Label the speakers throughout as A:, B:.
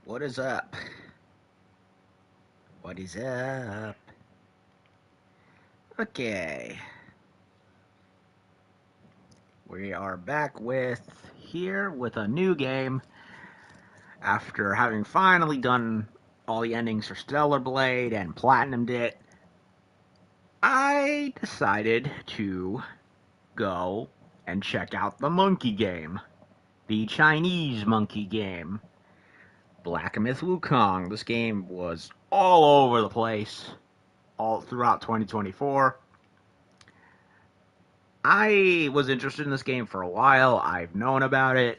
A: What is up? What is up? Okay. We are back with a new game after having finally done all the endings for Stellar Blade and platinumed it. I decided to go and check out the monkey game, the Chinese monkey game, Black Myth Wukong. This game was all over the place all throughout 2024. I was interested in this game for a while. I've known about it.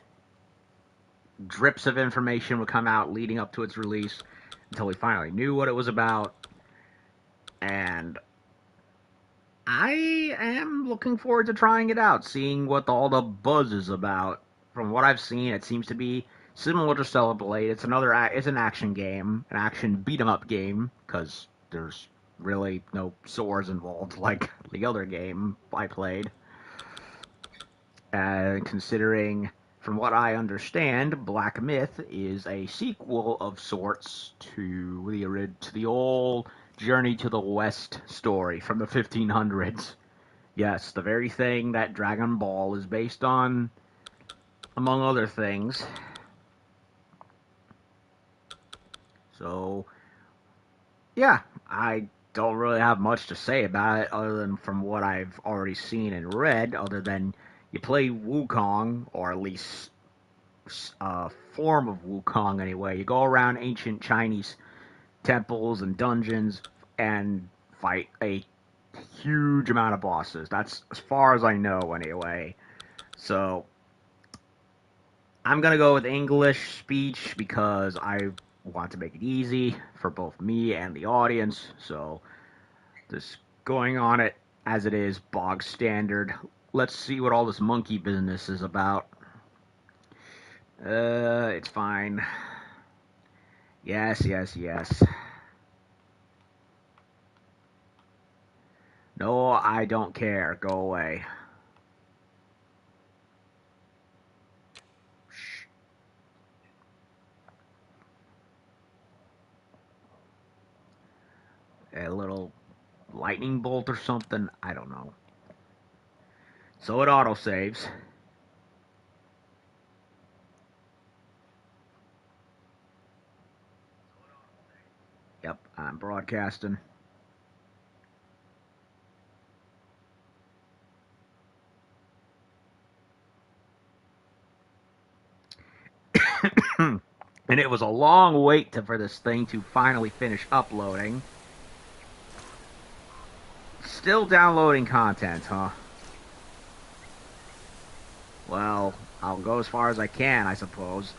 A: Drips of information would come out leading up to its release until we finally knew what it was about. And I am looking forward to trying it out, seeing what all the buzz is about. From what I've seen, it seems to be similar to Stellar Blade. It's an action game, an action beat 'em up game, because there's really no swords involved like the other game I played. Considering, from what I understand, Black Myth is a sequel of sorts to the old Journey to the West story from the 1500s. Yes, the very thing that Dragon Ball is based on, among other things. So, yeah, I don't really have much to say about it other than from what I've already seen and read, other than you play Wukong, or at least a form of Wukong anyway. You go around ancient Chinese temples and dungeons and fight a huge amount of bosses. That's as far as I know anyway. So I'm going to go with English speech because I want to make it easy for both me and the audience. So just going on it as it is, bog standard. Let's see what all this monkey business is about. It's fine. Yes, yes, yes. No, I don't care. Go away. Shh. A little lightning bolt or something? I don't know. So it autosaves. Yep, I'm broadcasting. And it was a long wait for this thing to finally finish uploading. Still downloading content, huh? Well, I'll go as far as I can, I suppose.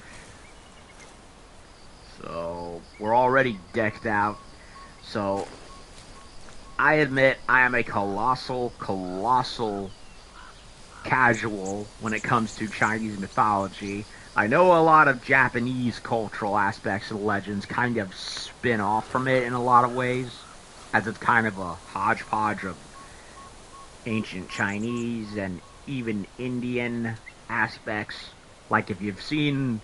A: So, we're already decked out. So, I admit I am a colossal casual when it comes to Chinese mythology. I know a lot of Japanese cultural aspects and legends kind of spin off from it in a lot of ways, as it's kind of a hodgepodge of ancient Chinese and even Indian aspects. Like if you've seen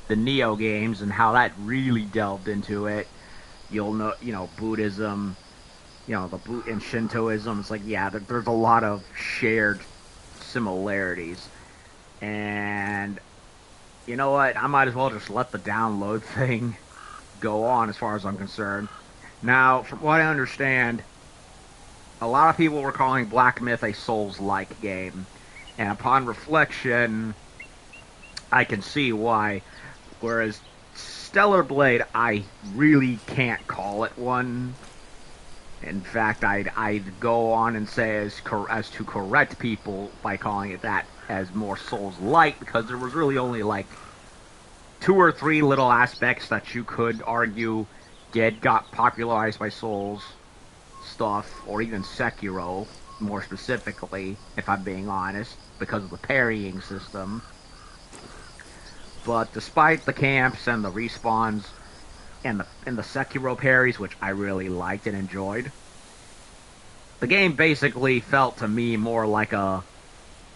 A: the Neo games and how that really delved into it, you'll know, Buddhism, the Buddha and Shintoism. It's like, yeah, there's a lot of shared similarities. And you know what? I might as well just let the download thing go on as far as I'm concerned. Now, from what I understand, a lot of people were calling Black Myth a Souls-like game. And upon reflection, I can see why. Whereas Stellar Blade, I really can't call it one. In fact, I'd go on and say as to correct people by calling it that as more Souls-like, because there was really only like two or three little aspects that you could argue got popularized by Souls stuff, or even Sekiro, more specifically, if I'm being honest, because of the parrying system. But despite the camps and the respawns and the Sekiro parries, which I really liked and enjoyed, the game basically felt to me more like a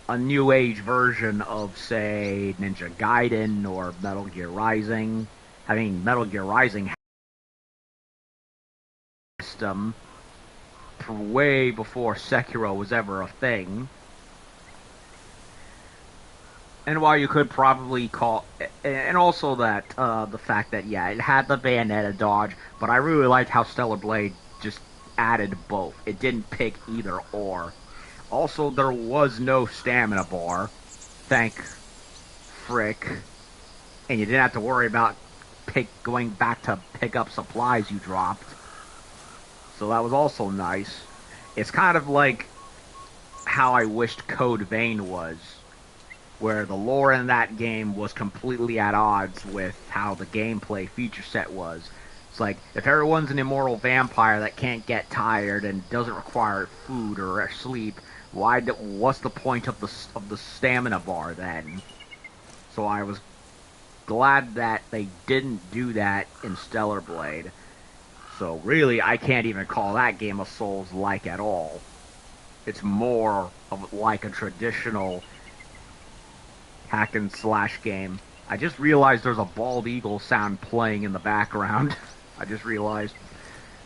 A: a new age version of, say, Ninja Gaiden or Metal Gear Rising. I mean, Metal Gear Rising had a system way before Sekiro was ever a thing. And while you could probably call, and also that the fact that yeah, it had the Bayonetta dodge, but I really liked how Stellar Blade just added both. It didn't pick either or. Also, there was no stamina bar, thank frick, and you didn't have to worry about going back to pick up supplies you dropped. So that was also nice. It's kind of like how I wished Code Vein was, where the lore in that game was completely at odds with how the gameplay feature set was. It's like, if everyone's an immortal vampire that can't get tired and doesn't require food or sleep, what's the point of the stamina bar then? So I was glad that they didn't do that in Stellar Blade. So really, I can't even call that game a Souls-like at all. It's more of like a traditional hack and slash game. I just realized there's a bald eagle sound playing in the background. I just realized.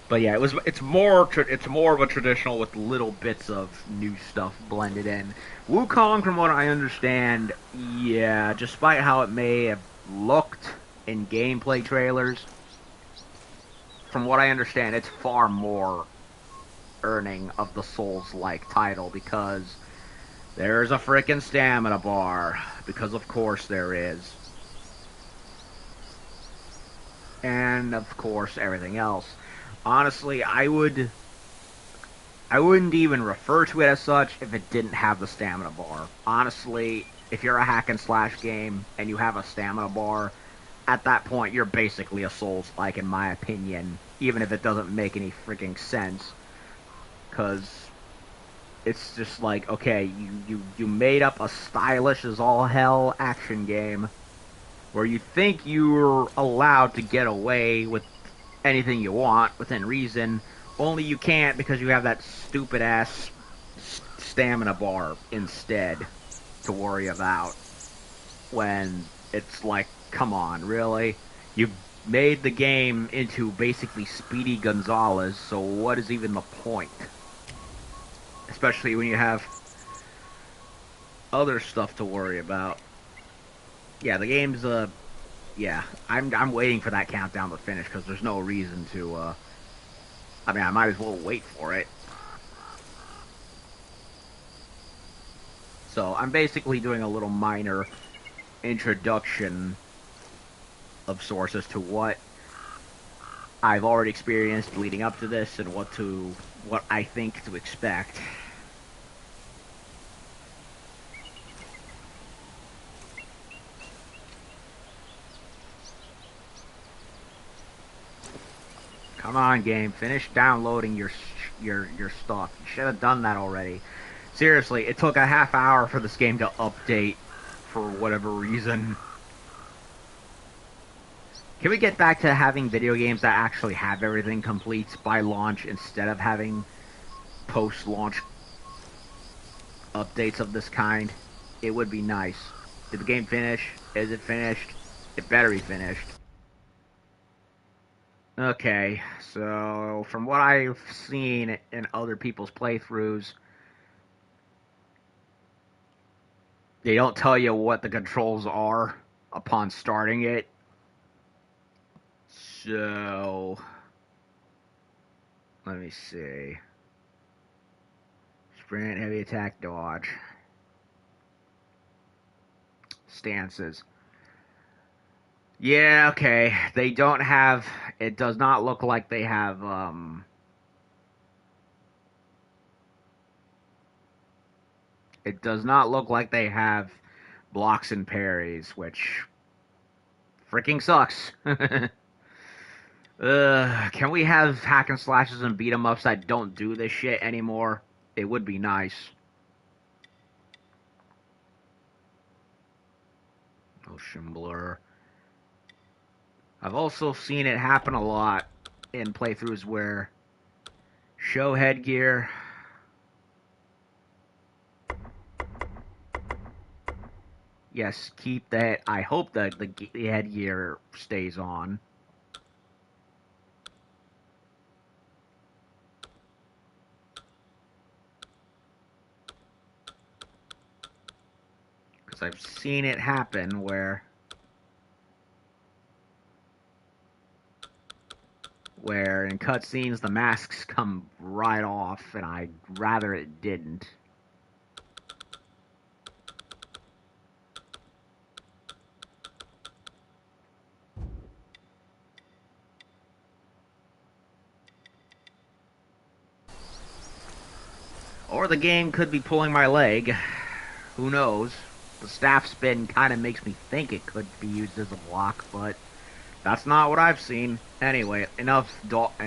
A: But yeah, it's more of a traditional with little bits of new stuff blended in. Wukong, from what I understand, yeah, despite how it may have looked in gameplay trailers, from what I understand, it's far more earning of the Souls-like title because there's a frickin' stamina bar. Because of course there is. And of course everything else. Honestly, I wouldn't even refer to it as such if it didn't have the stamina bar. Honestly, if you're a hack and slash game and you have a stamina bar, at that point you're basically a Souls-like in my opinion, even if it doesn't make any freaking sense. Because it's just like, okay, you made up a stylish as all hell action game where you think you're allowed to get away with anything you want within reason, only you can't because you have that stupid ass stamina bar instead to worry about. When it's like, come on, really? You made the game into basically Speedy Gonzalez, so what is even the point? Especially when you have other stuff to worry about. Yeah, the game's, yeah, I'm waiting for that countdown to finish, because there's no reason to, I mean, I might as well wait for it. So, I'm basically doing a little minor introduction of sorts as to what I've already experienced leading up to this, and what I think to expect. Come on, game. Finish downloading your stuff. You should have done that already. Seriously, it took a half hour for this game to update for whatever reason. Can we get back to having video games that actually have everything complete by launch instead of having post-launch updates of this kind? It would be nice. Did the game finish? Is it finished? It better be finished. Okay, so from what I've seen in other people's playthroughs, they don't tell you what the controls are upon starting it. So, let me see. Sprint, heavy attack, dodge. Stances. Yeah, okay. They don't have... It does not look like they have, It does not look like they have blocks and parries, which freaking sucks. Can we have hack and slashes and beat 'em ups that don't do this shit anymore? It would be nice. Motion blur. I've also seen it happen a lot in playthroughs where show headgear. Yes, keep that. I hope that the headgear stays on. Because I've seen it happen where in cutscenes the masks come right off, and I'd rather it didn't. Or the game could be pulling my leg. Who knows? The staff spin kind of makes me think it could be used as a block, but that's not what I've seen. Anyway, enough dallying.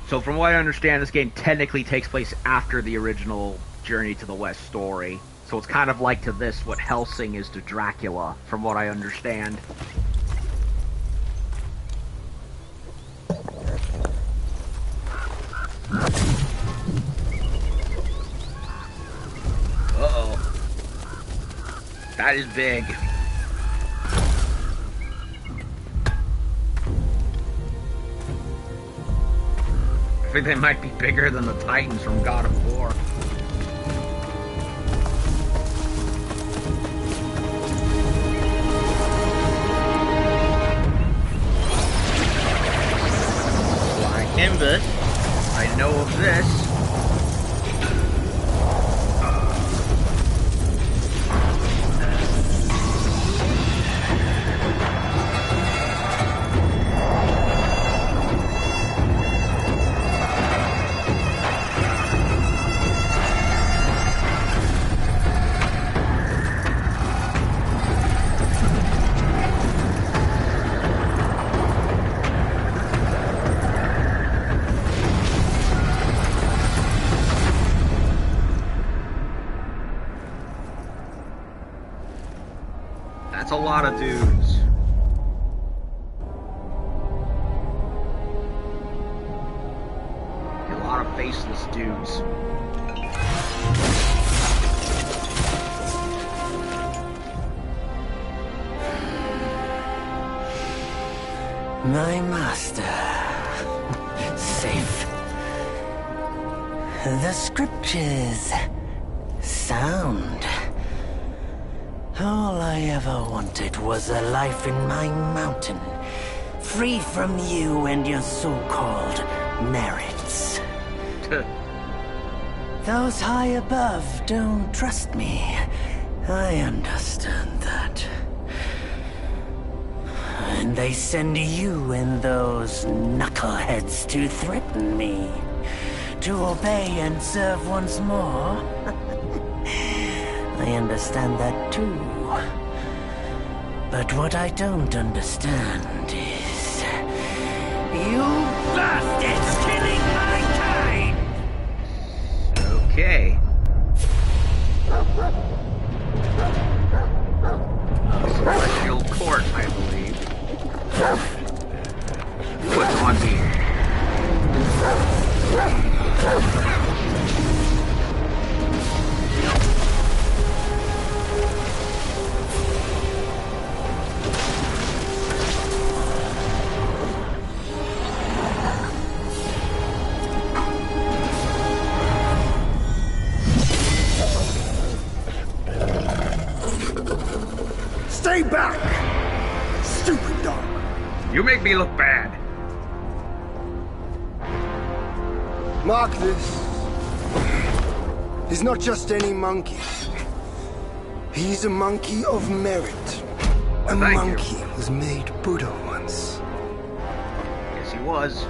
A: So from what I understand, this game technically takes place after the original Journey to the West story. So it's kind of like to this what Hellsing is to Dracula, from what I understand. Uh-oh. That is big. I think they might be bigger than the Titans from God of War. Flying Nimbus. I know of this. That's a lot of dudes. A lot of faceless dudes.
B: My master. Safe. The scriptures. Sound. All I ever wanted was a life in my mountain, free from you and your so-called merits. Those high above don't trust me. I understand that. And they send you and those knuckleheads to threaten me, to obey and serve once more. I understand that too. But what I don't understand is... you bastards killing my kind!
A: Okay. Celestial Court, I believe. What's on me?
C: Stay back! Stupid dog!
A: You make me look bad.
C: Mark this. He's not just any monkey. He's a monkey of merit. A monkey was made Buddha once.
A: Yes, he was.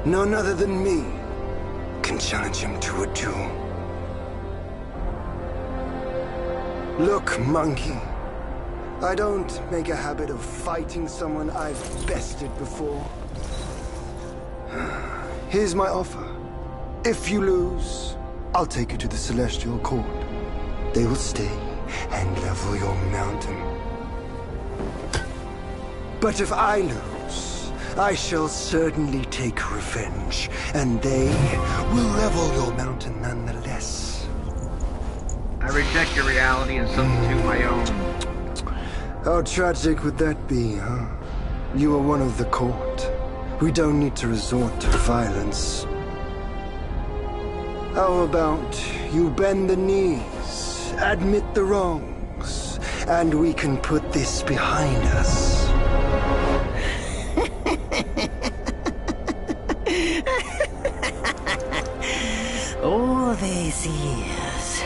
C: None other than me can challenge him to a duel. Look, monkey. I don't make a habit of fighting someone I've bested before. Here's my offer. If you lose, I'll take you to the Celestial Court. They will stay and level your mountain. But if I lose, I shall certainly take revenge, and they will level your mountain nonetheless.
A: I reject your reality and substitute my own.
C: How tragic would that be, huh? You are one of the court. We don't need to resort to violence. How about you bend the knees, admit the wrongs, and we can put this behind us.
B: All these years,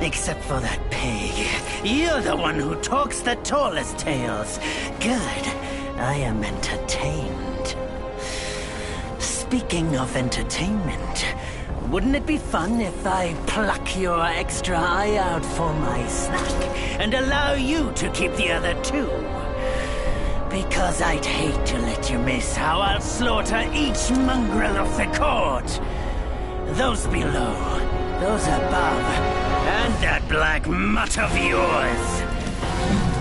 B: except for that pig, you're the one who talks the tallest tales. Good, I am entertained. Speaking of entertainment, wouldn't it be fun if I pluck your extra eye out for my snack and allow you to keep the other two? Because I'd hate to let you miss how I'll slaughter each mongrel of the court. Those below, those above, and that black mutt of yours.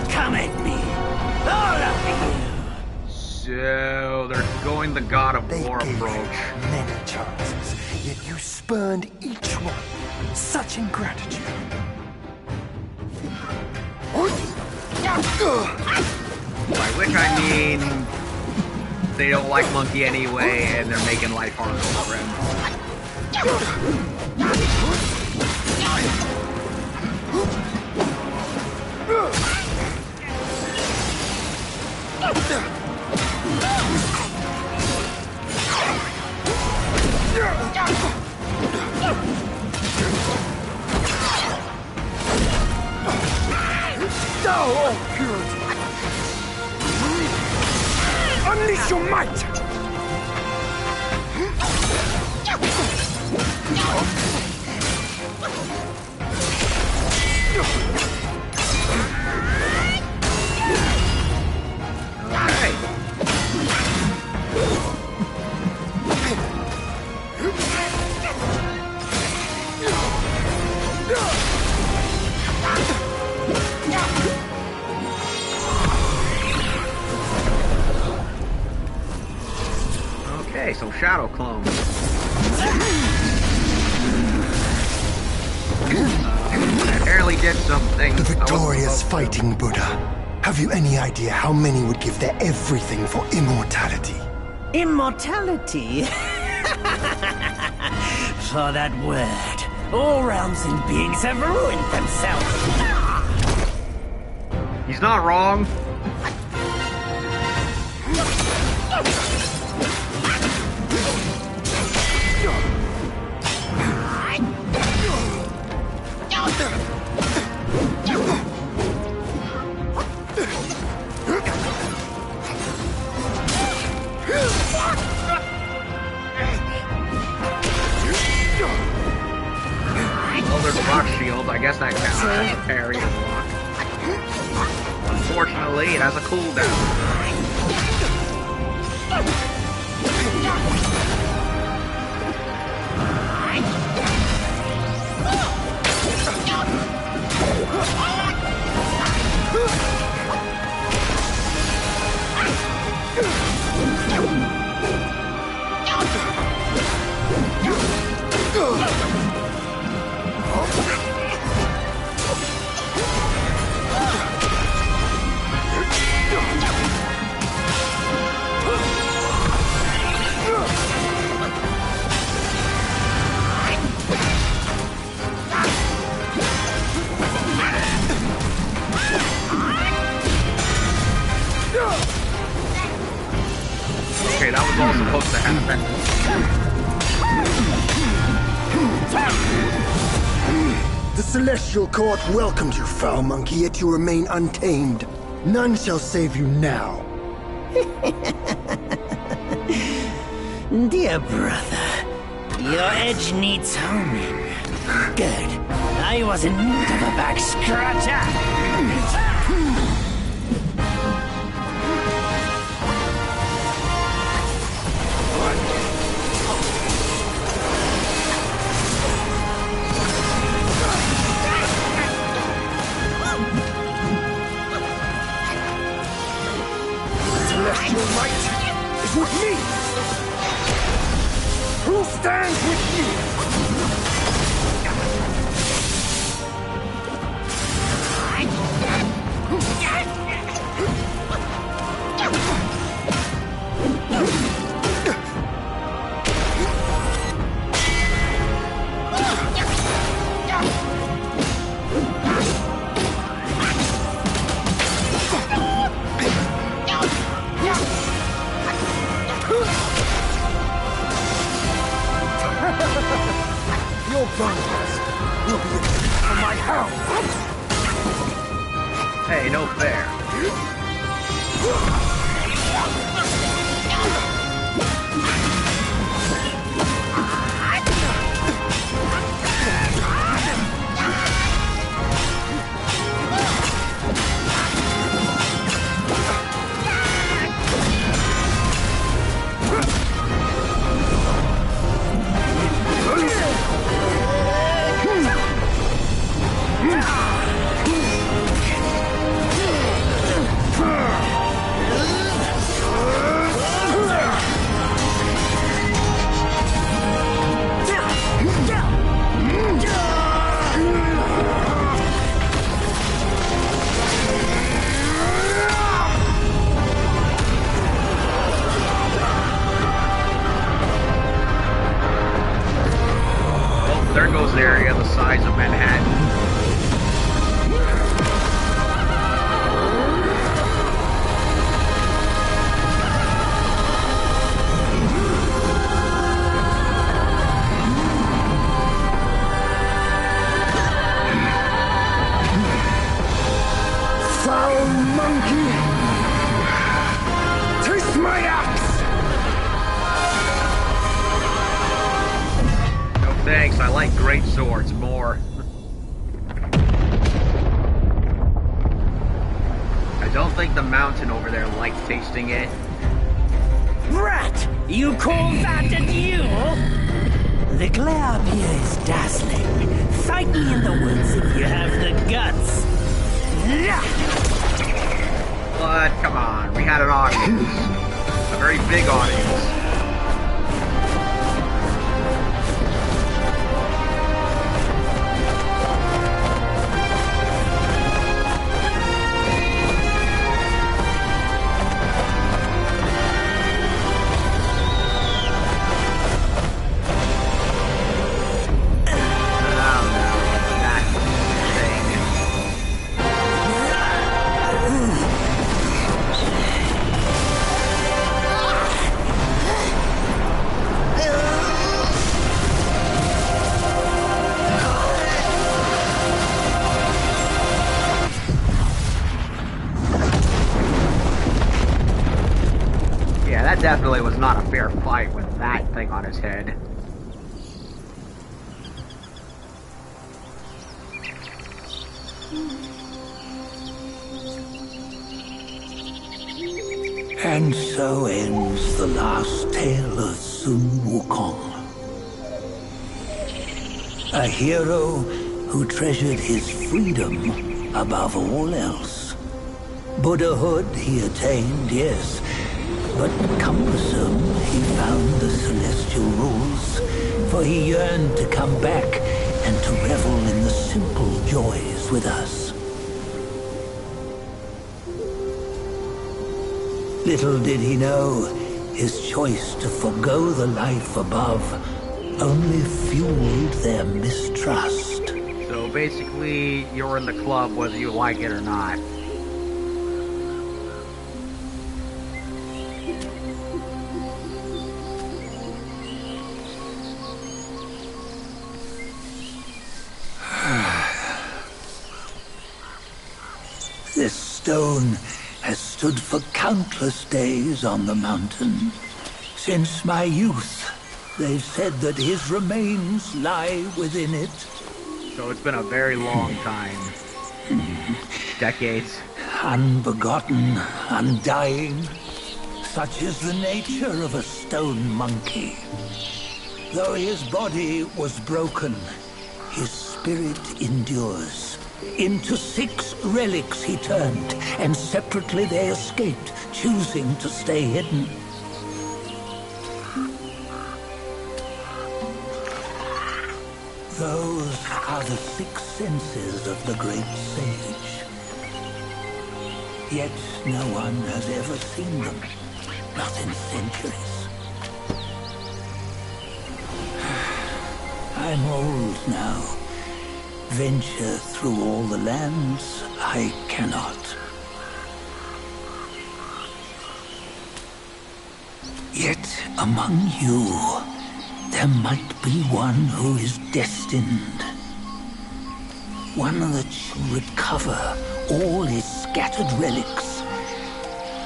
B: Come at me, all of you.
A: So, they're going the God of
C: They
A: War
C: gave you
A: approach.
C: many chances, yet you spurned each one. Such ingratitude.
A: By which I mean, they don't like Monkey anyway, and they're making life harder for him.
C: Oh, good. Unleash your might!
A: Okay. Okay, so Shadow Clone. Apparently did something.
C: The
A: I wasn't
C: victorious
A: supposed to.
C: fighting Buddha. Have you any idea how many would give their everything for immortality?
B: Immortality? For that word, all realms and beings have ruined themselves.
A: He's not wrong. Well, there's rock shield. I guess that counts as a parry or block. Unfortunately, it has a cooldown. Okay, that was all supposed to happen.
C: The Celestial Court welcomed you, foul monkey, yet you remain untamed. None shall save you now.
B: Dear brother, your edge needs honing. Good. I was in need of a back scratcher.
C: Celestial light, stands with you! Your bones will be for my help!
A: Hey, no fair. There goes an area the size of Manhattan.
C: Foul monkey! Taste my axe!
A: Thanks, I like great swords more. I don't think the mountain over there likes tasting it.
B: Rat! You call that a duel? The glare up here is dazzling. Fight me in the woods if you have the guts.
A: But, come on, we had an audience. A very big audience. That definitely was not a fair fight with that thing on his head.
D: And so ends the last tale of Sun Wukong. A hero who treasured his freedom above all else. Buddhahood he attained, yes, but cumbersome he found the celestial rules, for he yearned to come back and to revel in the simple joys with us. Little did he know, his choice to forgo the life above only fueled their mistrust.
A: So basically, you're in the club whether you like it or not.
D: This stone has stood for countless days on the mountain. Since my youth, they've said that his remains lie within it.
A: So it's been a very long time. Decades.
D: Unbegotten, undying. Such is the nature of a stone monkey. Though his body was broken, his spirit endures. Into 6 relics he turned, and separately they escaped, choosing to stay hidden. the six senses of the great sage. Yet no one has ever seen them, not in centuries. I'm old now. Venture through all the lands I cannot. Yet among you, there might be one who is destined. One that shall recover all his scattered relics.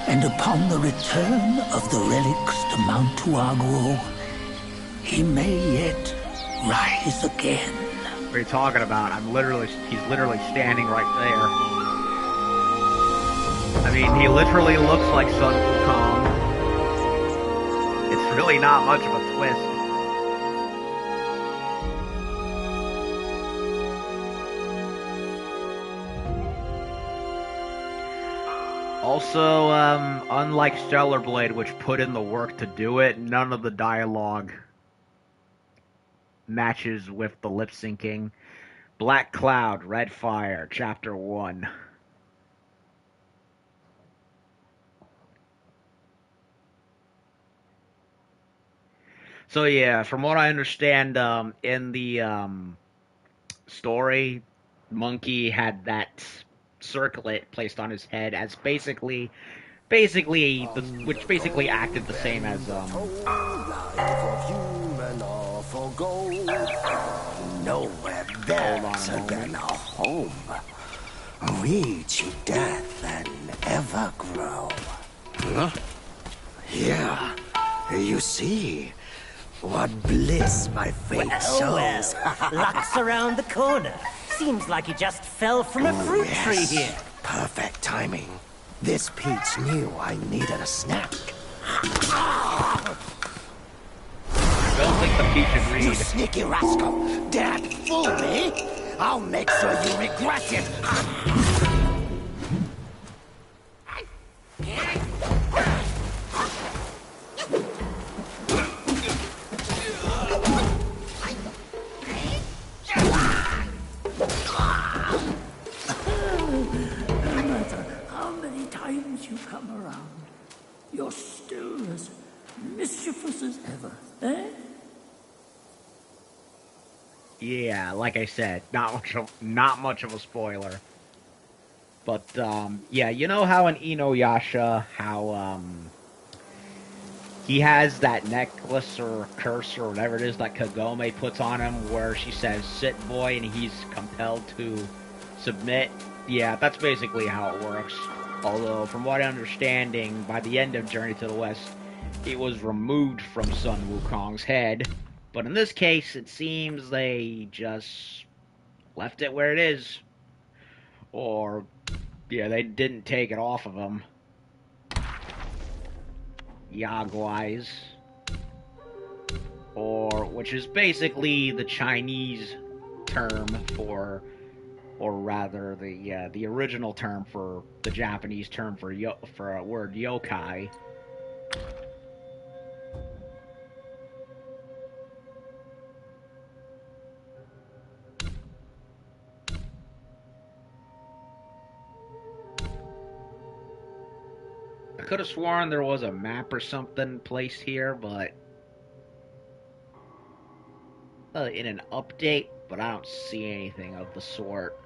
D: And upon the return of the relics to Mount Tuaguo, he may yet rise again.
A: What are you talking about? He's literally standing right there. I mean, he literally looks like Sun Wukong. It's really not much of a twist. Also, unlike Stellar Blade, which put in the work to do it, none of the dialogue matches with the lip syncing. Black Cloud, Red Fire, Chapter 1. So yeah, from what I understand, in the story, Monkey had that circlet placed on his head as which basically acted the same as
E: Nowhere better than a home. Reach death and ever grow. Huh? Here, you see what bliss my fate shows.
B: Luck's around the corner. Seems like you just fell from a fruit tree here.
E: Perfect timing. This peach knew I needed a snack.
A: I don't think the peach agreed.
E: You sneaky rascal! Dare fool me? I'll make sure you regret it!
D: No matter how many times you come around, you're still as mischievous as ever, eh?
A: Yeah, like I said, not much of a spoiler. But yeah, you know how in Inuyasha, how he has that necklace or curse or whatever it is that Kagome puts on him, where she says "sit boy" and he's compelled to submit. Yeah, that's basically how it works. Although, from what I'm understanding, by the end of Journey to the West, it was removed from Sun Wukong's head. But in this case, it seems they just left it where it is. Or, yeah, they didn't take it off of him. Yagwise. Or, which is basically the Chinese term for, or rather the original term for the Japanese term for a word yokai. I could have sworn there was a map or something placed here, but in an update, but I don't see anything of the sort.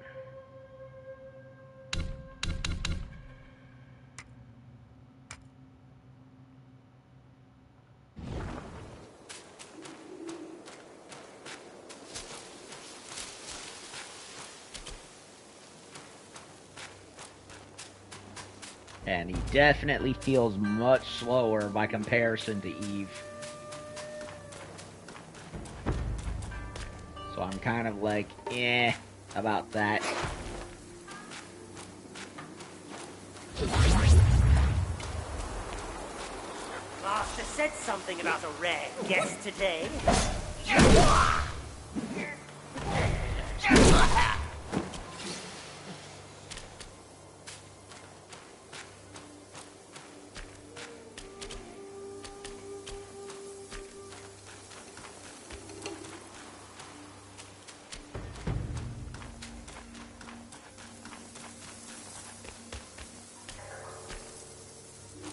A: And he definitely feels much slower by comparison to Eve. So I'm kind of like, about that.
B: Master said something about a rare guest today.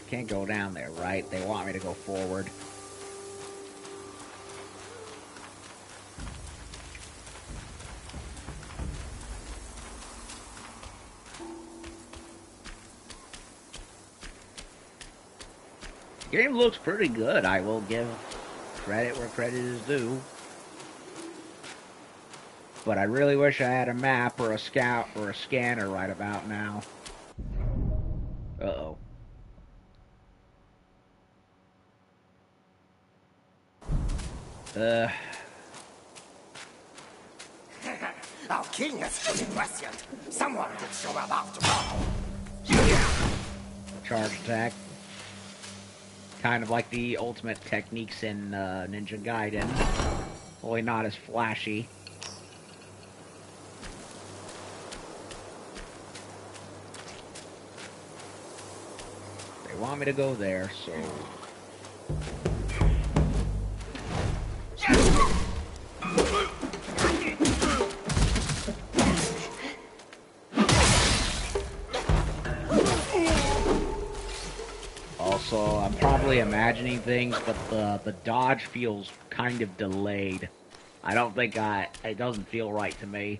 A: Can't go down there, right? They want me to go forward. The game looks pretty good. I will give credit where credit is due. But I really wish I had a map or a scout or a scanner right about now. Uh-oh.
E: Our king has been questioned. Someone did show up after all.
A: Charge attack. Kind of like the ultimate techniques in Ninja Gaiden. Only not as flashy. They want me to go there, so... Also, I'm probably imagining things, but the dodge feels kind of delayed. I don't think it doesn't feel right to me.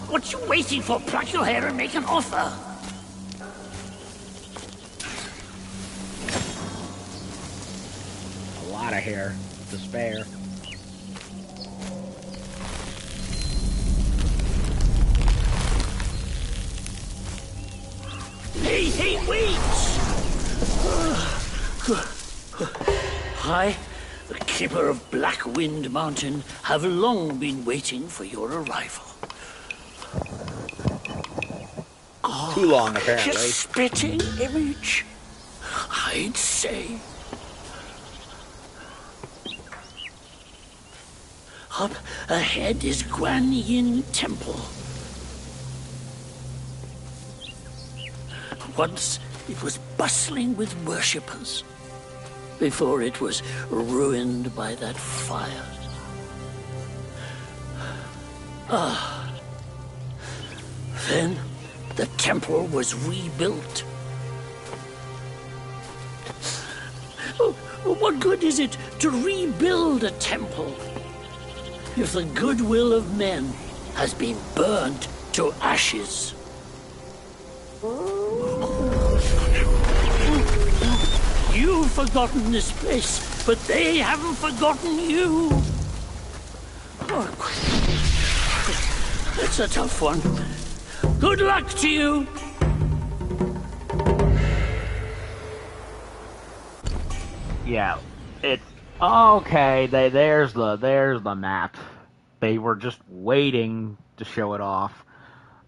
B: What you waiting for? Pluck your hair and make an offer.
A: A lot of hair to spare.
B: Hey, wait! I, the keeper of Blackwind Mountain, have long been waiting for your arrival.
A: Too long, apparently.
B: Your spitting image, I'd say. Up ahead is Guan Yin Temple. Once it was bustling with worshippers, before it was ruined by that fire. Then the temple was rebuilt. What good is it to rebuild a temple if the goodwill of men has been burned to ashes? You've forgotten this place, but they haven't forgotten you. It's a tough one. Good luck to you.
A: Yeah, it's okay. There's the map. They were just waiting to show it off.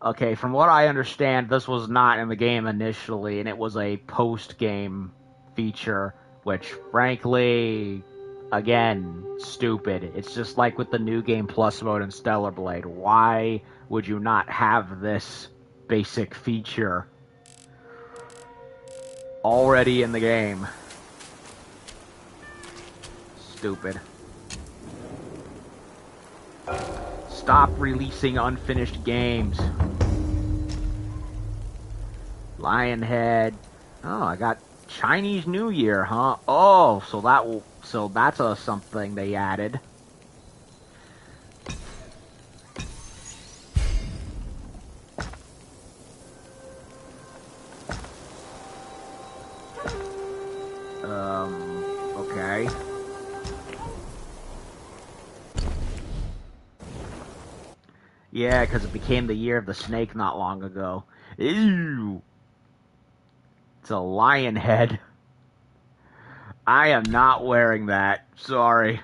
A: Okay, from what I understand, this was not in the game initially, and it was a post-game feature, which, frankly, again, stupid. It's just like with the New Game Plus mode in Stellar Blade. Why would you not have this basic feature already in the game? Stupid. Stop releasing unfinished games. Lionhead. Oh, I got Chinese New Year, huh? Oh, so that's something they added. Okay. Yeah, because it became the year of the snake not long ago. Ew. It's a lion head. I am not wearing that. Sorry.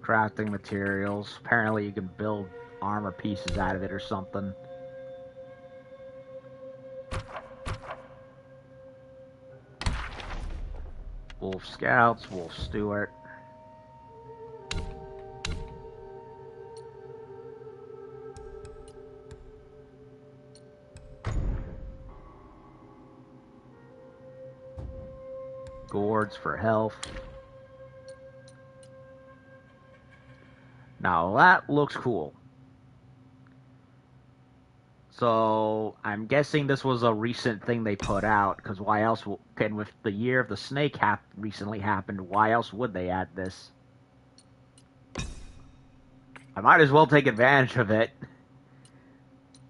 A: Crafting materials. Apparently you can build armor pieces out of it or something. Wolf Scouts, Wolf Stewart. Gourds for health. Now that looks cool. So I'm guessing this was a recent thing they put out, because why else? And with the year of the snake recently happened, why else would they add this? I might as well take advantage of it.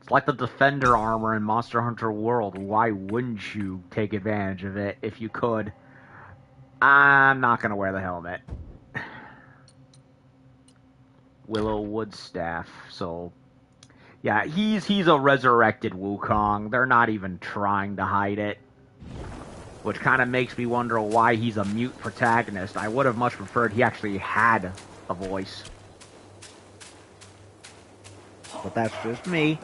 A: It's like the Defender armor in Monster Hunter World. Why wouldn't you take advantage of it if you could? I'm not gonna wear the helmet. Willow Wood Staff. So, yeah, he's a resurrected Wukong. They're not even trying to hide it, which kind of makes me wonder why he's a mute protagonist. I would have much preferred he actually had a voice, but that's just me.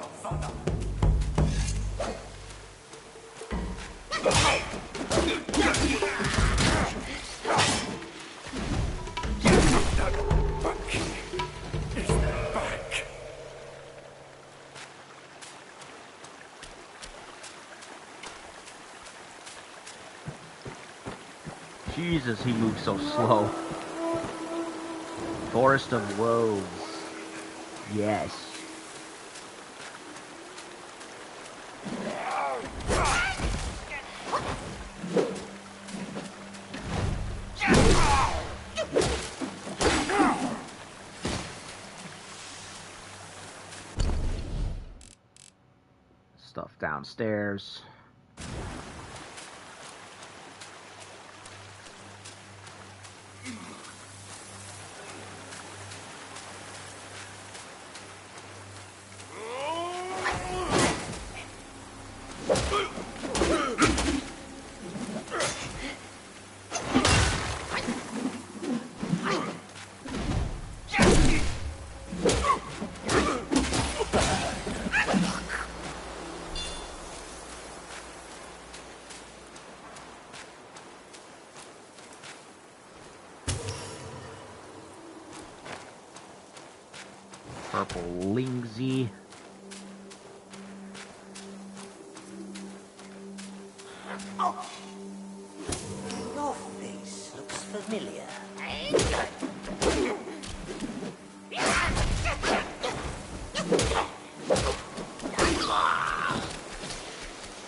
A: Jesus, he moves so slow. Forest of Woes. Yes. Stuff downstairs. Purple Lingsy.
B: Oh. Your face looks familiar.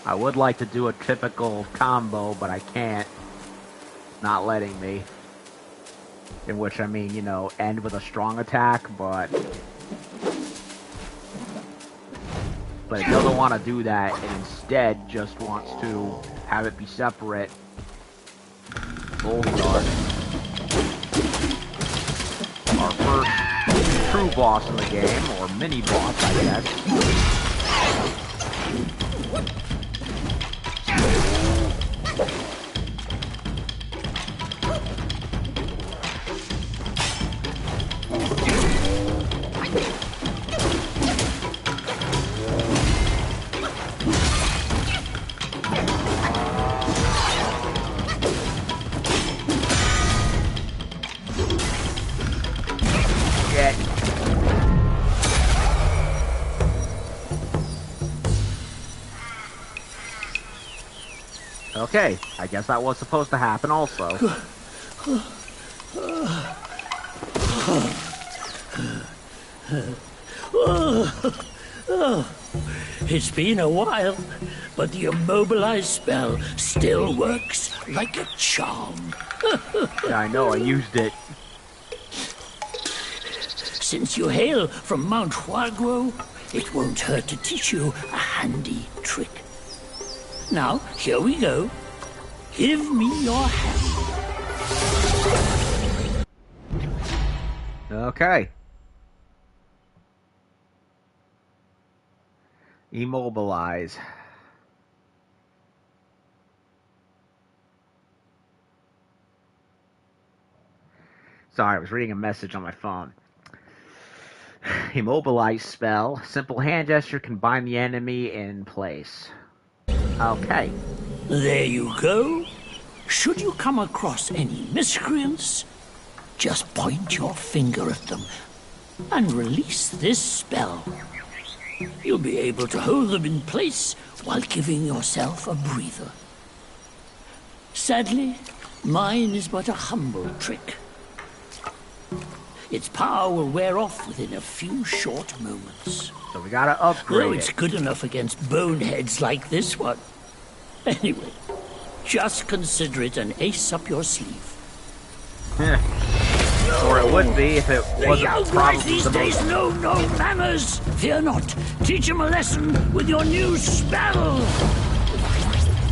A: I would like to do a typical combo, but I can't. Not letting me. In which, I mean, you know, end with a strong attack, but it doesn't want to do that, and instead just wants to have it be separate. Bulldog. Our first true boss in the game, or mini boss, I guess. Okay, I guess that was supposed to happen also.
D: It's been a while, but the immobilized spell still works like a charm.
A: Yeah, I know, I used it.
D: Since you hail from Mount Huaguo, it won't hurt to teach you a handy trick. Now, here we go. Give me your hand.
A: Okay. Immobilize. Sorry, I was reading a message on my phone. Immobilize spell. Simple hand gesture can bind the enemy in place. Okay.
D: There you go. Should you come across any miscreants, just point your finger at them and release this spell. You'll be able to hold them in place while giving yourself a breather. Sadly, mine is but a humble trick. Its power will wear off within a few short moments.
A: So we gotta upgrade
D: Though it's good enough against boneheads like this one. Anyway, just consider it an ace up your sleeve.
A: Or it would be if it
D: The
A: wasn't
D: young
A: probably
D: boys these
A: the
D: days
A: most...
D: know no manners. Fear not. Teach them a lesson with your new spell.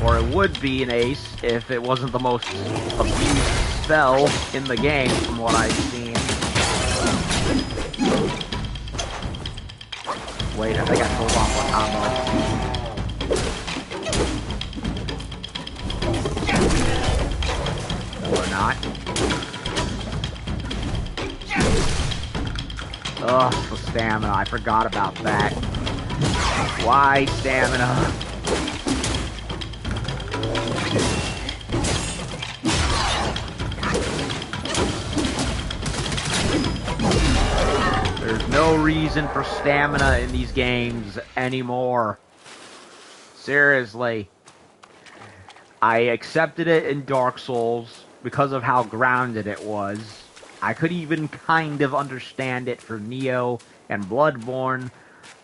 A: Or it would be an ace if it wasn't the most abused spell in the game, from what I've seen. Wait, I think I pulled off one combo. Or not. Ugh, the stamina. I forgot about that. Why stamina? There's no reason for stamina in these games anymore. Seriously. I accepted it in Dark Souls because of how grounded it was. I could even kind of understand it for Neo and Bloodborne,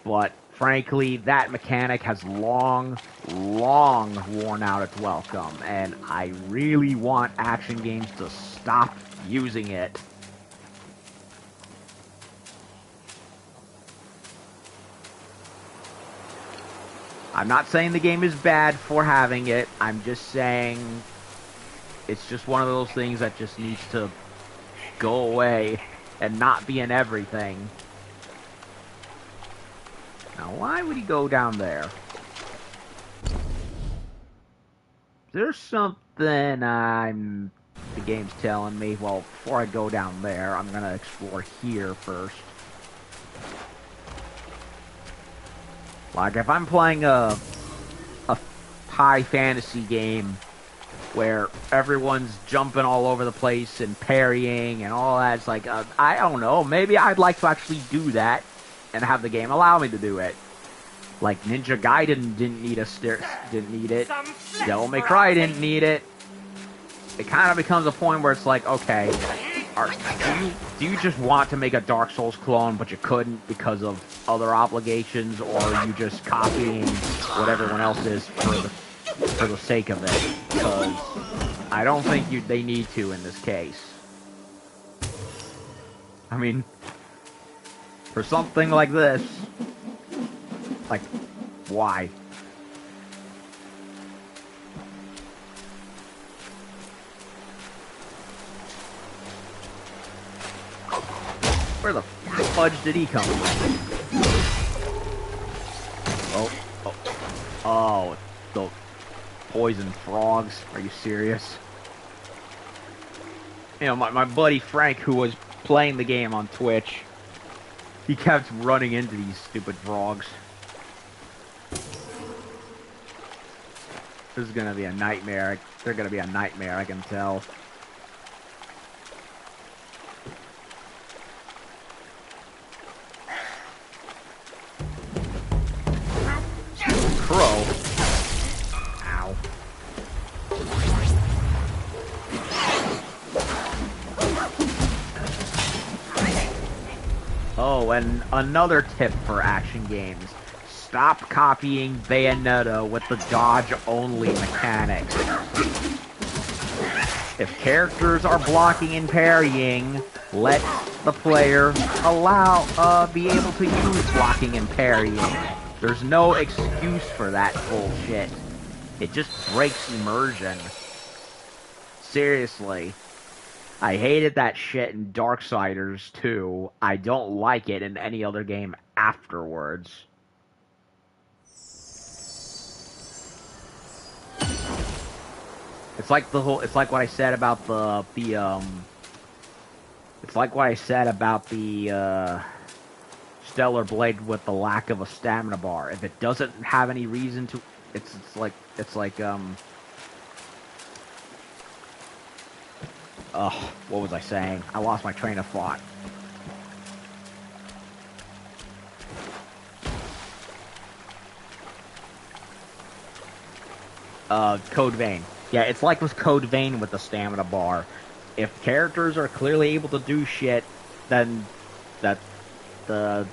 A: but frankly, that mechanic has long worn out its welcome, and I really want action games to stop using it. I'm not saying the game is bad for having it, I'm just saying it's just one of those things that just needs to go away and not be in everything. Now, why would he go down there? There's something the game's telling me. Well, before I go down there, I'm gonna explore here first. Like, if I'm playing a high fantasy game where everyone's jumping all over the place and parrying and all that, it's like, I don't know, maybe I'd like to actually do that and have the game allow me to do it. Like, Ninja Gaiden didn't need it. Devil May Cry didn't need it. It kind of becomes a point where it's like, okay, do you just want to make a Dark Souls clone, but you couldn't because of other obligations, or are you just copying what everyone else is for the sake of it? Because I don't think they need to in this case. I mean, for something like this, like, why? Where the fudge did he come from? Oh, the poison frogs. Are you serious? You know, my buddy Frank, who was playing the game on Twitch, he kept running into these stupid frogs. This is gonna be a nightmare. They're gonna be a nightmare, I can tell. Crow. Ow. Oh, and another tip for action games. Stop copying Bayonetta with the dodge-only mechanics. If characters are blocking and parrying, let the player be able to use blocking and parrying. There's no excuse for that bullshit. It just breaks immersion. Seriously. I hated that shit in Darksiders 2. I don't like it in any other game afterwards. It's like what I said about Stellar Blade with the lack of a stamina bar. If it doesn't have any reason to, it's like what was I saying? I lost my train of thought. Code Vein. Yeah, it's like with Code Vein with the stamina bar. If characters are clearly able to do shit, then the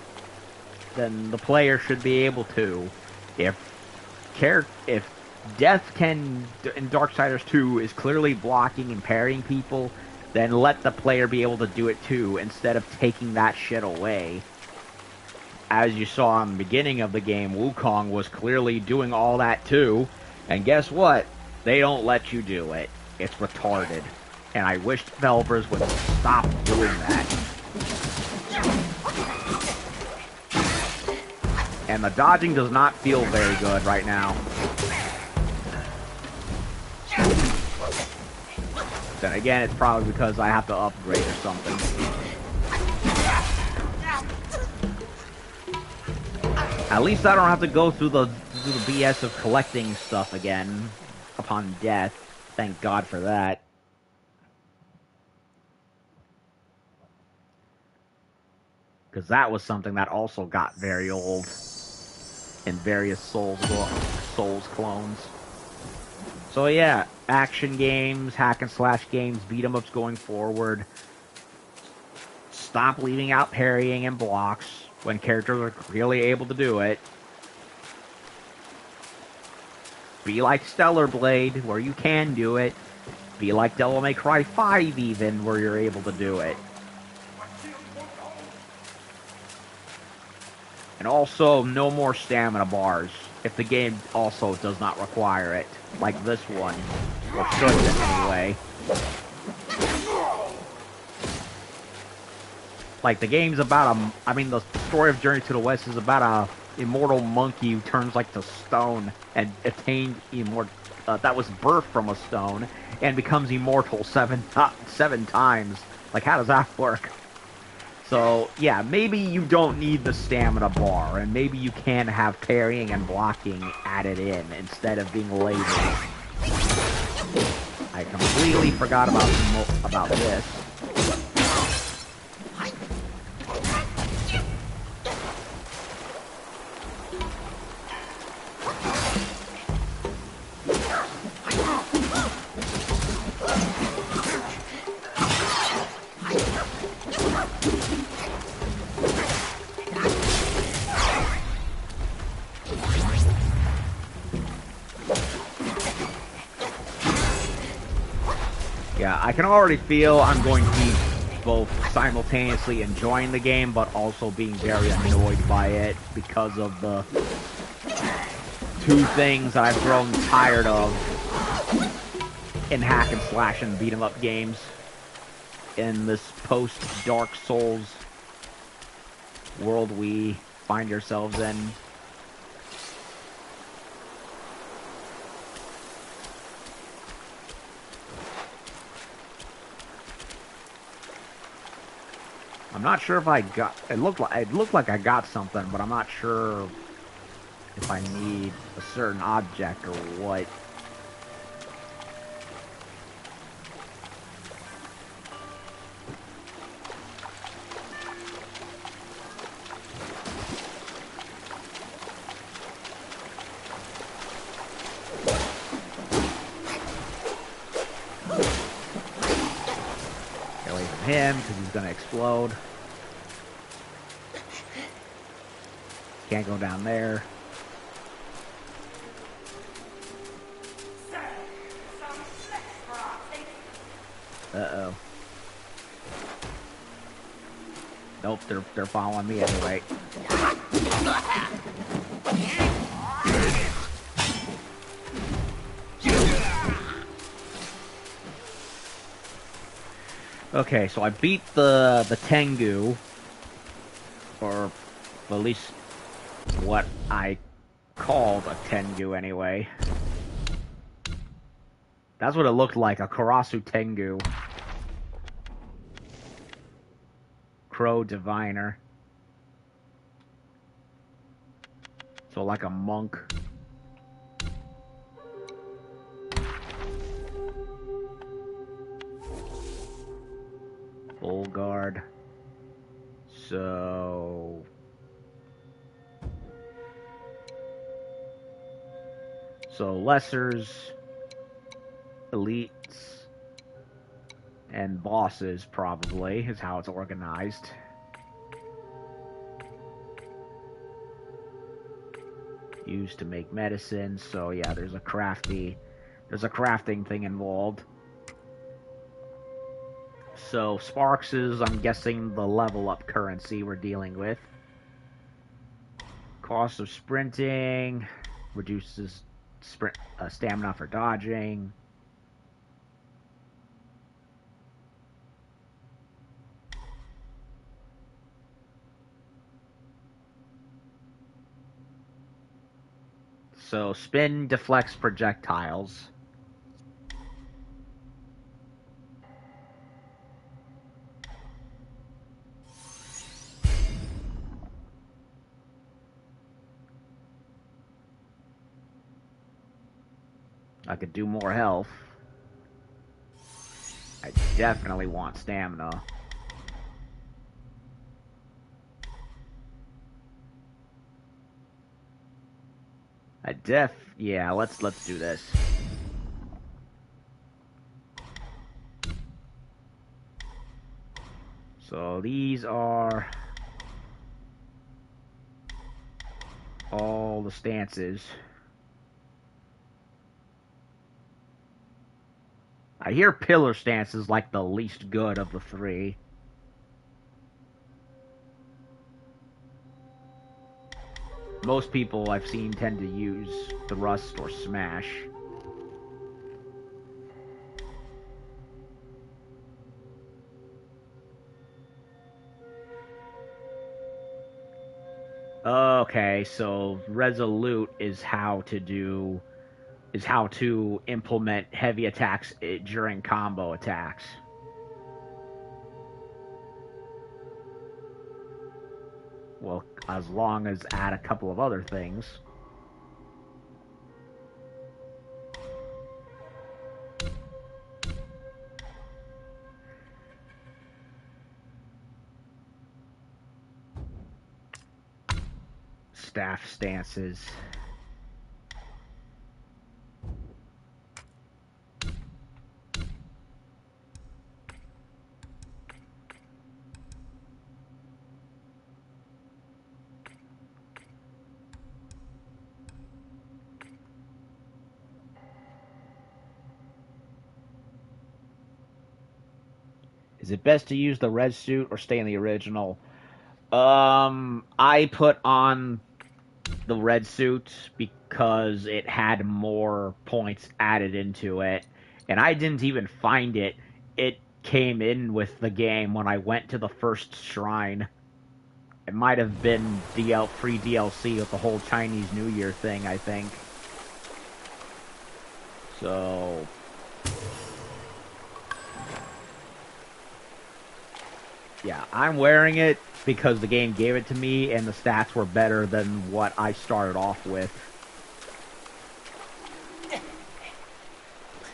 A: player should be able to. If Death can in Darksiders 2 is clearly blocking and parrying people, then let the player be able to do it too, instead of taking that shit away. As you saw in the beginning of the game, Wukong was clearly doing all that too, and guess what? They don't let you do it. It's retarded. And I wish developers would stop doing that. And the dodging does not feel very good right now. Then again, it's probably because I have to upgrade or something. At least I don't have to go through the BS of collecting stuff again upon death. Thank God for that. Because that was something that also got very old in various Souls clones. So yeah, action games, hack and slash games, beat 'em ups going forward. Stop leaving out parrying and blocks when characters are really able to do it. Be like Stellar Blade, where you can do it. Be like Devil May Cry 5 even, where you're able to do it. And also, no more stamina bars, if the game also does not require it. Like this one. Or shouldn't, anyway. Like, the game's about the story of Journey to the West is about a immortal monkey who turns, like, to stone and attained that was birthed from a stone and becomes immortal seven times. Like, how does that work? So, yeah, maybe you don't need the stamina bar, and maybe you can have parrying and blocking added in instead of being lazy. I completely forgot about this. Yeah, I can already feel I'm going to be both simultaneously enjoying the game, but also being very annoyed by it because of the two things that I've grown tired of in hack and slash and beat 'em up games in this post-Dark Souls world we find ourselves in. I'm not sure if I got... It looked like I got something, but I'm not sure if I need a certain object or what. Get away from him, because he's going to explode. Can't go down there. Uh-oh. Nope, they're following me anyway. Okay, so I beat the Tengu, or at least what I called a Tengu anyway. That's what it looked like, a Karasu Tengu. Crow Diviner. So like a monk. Full guard. So... lessers, elites, and bosses probably is how it's organized. Used to make medicine, so yeah, there's a crafting thing involved. So Sparks is, I'm guessing, the level up currency we're dealing with. Cost of sprinting reduces stamina for dodging. So spin deflects projectiles. I could do more health. I definitely want stamina. Yeah, let's do this. So these are all the stances. I hear pillar stance is like the least good of the three. Most people I've seen tend to use thrust or smash. Okay, so resolute is how to implement heavy attacks during combo attacks. Well, as long as add a couple of other things. Staff stances. Is it best to use the red suit or stay in the original? I put on the red suit because it had more points added into it, and I didn't even find it. It came in with the game when I went to the first shrine. It might have been free DLC with the whole Chinese New Year thing, I think. So... yeah, I'm wearing it because the game gave it to me and the stats were better than what I started off with.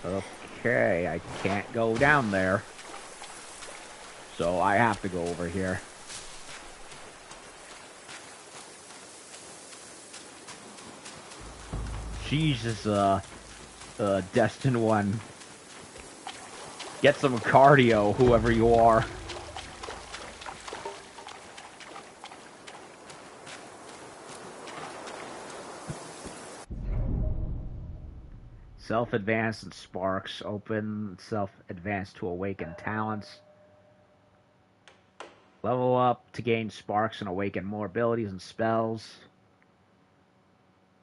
A: Okay, I can't go down there. So I have to go over here. Jesus, Destined One. Get some cardio, whoever you are. Self-advance and sparks. Open self-advance to awaken talents. Level up to gain sparks and awaken more abilities and spells.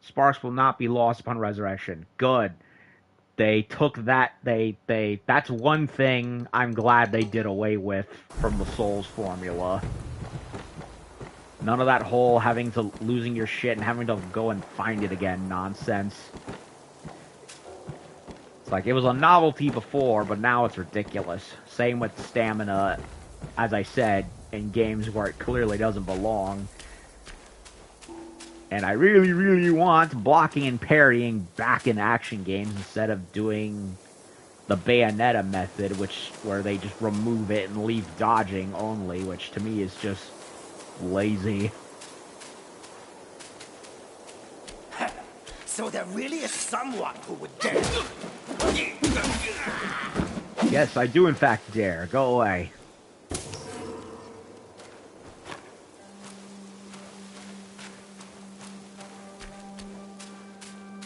A: Sparks will not be lost upon resurrection. Good. They took that. That's one thing I'm glad they did away with from the Souls formula. None of that whole losing your shit and having to go and find it again nonsense. It's like, it was a novelty before, but now it's ridiculous. Same with stamina, as I said, in games where it clearly doesn't belong. And I really, really want blocking and parrying back in action games instead of doing the Bayonetta method, where they just remove it and leave dodging only, which to me is just lazy.
E: So there really is someone who would dare.
A: Yes, I do in fact dare. Go away.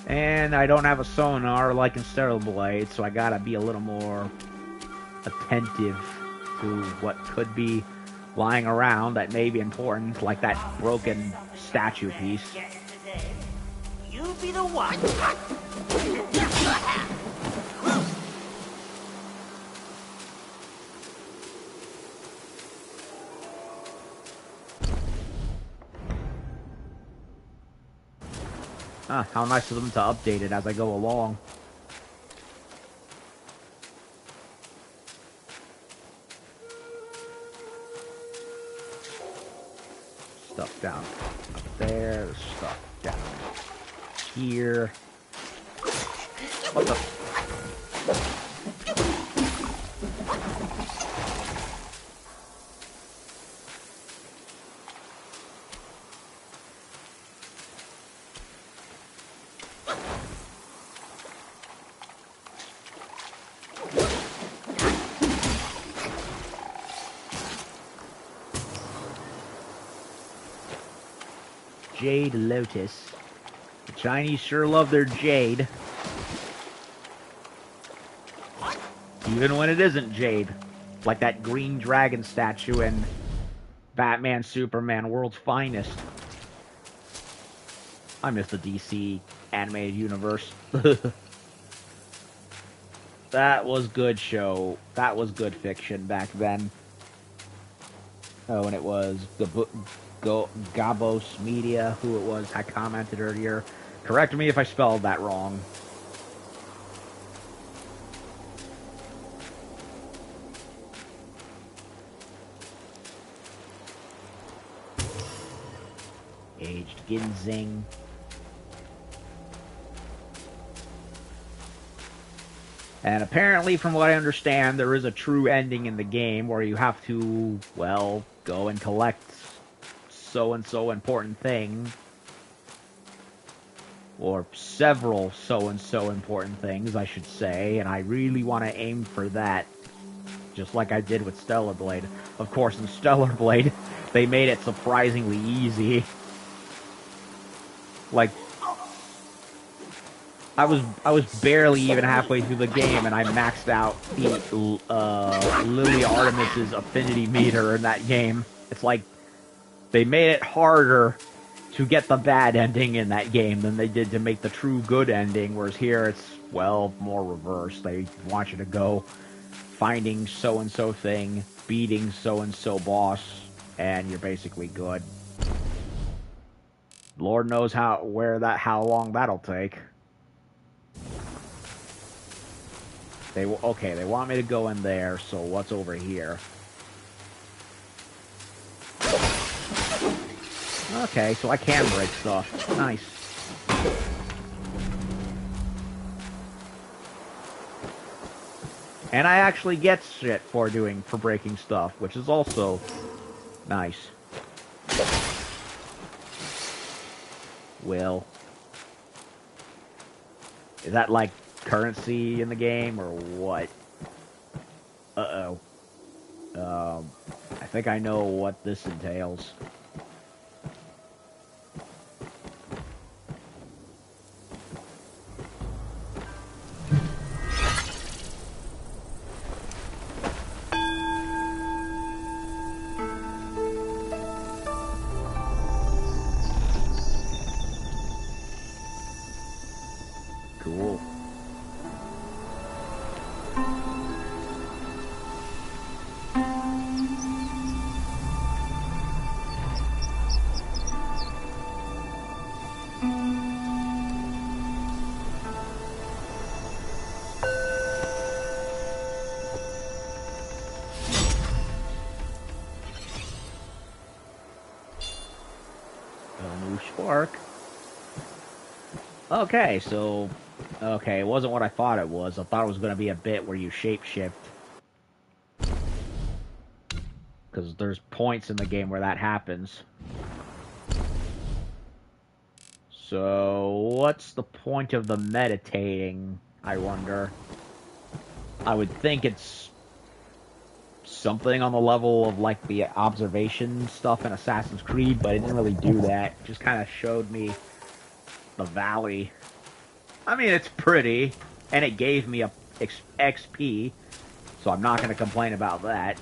A: And I don't have a sonar like in Stellar Blade, so I gotta be a little more attentive to what could be lying around that may be important, like that broken statue piece.
B: You be the one.
A: Ah, how nice of them to update it as I go along. Stuff down up there, stuff down here. What the? Jade Lotus. The Chinese sure love their jade. Even when it isn't jade. Like that green dragon statue in Batman Superman World's Finest. I miss the DC animated universe. That was good show. That was good fiction back then. Oh, and it was the book. Gabos Media, who it was, I commented earlier. Correct me if I spelled that wrong. Aged Ginseng. And apparently, from what I understand, there is a true ending in the game where you have to, well, go and collect so-and-so important thing, or several so-and-so important things, I should say, and I really want to aim for that, just like I did with Stellar Blade. Of course, in Stellar Blade, they made it surprisingly easy. Like, I was barely even halfway through the game, and I maxed out the Lily Artemis's affinity meter in that game. It's like, they made it harder to get the bad ending in that game than they did to make the true good ending, whereas here it's, well, more reverse. They want you to go finding so-and-so thing, beating so-and-so boss, and you're basically good. Lord knows how long that'll take. Okay, they want me to go in there, so what's over here? Okay, so I can break stuff. Nice. And I actually get shit for breaking stuff, which is also nice. Will. Is that like currency in the game or what? Uh-oh. I think I know what this entails. Cool. A new spark. Okay, so... Okay, it wasn't what I thought it was. I thought it was going to be a bit where you shapeshift. Because there's points in the game where that happens. So, what's the point of the meditating, I wonder? I would think it's something on the level of, like, the observation stuff in Assassin's Creed, but it didn't really do that. It just kind of showed me the valley. I mean, it's pretty, and it gave me a XP, so I'm not going to complain about that.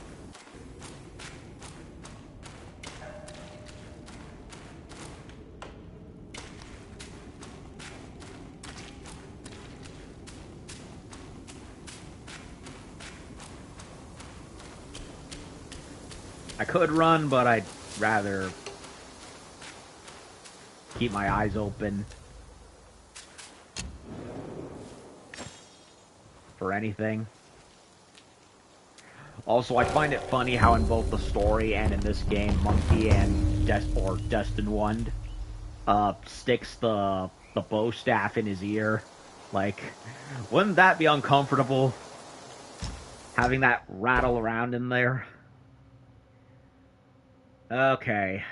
A: I could run, but I'd rather keep my eyes open for anything. Also, I find it funny how in both the story and in this game, Monkey and Destined One sticks the bow staff in his ear. Like, wouldn't that be uncomfortable? Having that rattle around in there? Okay.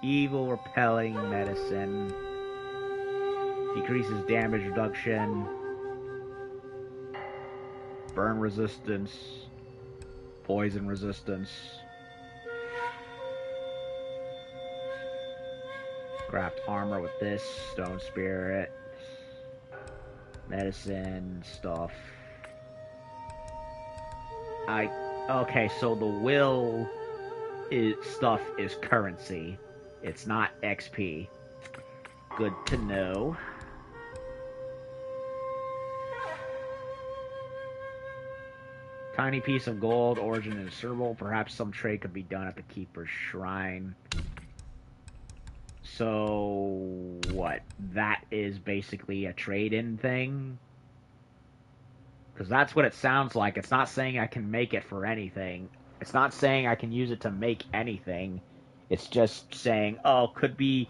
A: Evil repelling medicine. Decreases damage reduction. Burn resistance. Poison resistance. Craft armor with this. Stone spirit. Medicine stuff. Okay, so the will stuff is currency. It's not XP. Good to know. Tiny piece of gold, origin indiscernible. Perhaps some trade could be done at the Keeper's Shrine. So, what? That is basically a trade-in thing? Because that's what it sounds like. It's not saying I can make it for anything. It's not saying I can use it to make anything. It's just saying, oh, could be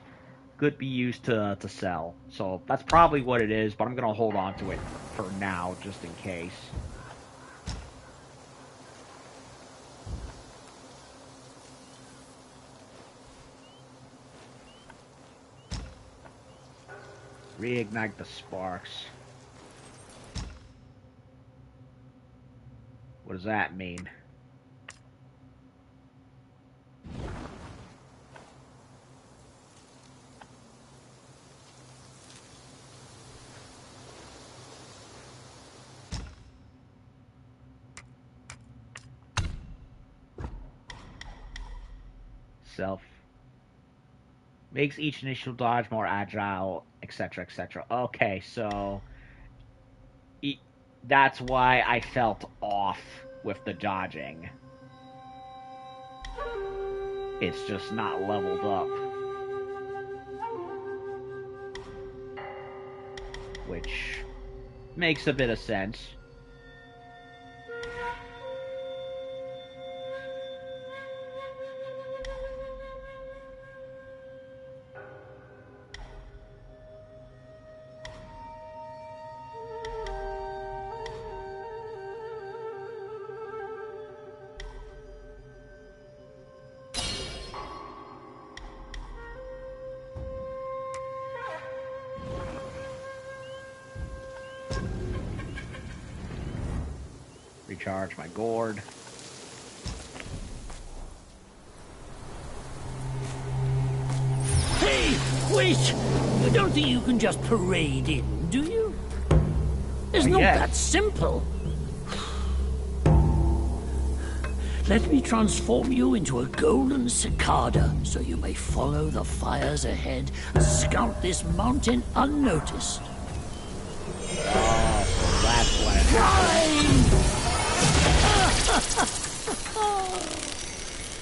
A: used to sell. So that's probably what it is, but I'm going to hold on to it for now, just in case. Reignite the sparks. What does that mean? Self. Makes each initial dodge more agile, etc., etc. Okay, so that's why I felt off with the dodging. It's just not leveled up. Which makes a bit of sense. Recharge my gourd.
B: Hey, wait! You don't think you can just parade in, do you? It's not that simple. Let me transform you into a golden cicada, so you may follow the fires ahead and scout this mountain unnoticed.
A: Oh, so that's what it
B: Fine!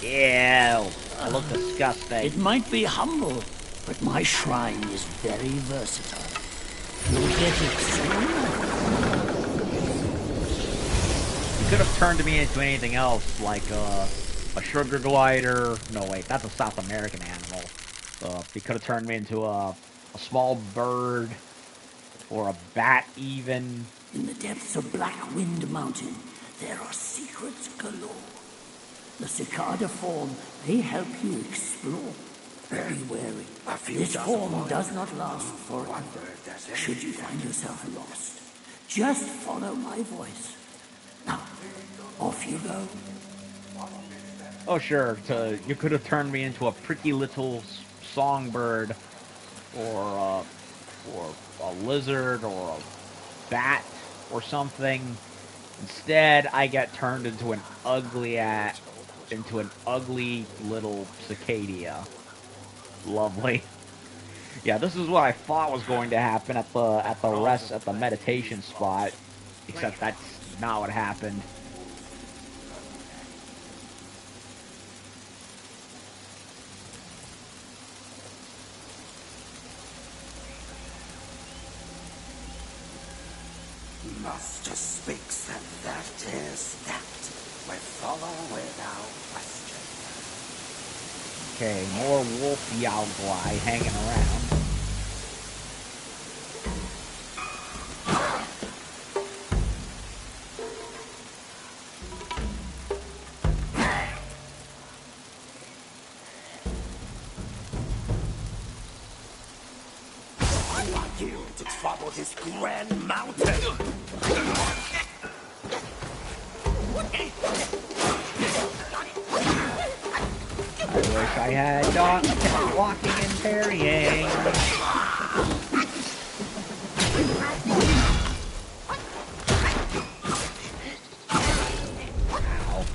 A: Ew, I look disgusting.
B: It might be humble, but my shrine is very versatile. You'll get it soon.
A: You could have turned me into anything else, like a sugar glider. No, wait, that's a South American animal. He could have turned me into a small bird or a bat, even.
D: In the depths of Black Wind Mountain, there are secrets galore. The cicada form may help you explore. Be wary. This form does not last forever. Should you find yourself lost, just follow my voice. Now, off you go.
A: Oh, sure. You could have turned me into a pretty little songbird, or a lizard, or a bat, or something. Instead, I get turned into an ugly little cicada. Lovely. Yeah, this is what I thought was going to happen at the meditation spot, except that's not what happened.
E: Master speaks, and that is that. We follow without question.
A: Okay, more wolf Yaogwai hanging around.
E: Who are you to trouble this grand mountain?
A: I wish I had dogs kept walking and parrying. Ow.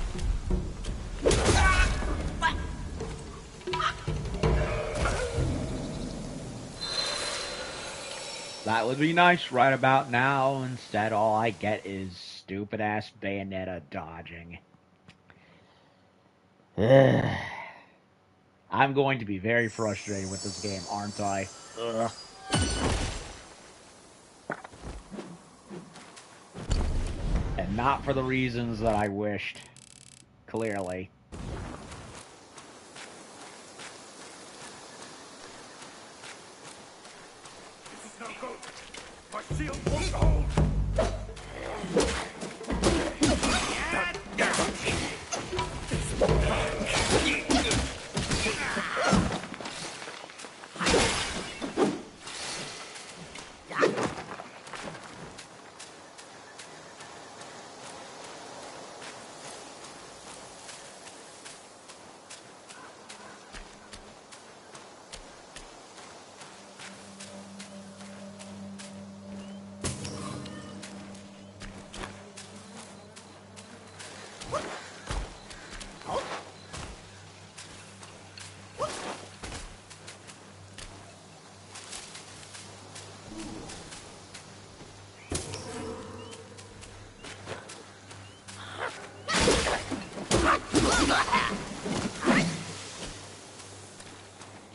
A: That would be nice right about now. Instead, all I get is stupid-ass Bayonetta dodging. I'm going to be very frustrated with this game, aren't I? Ugh. And not for the reasons that I wished. Clearly.
E: This is no good. My shield won't hold.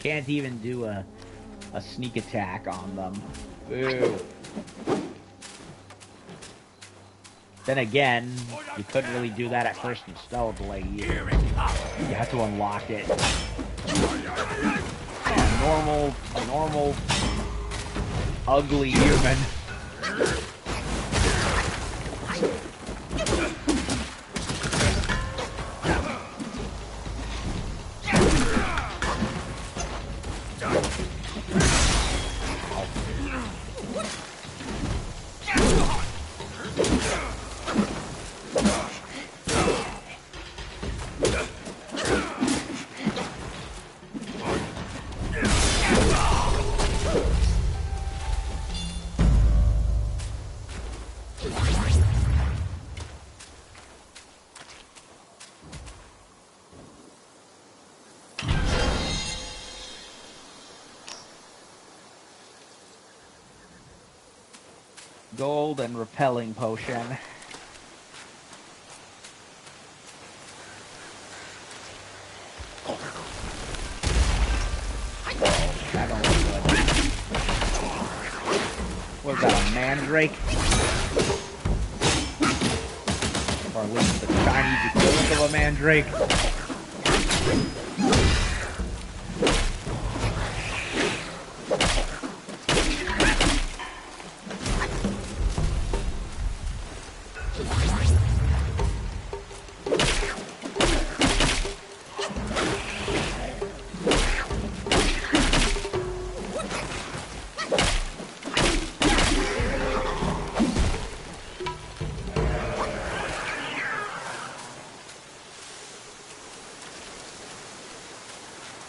A: Can't even do a sneak attack on them. Boo. Then again, you couldn't really do that at first in Stellar Blade either. You have to unlock it. A normal, ugly human. Gold and repelling potion. That don't look good. What is that, a mandrake? Or at least the Chinese equivalent of a mandrake?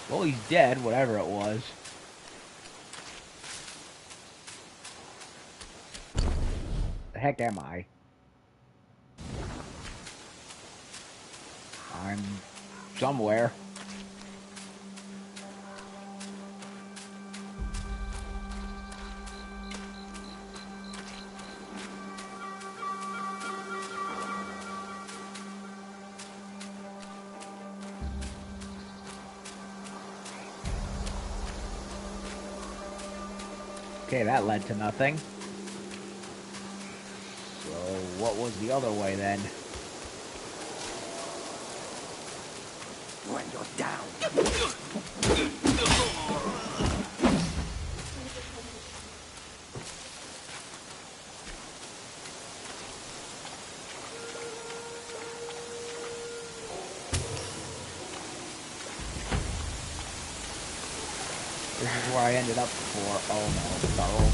A: Well, he's dead, whatever it was. The heck am I? I'm somewhere. Okay, that led to nothing. So, what was the other way then?
E: When you're down.
A: This is where I ended up before. Oh no, it's our old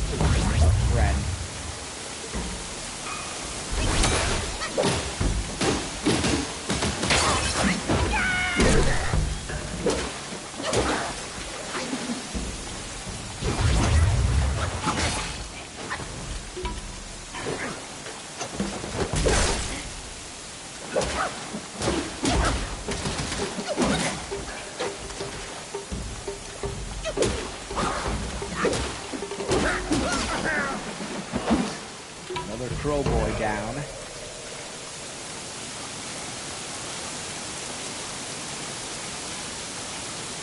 A: friend. Crow boy down.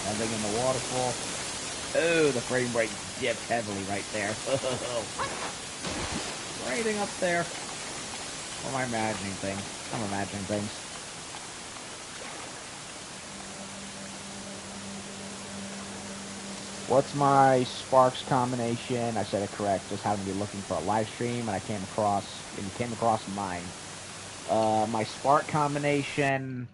A: Nothing in the waterfall. Oh, the frame rate dipped heavily right there. Is there anything up there? Or am I imagining things? I'm imagining things. What's my Sparks combination? I said it correct. Just happened to be looking for a live stream, and I came across mine. My Spark combination.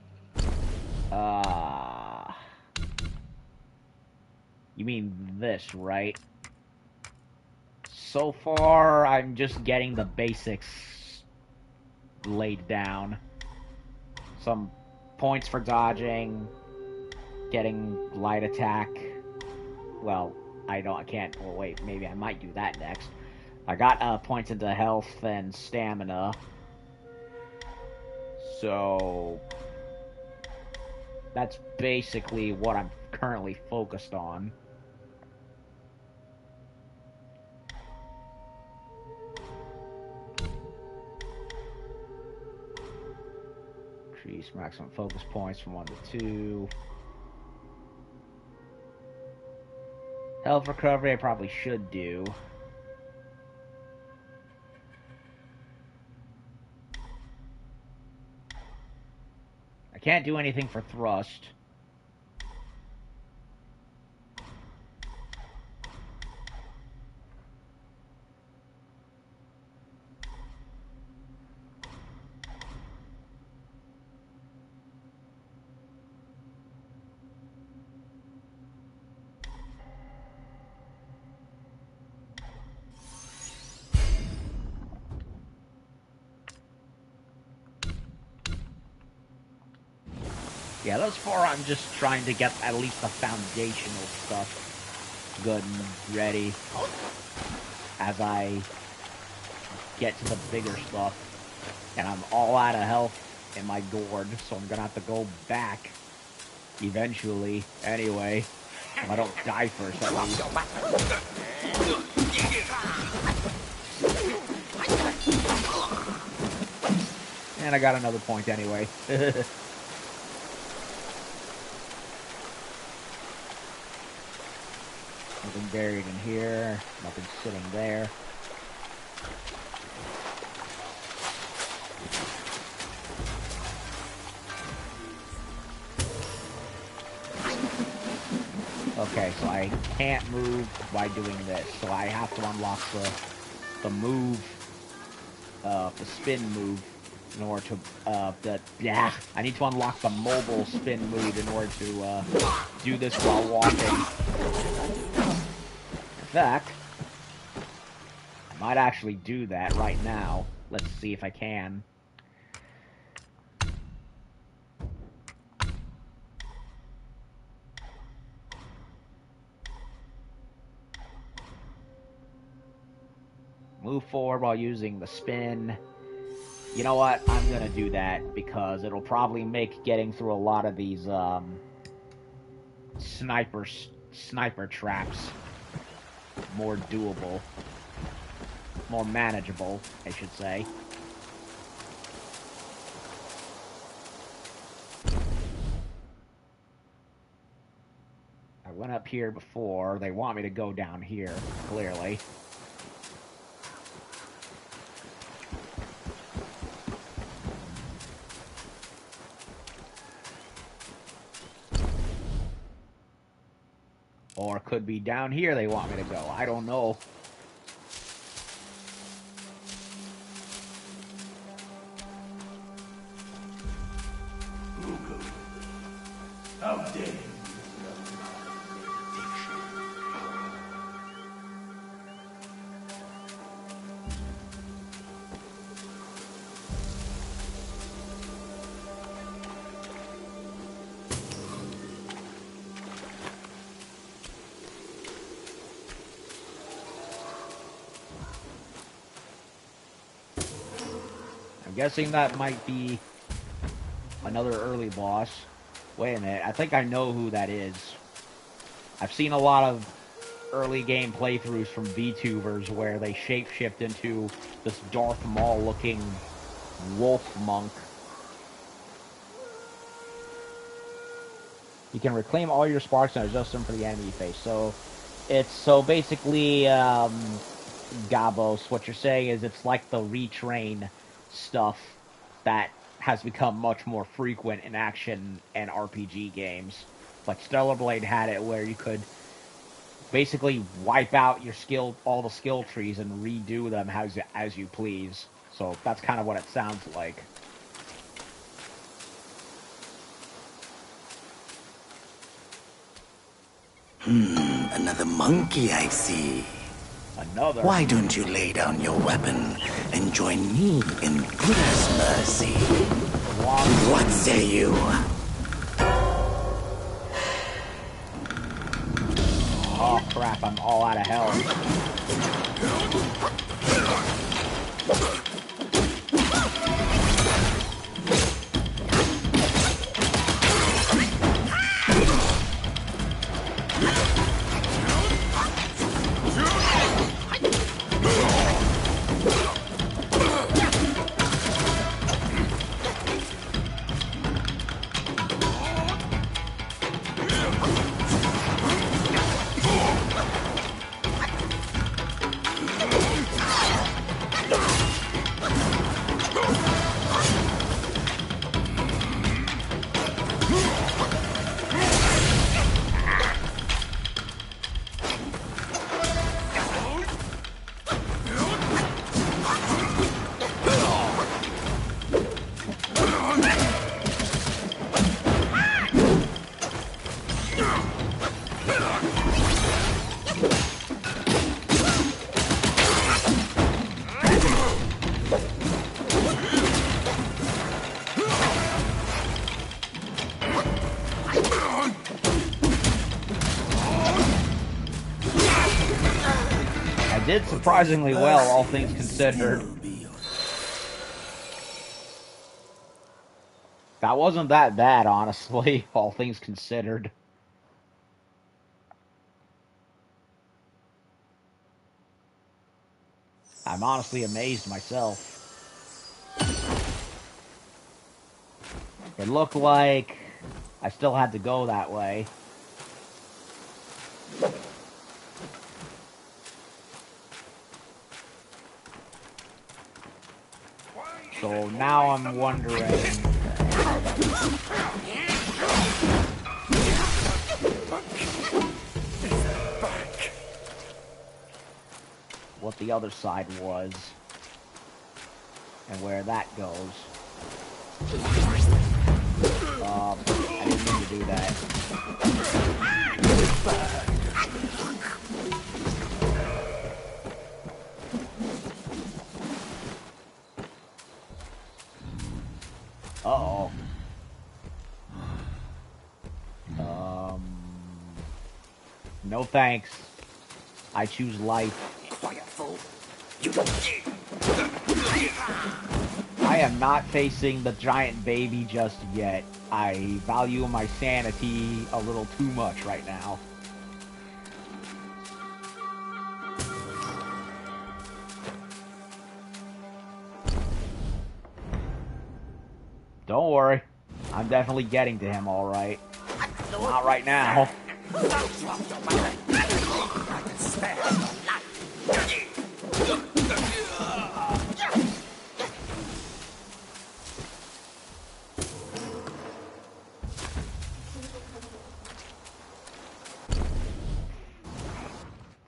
A: You mean this, right? So far, I'm just getting the basics laid down. Some points for dodging, getting light attack. Well, I can't. Well, wait, maybe I might do that next. I got points into health and stamina. So that's basically what I'm currently focused on. Increase maximum focus points from 1 to 2. Health recovery I probably should do. I can't do anything for thrust. Yeah, thus far I'm just trying to get at least the foundational stuff good and ready as I get to the bigger stuff. And I'm all out of health in my gourd, so I'm gonna have to go back eventually anyway. If I don't die first, at least. And I got another point anyway. Nothing buried in here. Nothing sitting there. Okay, so I can't move by doing this. So I have to unlock the move, the spin move in order to, I need to unlock the mobile spin move in order to, do this while walking. In fact, I might actually do that right now. Let's see if I can. Move forward while using the spin. You know what? I'm gonna do that because it'll probably make getting through a lot of these sniper traps more doable, more manageable, I should say. I went up here before. They want me to go down here, clearly. Or it could be down here they want me to go. I don't know.
D: Wukong, how dare you?
A: I'm guessing that might be another early boss. Wait a minute, I think I know who that is. I've seen a lot of early game playthroughs from VTubers where they shapeshift into this Darth Maul looking wolf monk. You can reclaim all your sparks and adjust them for the enemy you face. So it's basically Gabos. What you're saying is it's like the retrain stuff that has become much more frequent in action and RPG games. Like Stellar Blade had it where you could basically wipe out your all the skill trees and redo them as you please. So that's kind of what it sounds like.
E: Another monkey, I see.
A: Another.
E: Why don't you lay down your weapon and join me in Buddha's mercy? What say you?
A: Oh crap, I'm all out of health. Did surprisingly well, all things considered. That wasn't that bad, honestly, all things considered. I'm honestly amazed myself. It looked like I still had to go that way. So now I'm wondering what the other side was and where that goes. I didn't mean to do that. Uh-oh. No thanks. I choose life.
E: Quiet, fool.
A: I am not facing the giant baby just yet. I value my sanity a little too much right now. Don't worry. I'm definitely getting to him, alright. Not right now.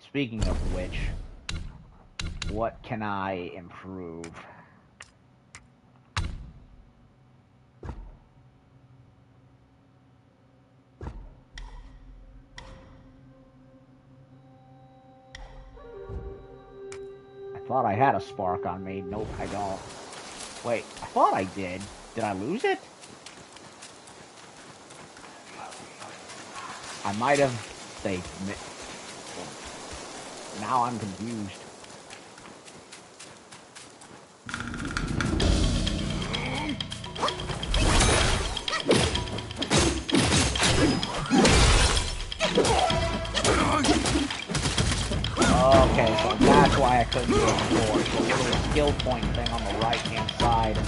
A: Speaking of which, what can I improve? I thought I had a spark on me. Nope, I don't. Wait, I thought I did. Did I lose it? I might have... Now I'm confused. Okay, so that's why I couldn't do it before. It's a little skill point thing on the right-hand side.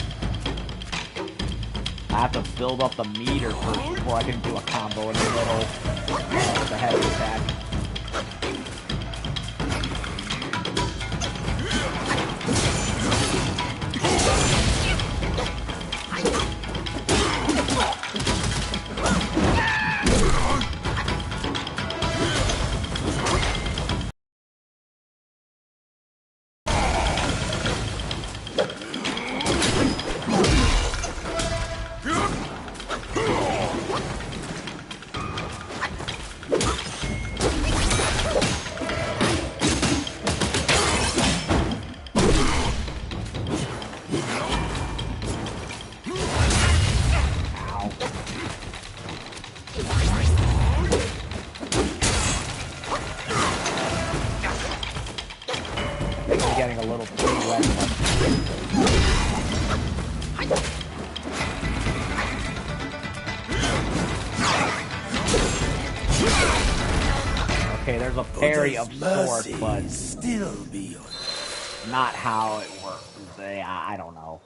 A: I have to build up the meter first before I can do a combo in the middle with the heavy attack. Getting a little too wet. Okay, there's a parry of sorts, but
E: still be
A: not how it works. I don't know.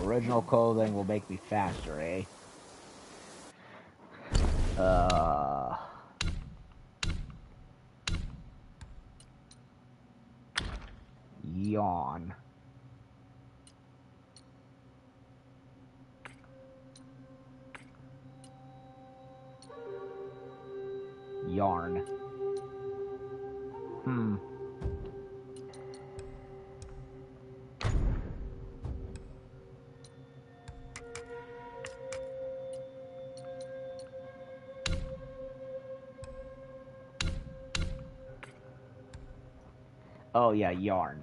A: Original clothing will make me faster, eh? Yawn. Yarn. Oh yeah, yarn.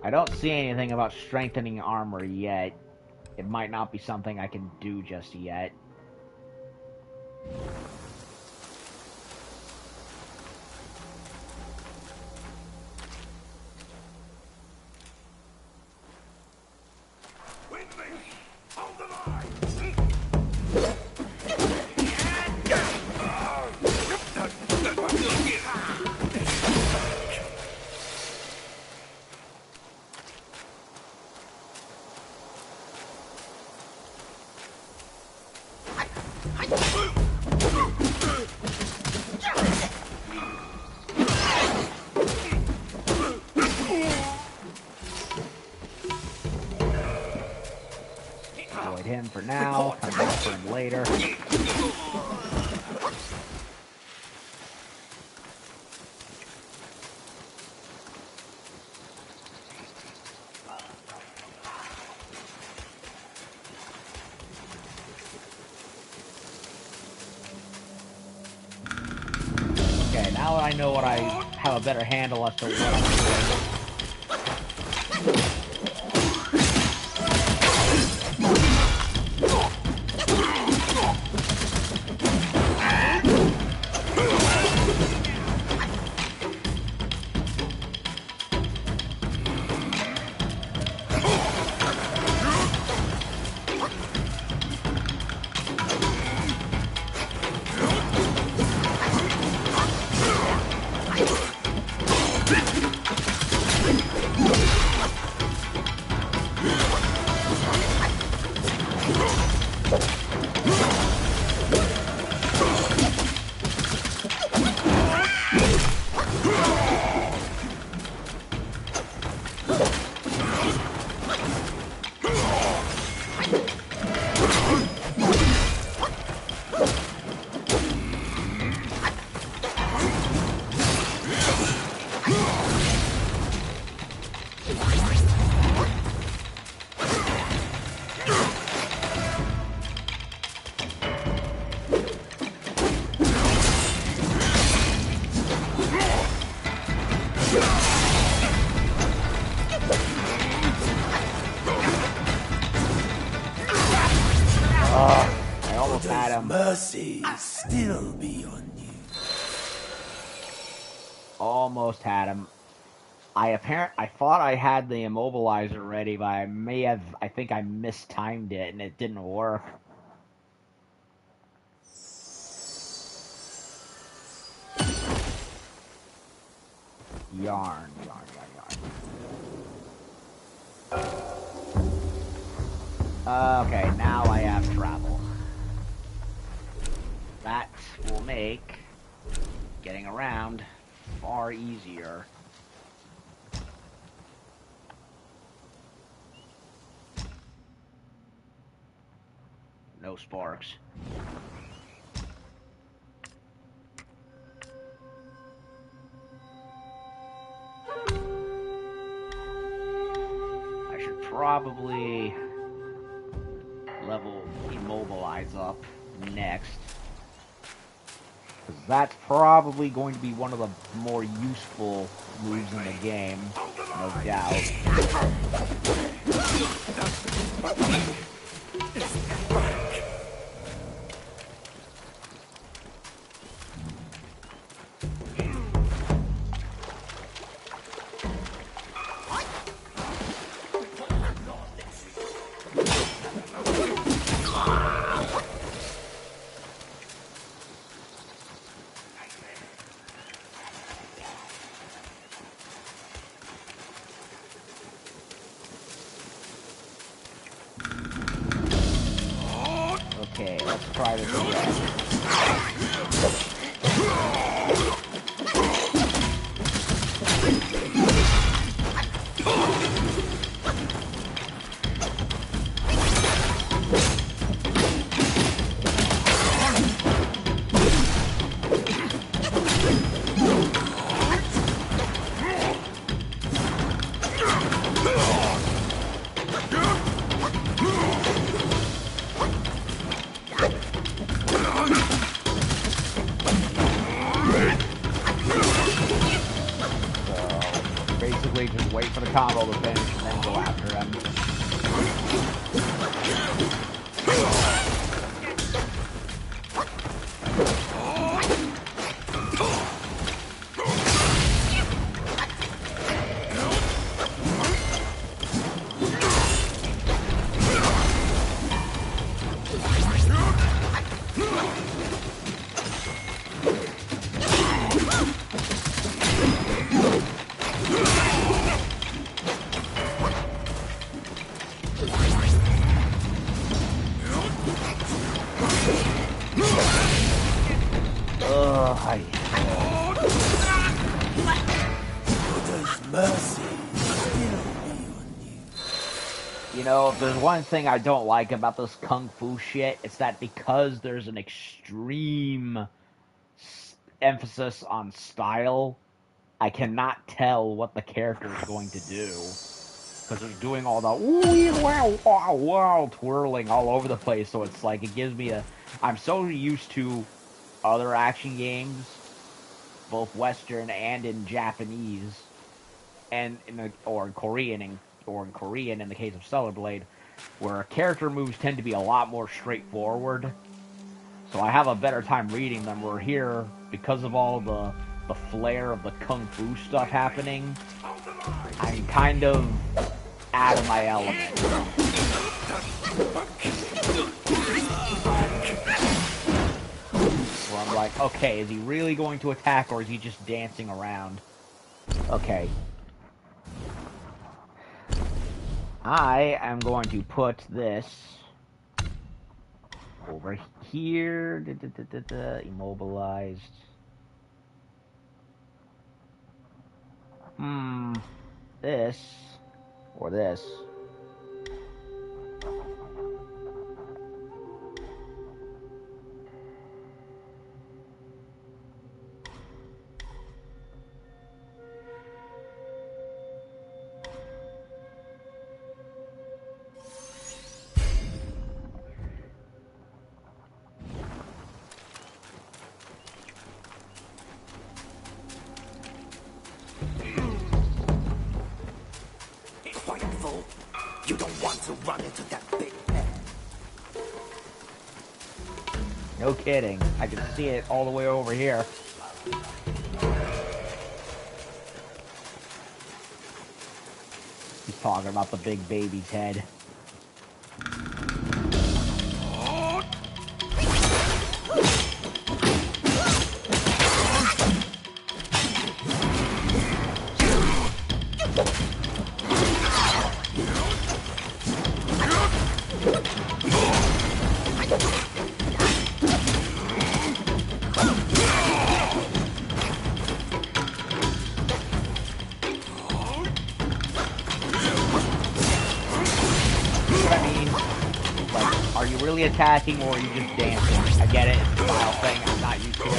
A: I don't see anything about strengthening armor yet. It might not be something I can do just yet. Avoid him for now, come back for him later. now that I know what I have a better handle as to what I'm doing. I almost had him.
E: Mercy still be on you.
A: Almost had him. I thought I had the immobilizer ready, but I think I mistimed it and it didn't work. Yarn. Okay, now I have travel. That will make getting around far easier. No sparks. I should probably level immobilize up next. Because that's probably going to be one of the more useful moves in the game, no doubt. Okay, let's try this again. Just wait for the combo to finish and then go after him. You know, if there's one thing I don't like about this kung fu shit, it's that because there's an extreme emphasis on style, I cannot tell what the character is going to do. Because they're doing all the wow twirling all over the place, so it's like, it gives me a... I'm so used to other action games both Western and in Japanese, and or in Korean in the case of Stellar Blade, where character moves tend to be a lot more straightforward. So I have a better time reading them. Where here, because of all the flair of the kung fu stuff happening, I'm kind of out of my element. Where I'm like, okay, is he really going to attack or is he just dancing around? Okay. I am going to put this over here. Immobilized. This or this.
E: Spiteful. You don't want to run into that big head.
A: No kidding. I can see it all the way over here. He's talking about the big baby's head. Attacking or are you just dancing? I get it, it's a style thing, I'm not used to
D: it.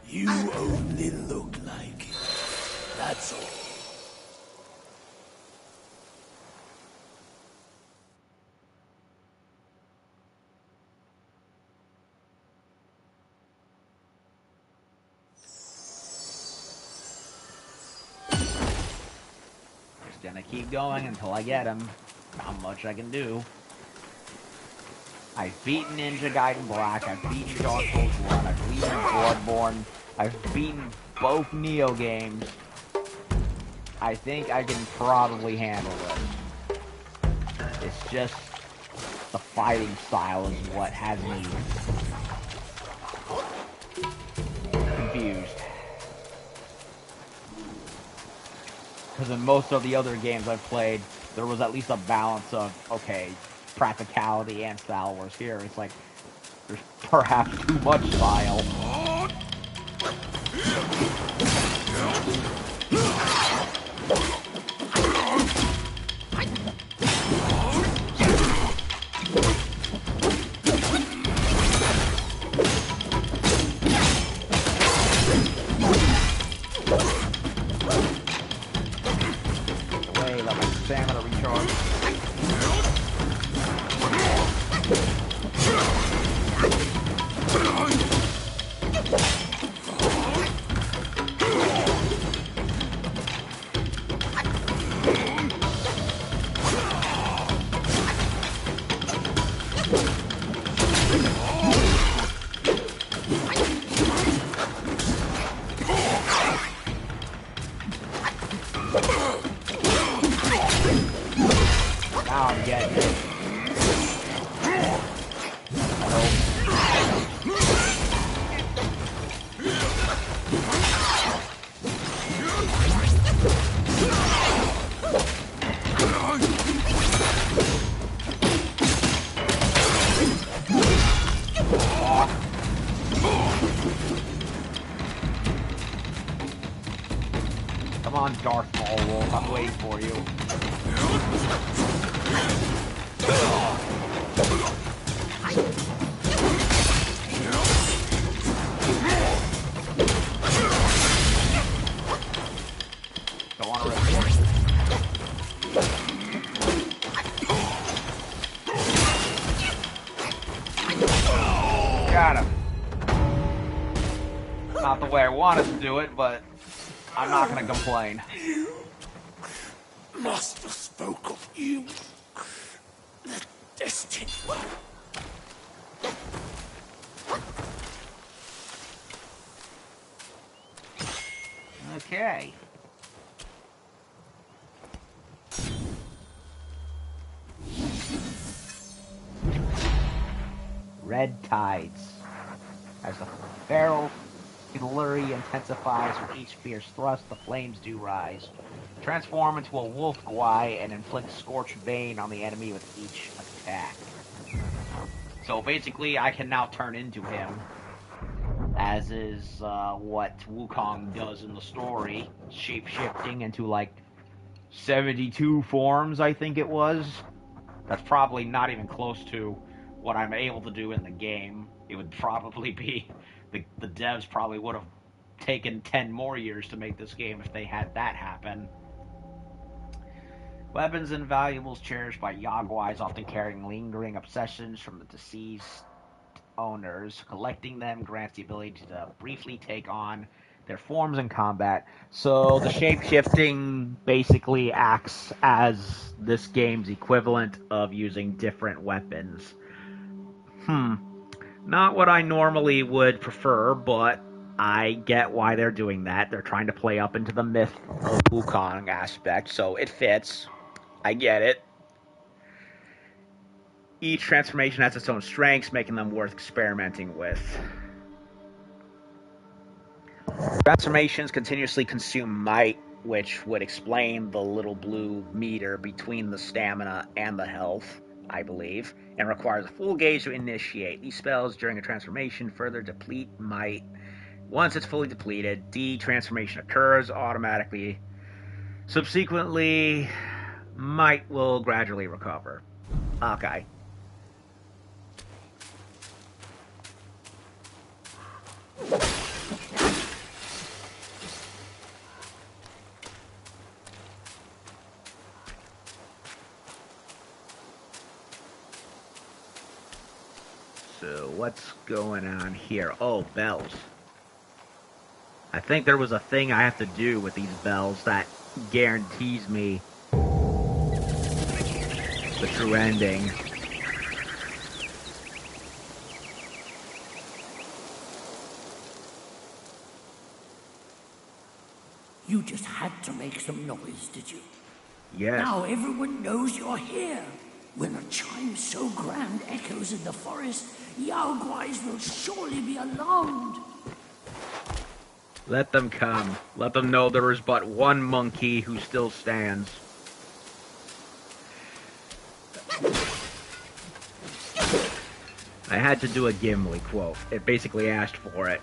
D: You only look like it. That's all.
A: Gonna keep going until I get him. Not much I can do. I've beaten Ninja Gaiden Black, I've beaten Dark Souls 1, I've beaten Bloodborne, I've beaten both Neo games. I think I can probably handle it. It's just the fighting style is what has me confused. Because in most of the other games I've played, there was at least a balance of, okay, practicality and style, whereas here it's like, there's perhaps too much style. Come on, Darth Maul Wolf, I'm waiting for you. Don't want to risk it. Not the way I wanted to do it, but I'm not gonna complain.
E: Master spoke of you, the Destined One.
A: Okay. Red tides. As the feral flurry intensifies with each fierce thrust, the flames do rise. Transform into a wolf gwai and inflict scorched vein on the enemy with each attack. So basically, I can now turn into him, as is what Wukong does in the story, shape-shifting into like 72 forms, I think it was. That's probably not even close to what I'm able to do in the game. It would probably be the devs probably would have taken 10 more years to make this game if they had that happen. Weapons and valuables cherished by Yagwais, often carrying lingering obsessions from the deceased owners. Collecting them grants the ability to briefly take on their forms in combat. So the shape-shifting basically acts as this game's equivalent of using different weapons. Not what I normally would prefer, but I get why they're doing that. They're trying to play up into the myth of Wukong aspect, so it fits. I get it. Each transformation has its own strengths, making them worth experimenting with. Transformations continuously consume might, which would explain the little blue meter between the stamina and the health, I believe, and requires a full gauge to initiate. These spells during a transformation further deplete might. Once it's fully depleted, de-transformation occurs automatically. Subsequently, might will gradually recover. Okay. So what's going on here? Oh, bells. I think there was a thing I have to do with these bells that guarantees me the true ending.
D: You just had to make some noise, did you?
A: Yes.
D: Now everyone knows you're here. When a chime so grand echoes in the forest, Yaoguais will surely be alarmed.
A: Let them come. Let them know there is but one monkey who still stands. I had to do a Gimli quote. It basically asked for it.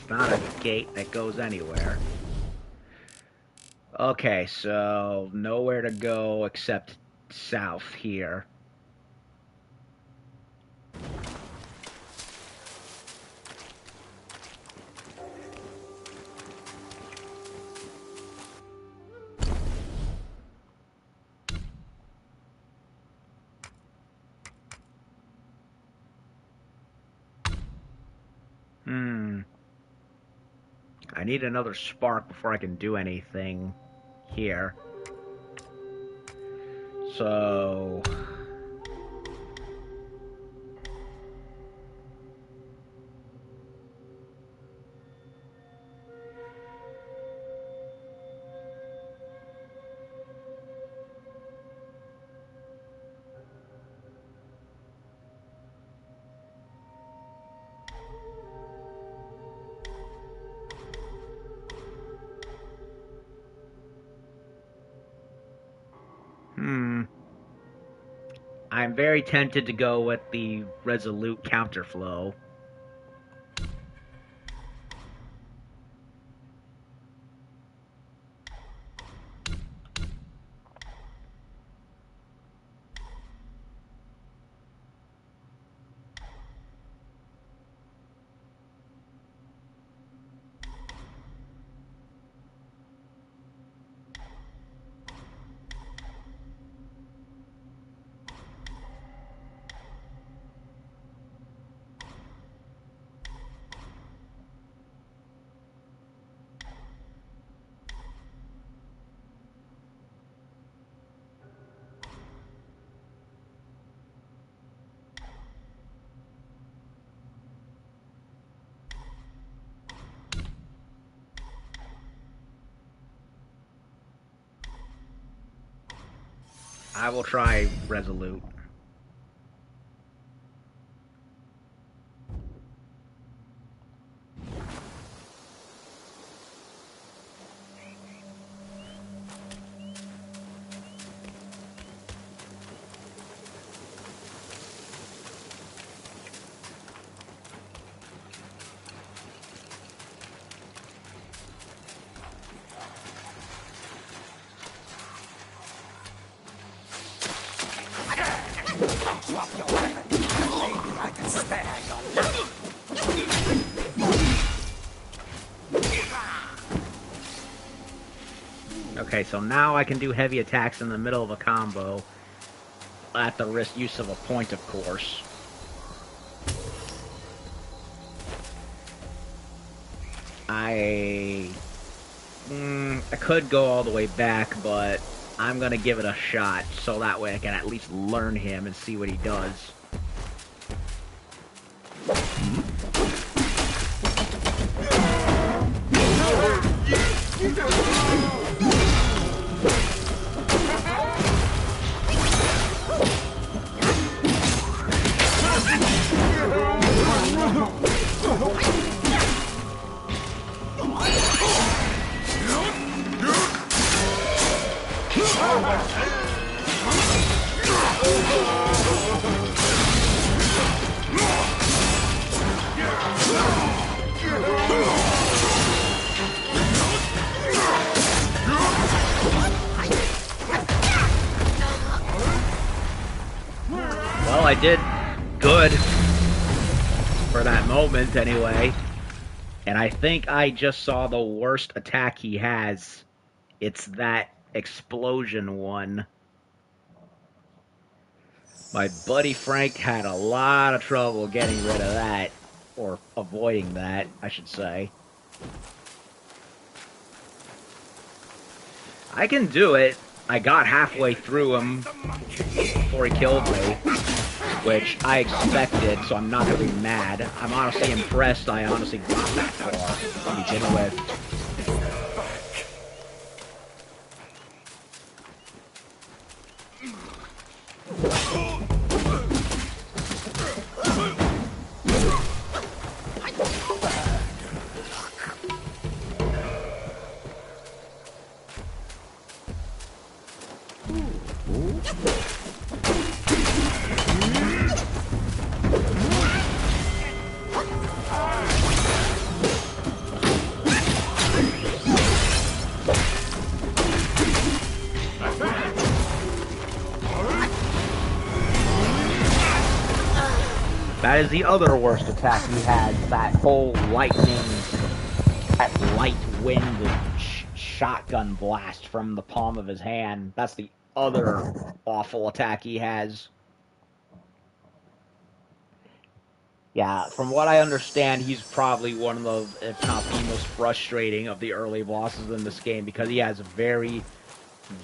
A: Not a gate that goes anywhere. Okay, so nowhere to go except south here. I need another spark before I can do anything here. So... I'm very tempted to go with the resolute counterflow. I will try Resolute. Okay, so now I can do heavy attacks in the middle of a combo at the risk use of a point, of course. I could go all the way back, but I'm gonna give it a shot so that way I can at least learn him and see what he does. Well, I did good for that moment anyway. And I think I just saw the worst attack he has. It's that explosion one. My buddy Frank had a lot of trouble getting rid of that. Or avoiding that, I should say. I can do it. I got halfway through him before he killed me, which I expected, so I'm not going to be mad. I'm honestly impressed I honestly got that far to begin with. That is the other worst attack he had, that whole lightning, that light wind shotgun blast from the palm of his hand. That's the other awful attack he has. Yeah, from what I understand, he's probably one of the, if not the most frustrating of the early bosses in this game, because he has very,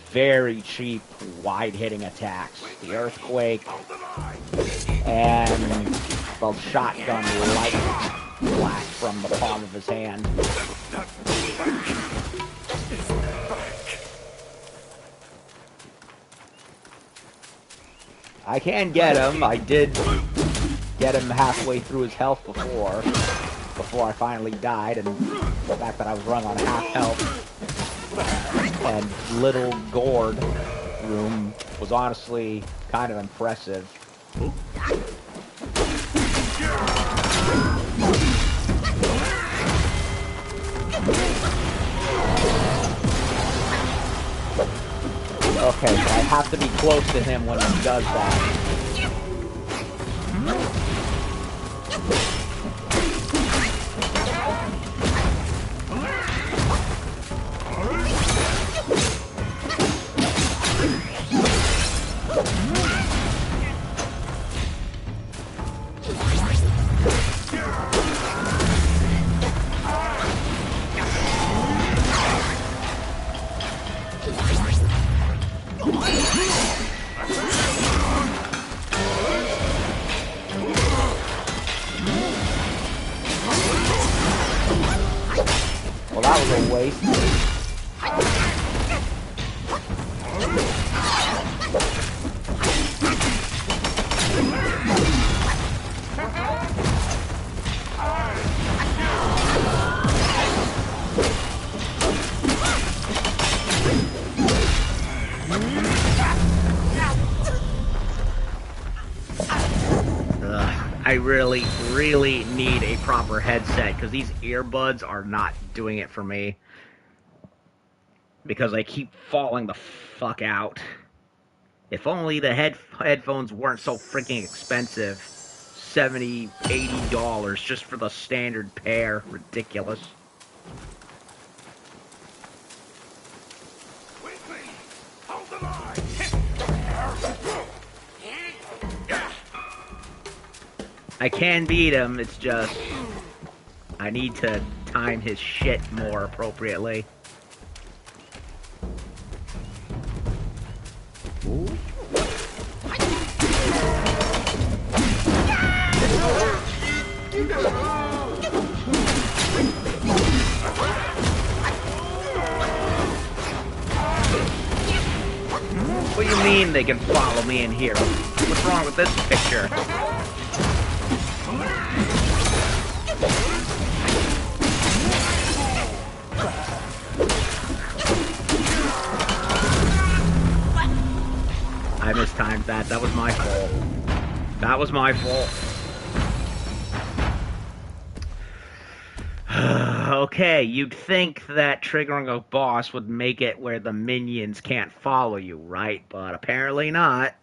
A: very cheap, wide-hitting attacks. The Earthquake, and the shotgun light blast from the palm of his hand. I can get him. I did get him halfway through his health before I finally died, and the fact that I was running on half health and little gourd room was honestly kind of impressive. Okay, so I have to be close to him when he does that. Well, that was a waste. really, really need a proper headset, because these earbuds are not doing it for me. Because I keep falling the fuck out. If only the headphones weren't so freaking expensive. $70, $80 just for the standard pair. Ridiculous.
E: Hold the line!
A: I can beat him, it's just... I need to time his shit more appropriately. Ooh. What do you mean they can follow me in here? What's wrong with this picture? I mistimed that. That was my fault. That was my fault. Okay, you'd think that triggering a boss would make it where the minions can't follow you, right? But apparently not.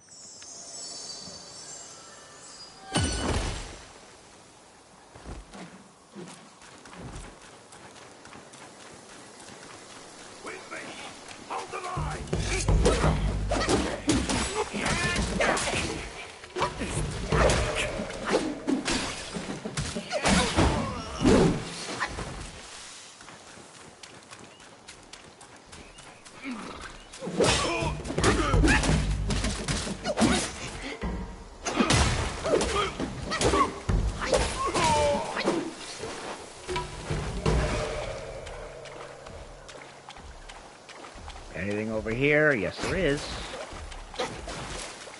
A: Anything over here? Yes, there is.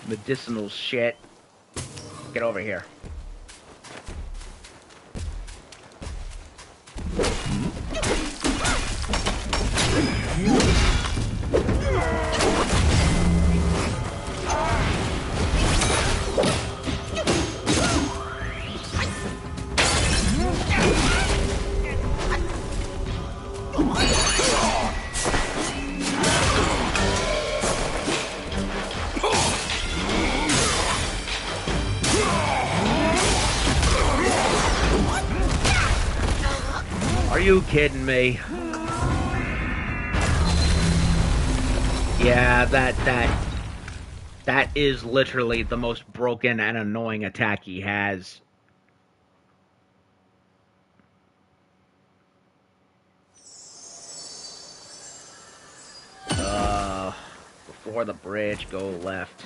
A: Medicinal shit. Get over here. Are you kidding me? Yeah, that is literally the most broken and annoying attack he has. Before the bridge, go left.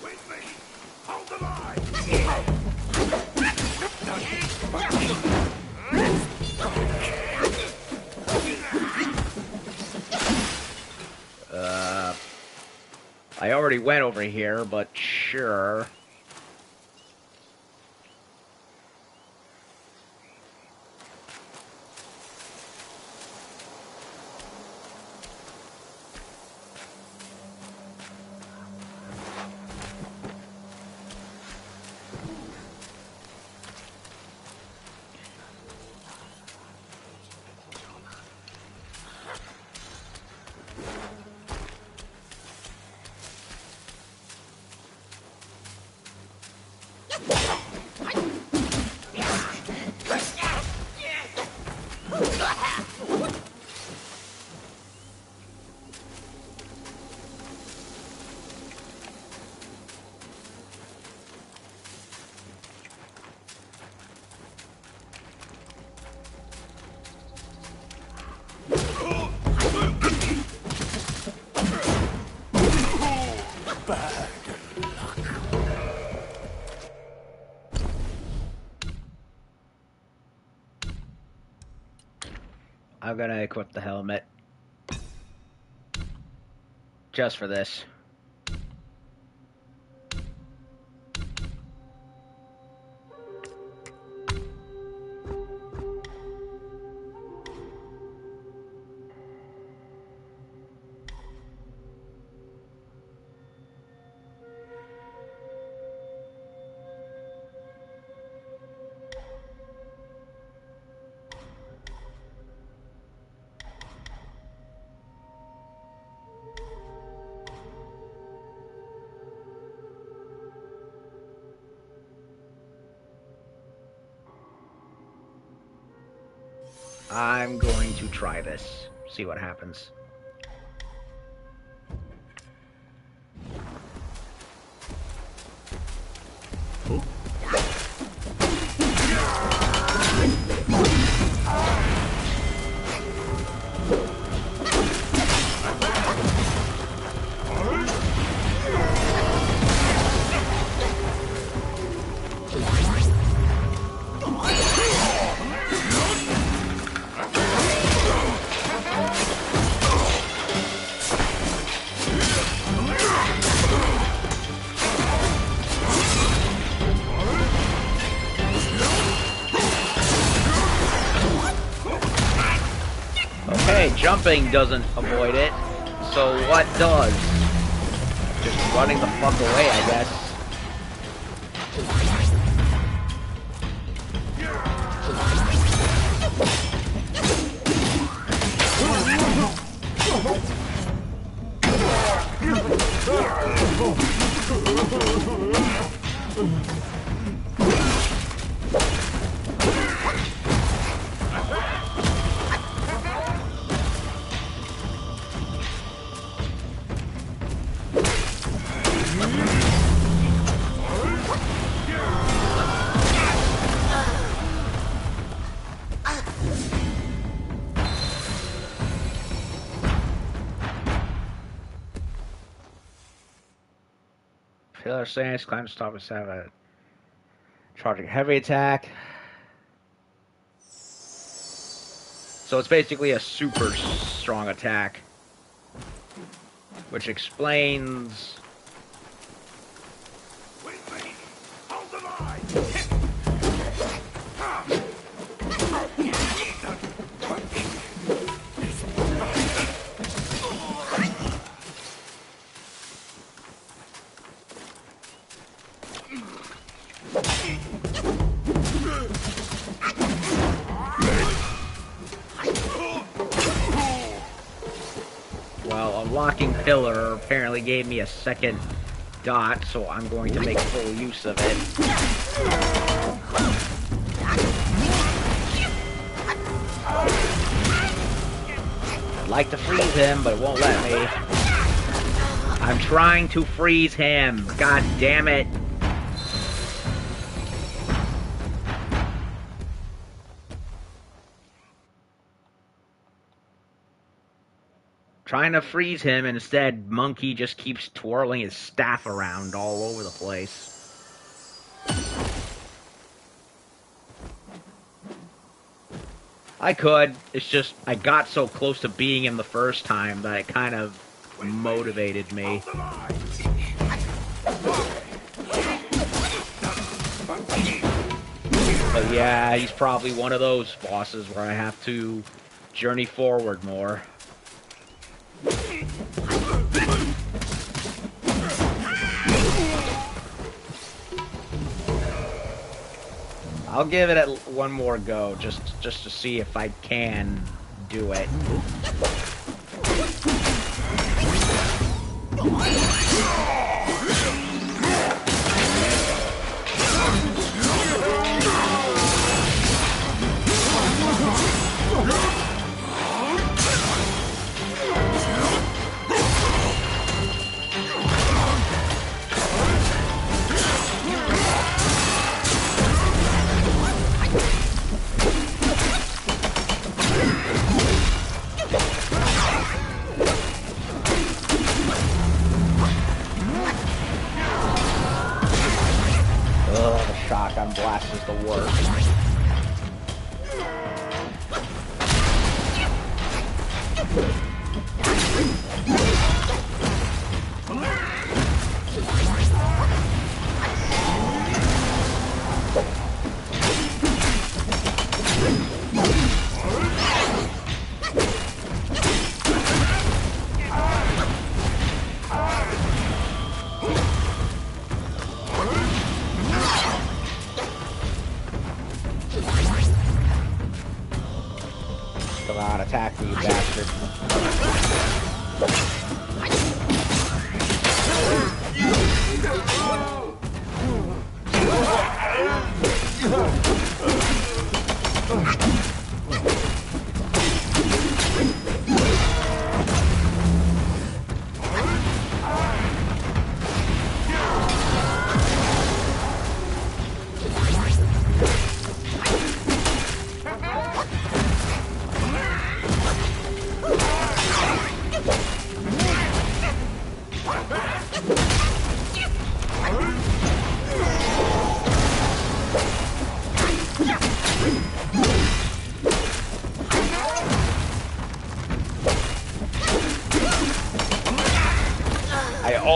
E: With me! Hold the line!
A: I already went over here, but sure. I'm gonna equip the helmet. Just for this. I'm going to try this. See what happens. Okay, jumping doesn't avoid it, so what does? Just running the fuck away, I guess. Pillar stance, climb, stop, and have a charging heavy attack. So it's basically a super strong attack, which explains. Well, unlocking Pillar apparently gave me a second dot, so I'm going to make full use of it. I'd like to freeze him, but it won't let me. I'm trying to freeze him. God damn it. Trying to freeze him, and instead, Monkey just keeps twirling his staff around all over the place. I could. It's just, I got so close to beating him the first time that it kind of motivated me. But yeah, he's probably one of those bosses where I have to journey forward more. I'll give it one more go, just to see if I can do it. Shotgun blast is the worst. Come on, attack me, you bastard.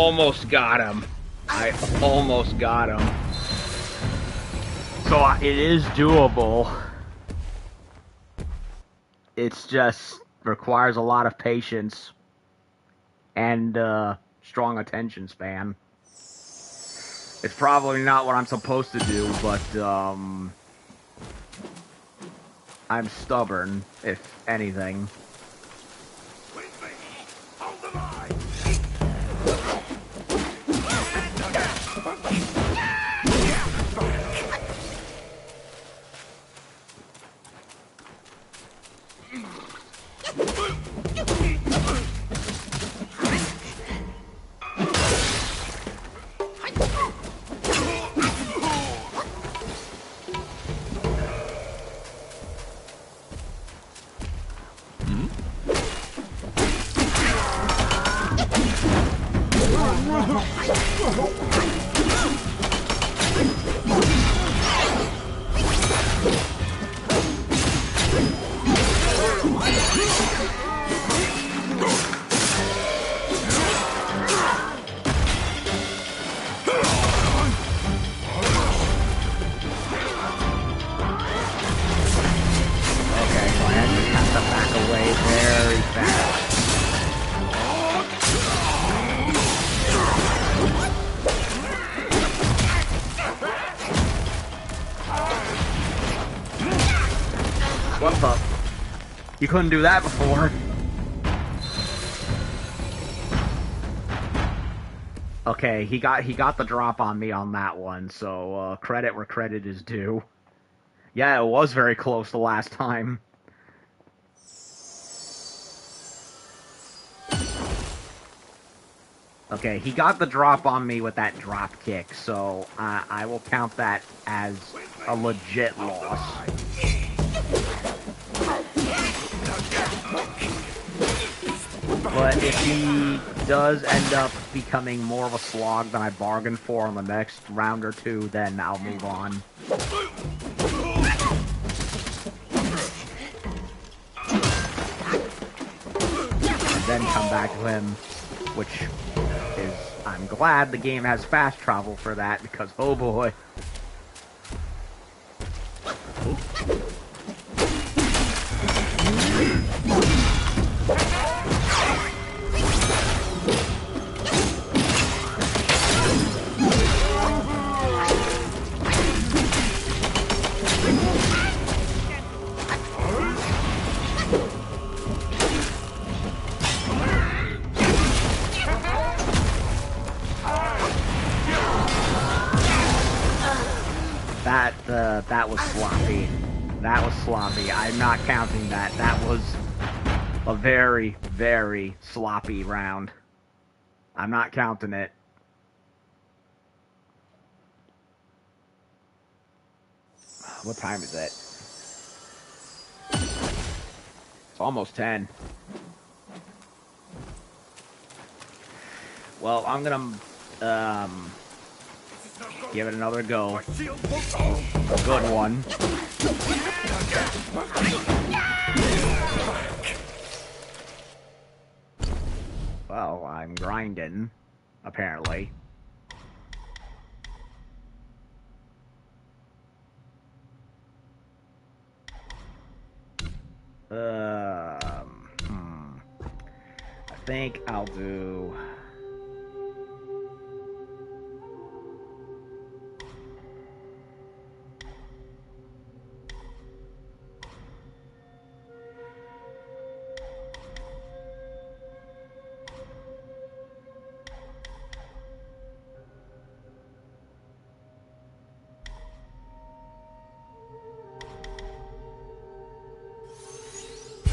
A: almost got him. I almost got him. So it is doable. It's just requires a lot of patience and strong attention span. It's probably not what I'm supposed to do, but I'm stubborn, if anything. What the? You couldn't do that before. Okay, he got the drop on me on that one, so credit where credit is due. Yeah, it was very close the last time. Okay, he got the drop on me with that drop kick, so I will count that as a legit loss. But if he does end up becoming more of a slog than I bargained for on the next round or two, then I'll move on. And then come back to him, which is... I'm glad the game has fast travel for that, because oh boy. That was sloppy. That was sloppy. I'm not counting that. That was a very, very sloppy round. I'm not counting it. What time is it? It's almost 10. Well, I'm gonna, give it another go. A good one. Well, I'm grinding, apparently. I think I'll do...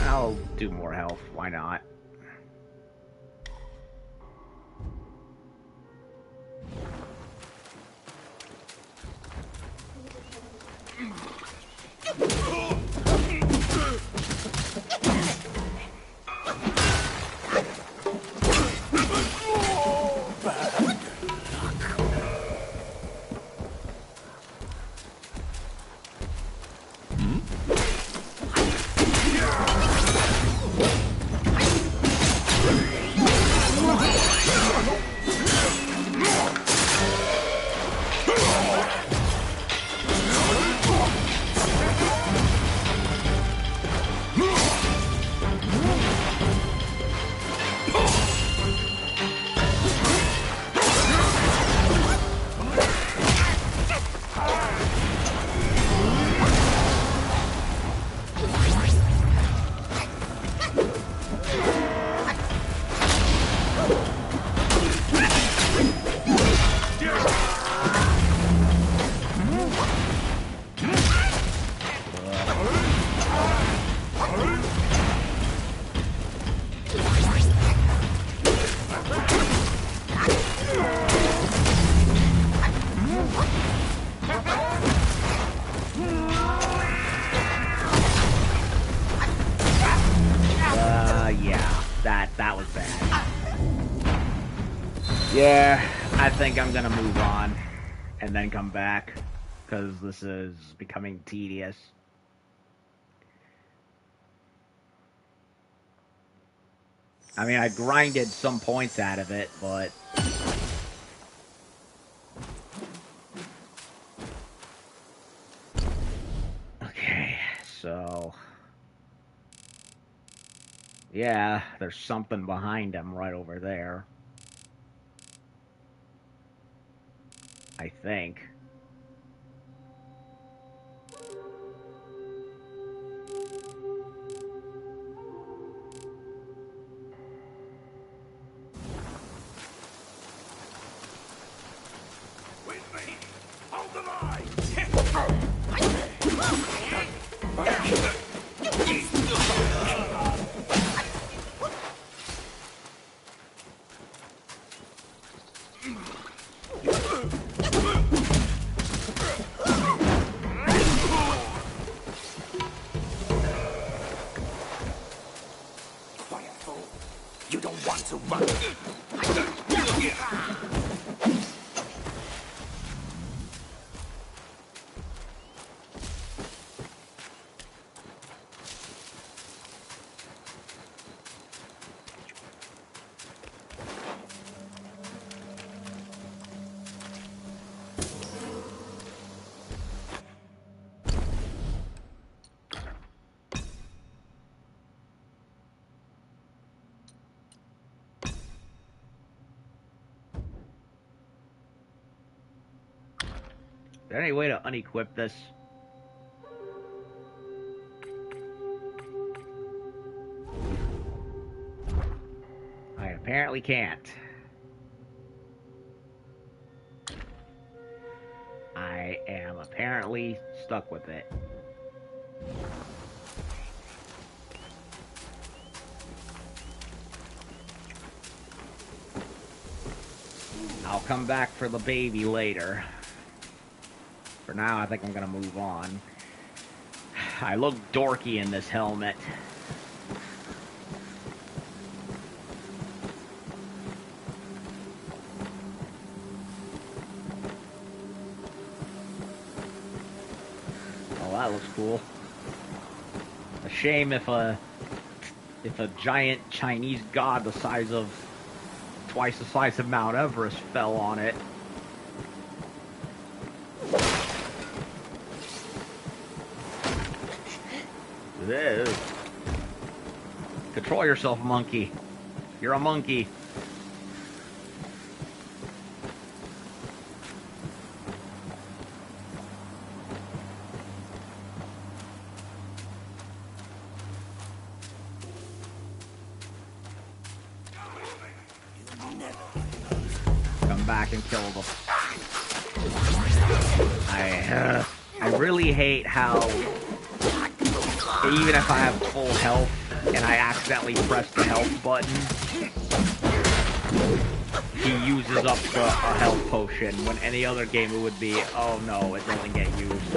A: I'll do more health. Why not? That was bad. Yeah, I think I'm gonna move on and then come back, because this is becoming tedious. I mean, I grinded some points out of it, but... Okay, so... Yeah, there's something behind him right over there. I think.
E: You don't want to run.
A: Is there any way to unequip this? I apparently can't. I am apparently stuck with it. I'll come back for the baby later. For now, I think I'm gonna move on. I look dorky in this helmet. Oh, that looks cool. A shame if a giant Chinese god the size of twice the size of Mount Everest fell on it. This. Control yourself, monkey. You're a monkey. Come back and kill them. I really hate how even if I have full health and I accidentally press the health button, he uses up a health potion, when any other game it would be, oh no, it doesn't get used.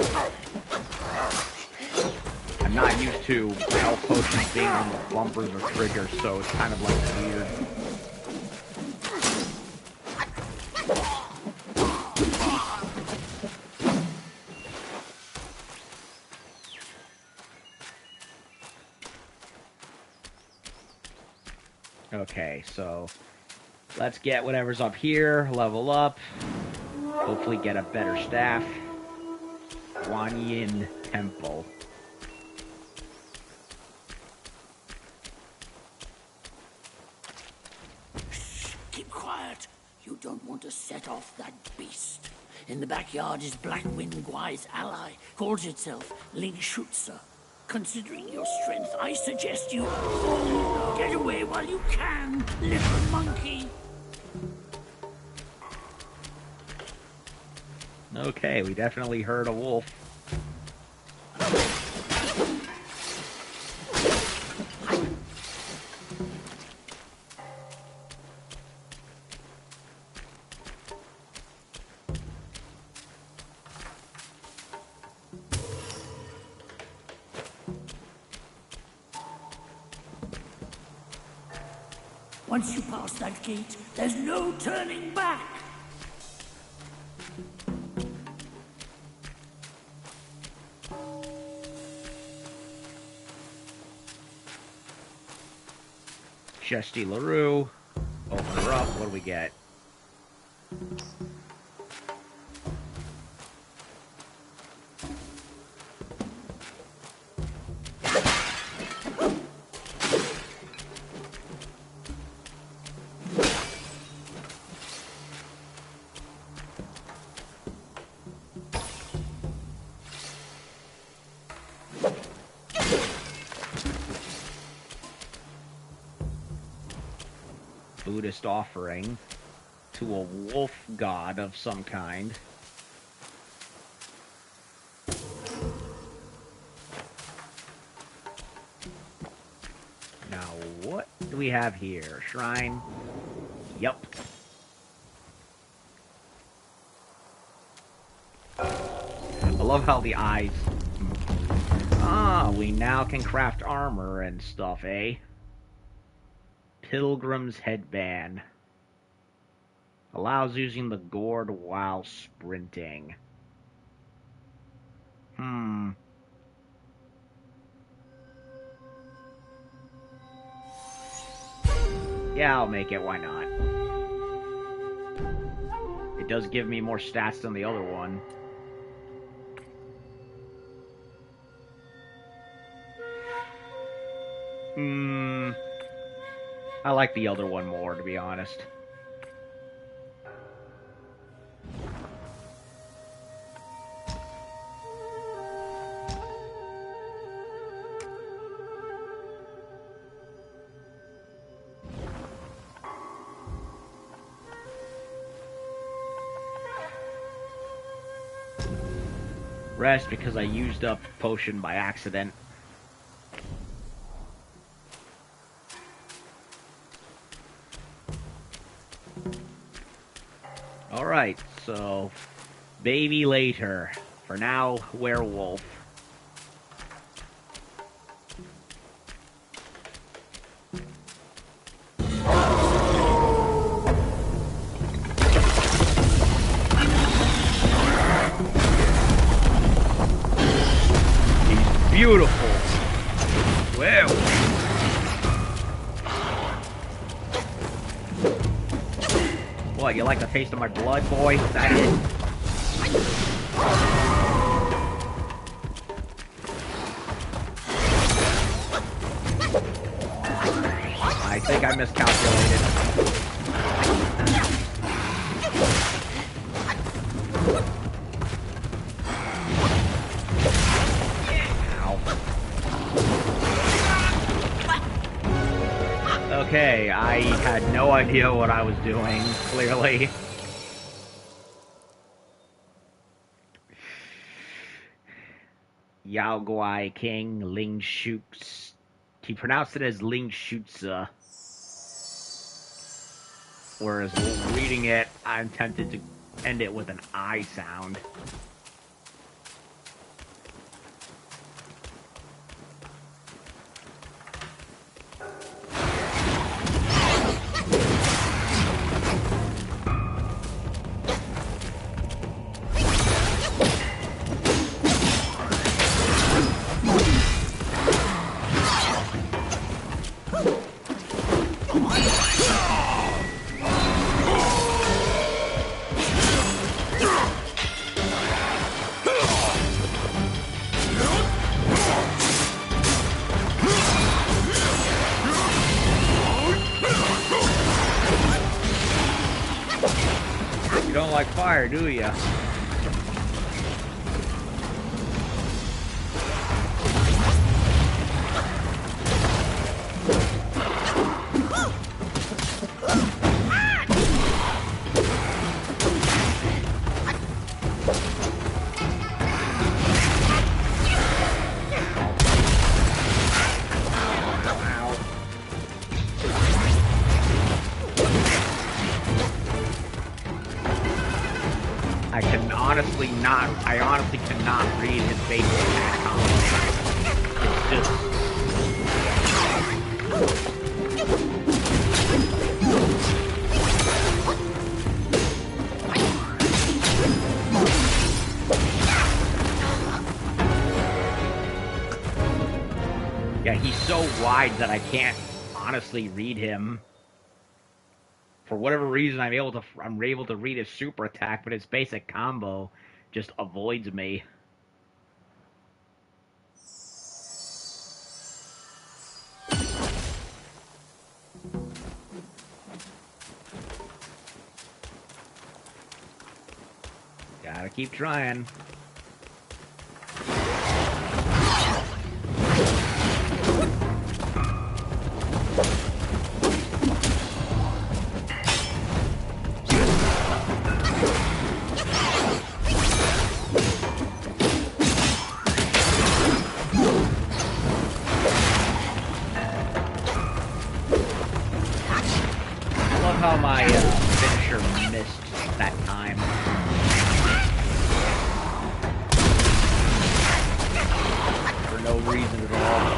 A: I'm not used to health potions being on the bumpers or triggers, so it's kind of like weird. Okay, so let's get whatever's up here, level up, hopefully get a better staff. Guan Yin Temple.
B: Shh, keep quiet. You don't want to set off that beast. In the backyard is Black Wind Guai's ally, calls itself Ling Shutsa. Considering your strength, I suggest you get away while you can, little monkey.
A: Okay, we definitely heard a wolf.
B: Once you pass that gate, there's no turning back.
A: Chesty LaRue. Open her up. What do we get? Buddhist offering to a wolf god of some kind. Now, what do we have here? Shrine? Yep. I love how the eyes... Ah, we now can craft armor and stuff, eh? Pilgrim's Headband. Allows using the gourd while sprinting. Yeah, I'll make it. Why not? It does give me more stats than the other one. I like the other one more, to be honest. Rest because I used up potion by accident. Alright, so baby later. For now, werewolf. He's beautiful. Wow. What, you like the taste of my blood, boy? Is that it? I think I miscalculated. Okay, I had no idea what I was doing, clearly. Yao Guai King Ling Shoots. He pronounced it as Ling Shootsa. Whereas reading it, I'm tempted to end it with an I sound. Like fire, do ya? I honestly cannot read his basic attack combination. It's just... Yeah, he's so wide that I can't honestly read him. For whatever reason, I'm able to read his super attack, but his basic combo just avoids me. Gotta keep trying. I love how my finisher missed that time. For no reason at all.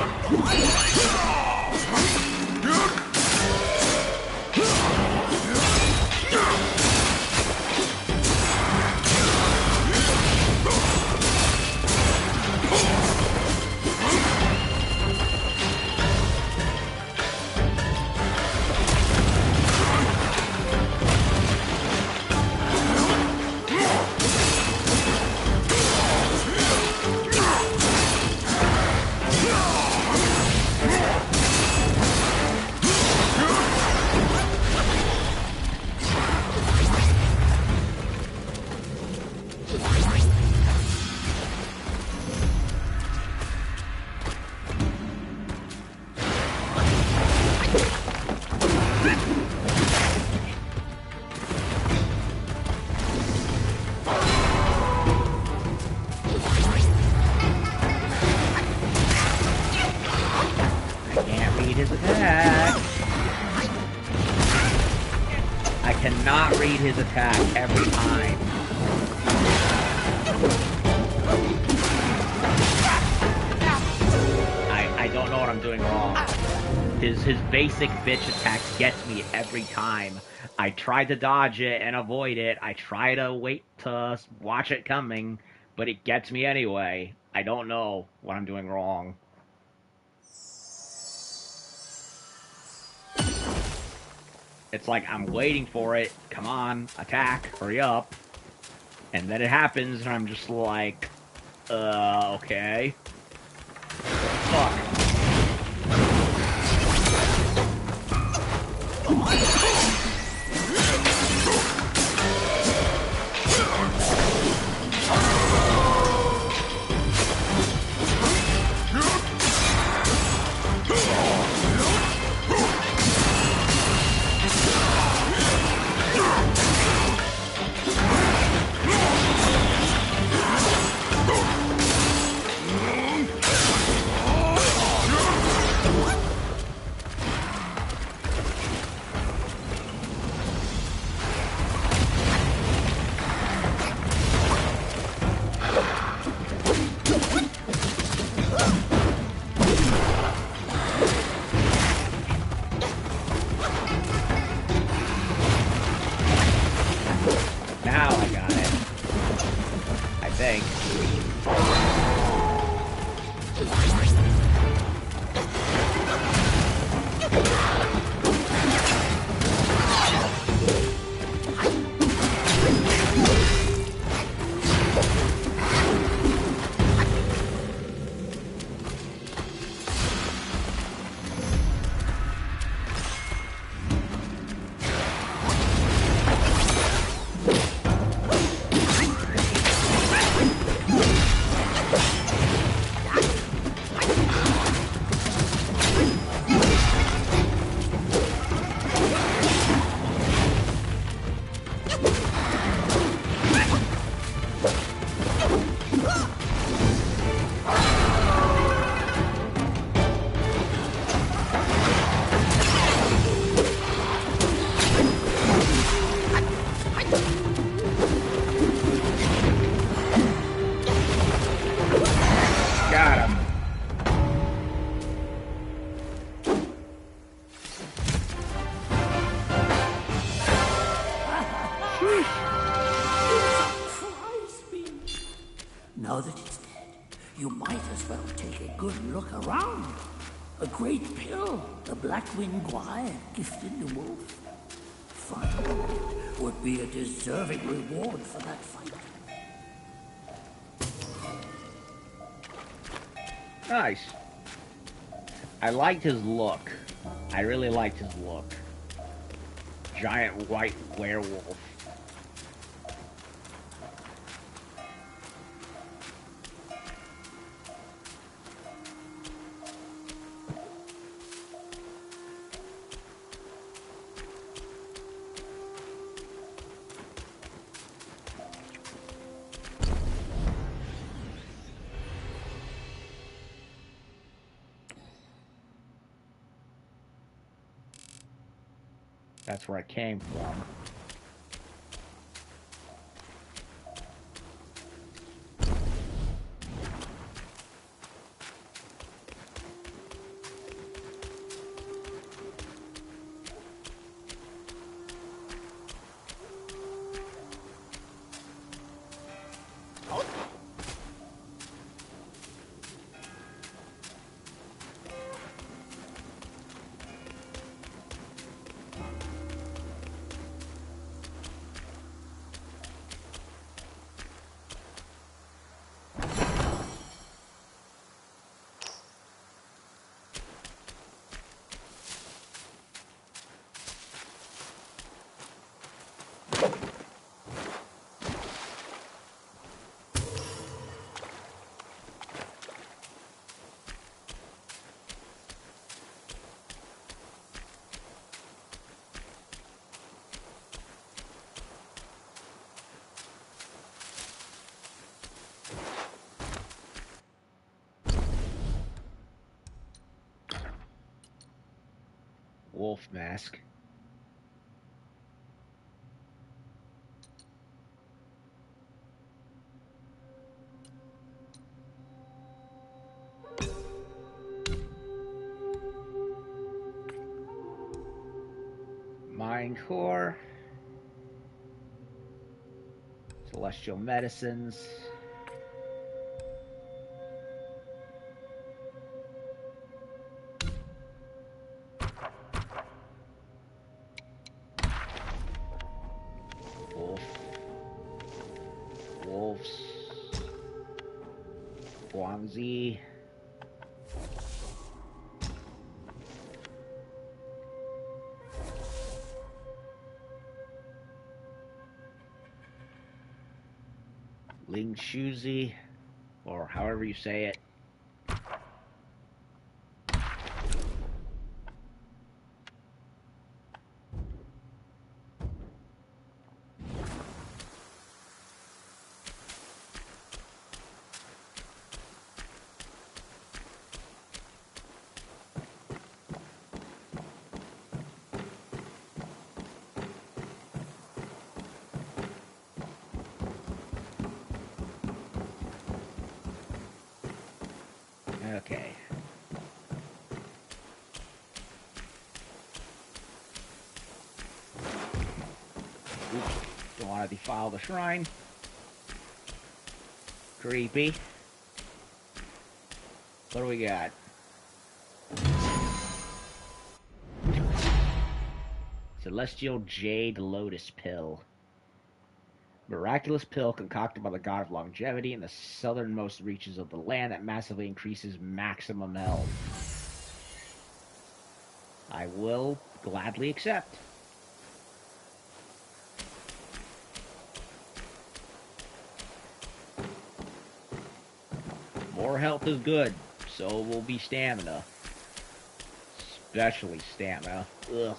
A: His attack. I cannot read his attack every time. I don't know what I'm doing wrong. His basic bitch attack gets me every time. I try to dodge it and avoid it. I try to wait to watch it coming, but it gets me anyway. I don't know what I'm doing wrong. It's like I'm waiting for it. Come on, attack, hurry up. And then it happens, and I'm just like, okay. Fuck. Now I got it. I think. Got him.
D: Now that it's dead, you might as well take a good look around. A great pill the Blackwing Guai gifted the wolf. Finding it would be a deserving reward for that fight.
A: Nice. I liked his look. I really liked his look. Giant white werewolf. That's where I came from. Wolf mask. Mind core. Celestial medicines. Wolves. Guangxi. Ling Shuzi, or however you say it. Okay. Oops, don't want to defile the shrine. Creepy. What do we got? Celestial Jade Lotus Pill. Miraculous pill concocted by the god of longevity in the southernmost reaches of the land that massively increases maximum health. I will gladly accept. More health is good, so will be stamina. Especially stamina. Ugh.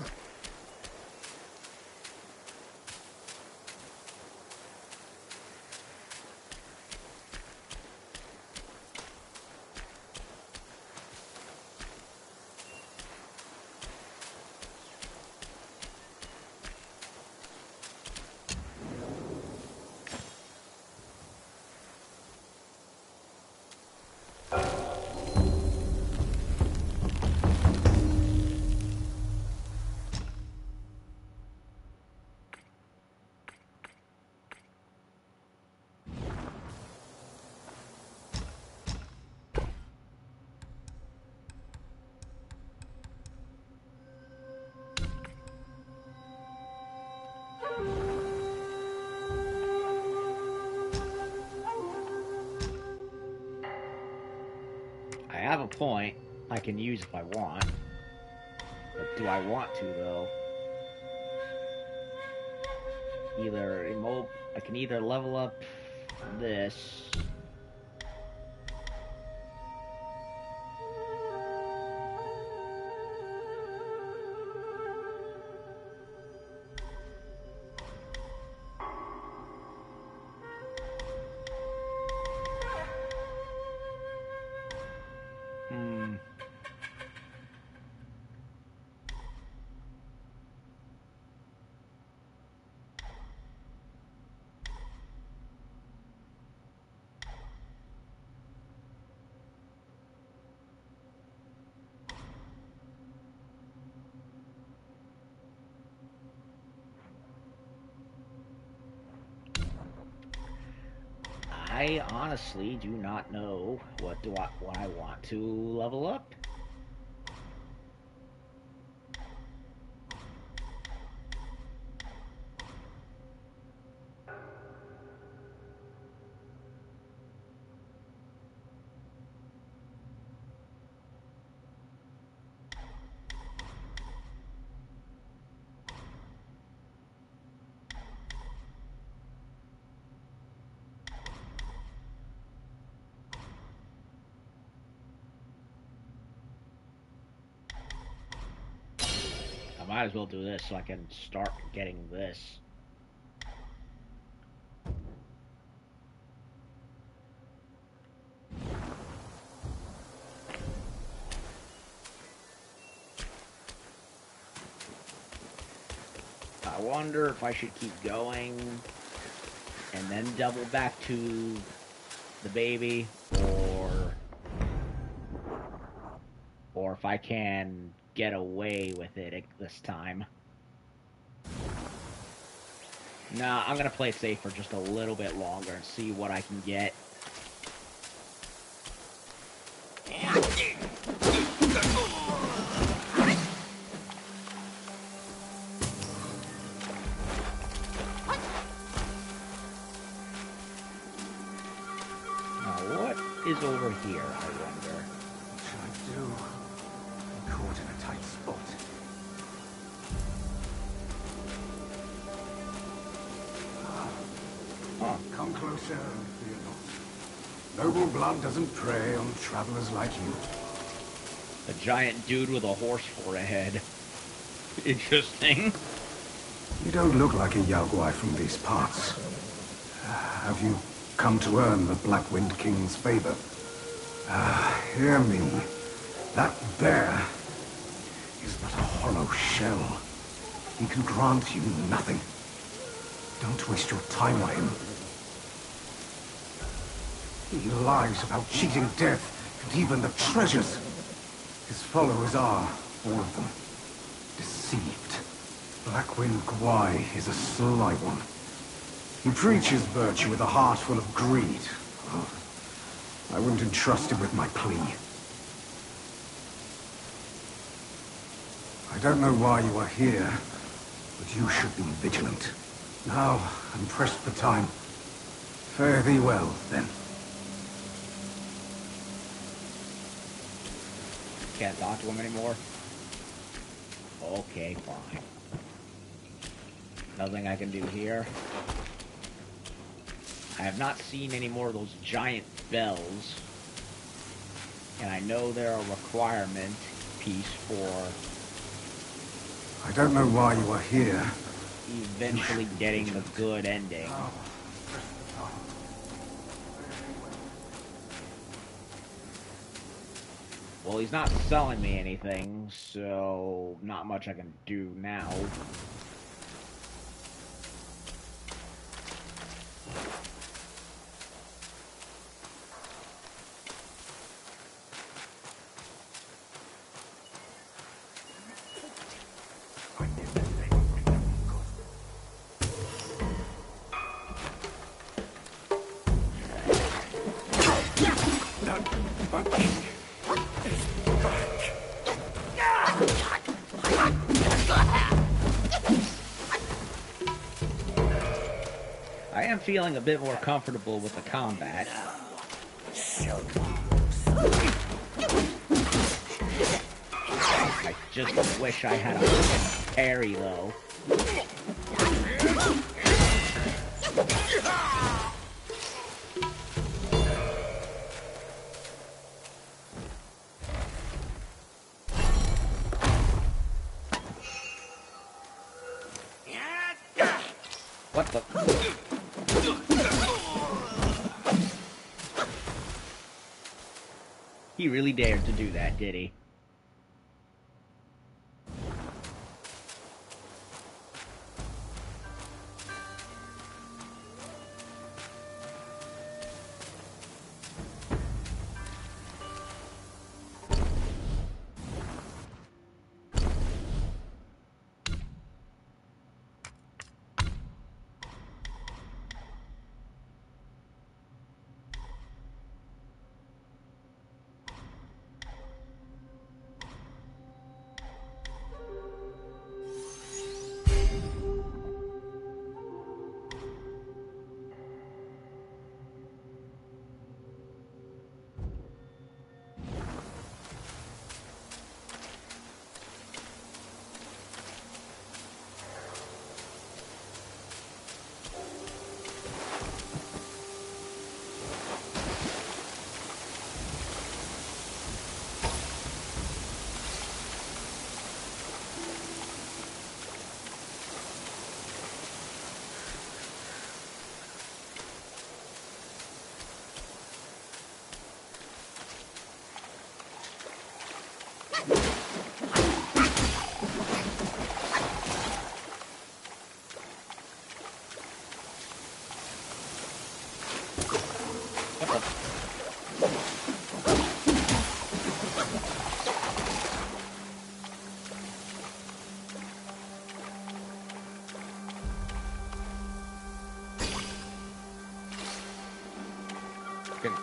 A: point. I can use if I want. But do I want to, though? I can either level up this. I honestly do not know what I want to level up. I might as well do this so I can start getting this. I wonder if I should keep going and then double back to the baby, or if I can get away with it this time. Nah, I'm gonna play it safe for just a little bit longer and see what I can get. Now, what is over here, I wonder?
F: What should I do? I'm caught in a tight spot. Come closer, fear not. Noble blood doesn't prey on travelers like you.
A: A giant dude with a horse for a head. Interesting.
F: You don't look like a Yaogwai from these parts. Have you come to earn the Black Wind King's favor? Hear me. That bear is but a hollow shell. He can grant you nothing. Don't waste your time on him. He lies about cheating death and even the treasures. His followers are, all of them, deceived. Blackwind Gwai is a sly one. He preaches virtue with a heart full of greed. I wouldn't entrust him with my plea. I don't know why you are here, but you should be vigilant. Now, I'm pressed for time. Fare thee well, then.
A: Can't talk to him anymore? Okay, fine. Nothing I can do here. I have not seen any more of those giant bells. And I know they're a requirement piece for
F: I don't know why you are here.
A: eventually getting the good ending. Well, he's not selling me anything, so not much I can do now. I am feeling a bit more comfortable with the combat. I just wish I had a fucking parry, though. What the? He really dared to do that, did he?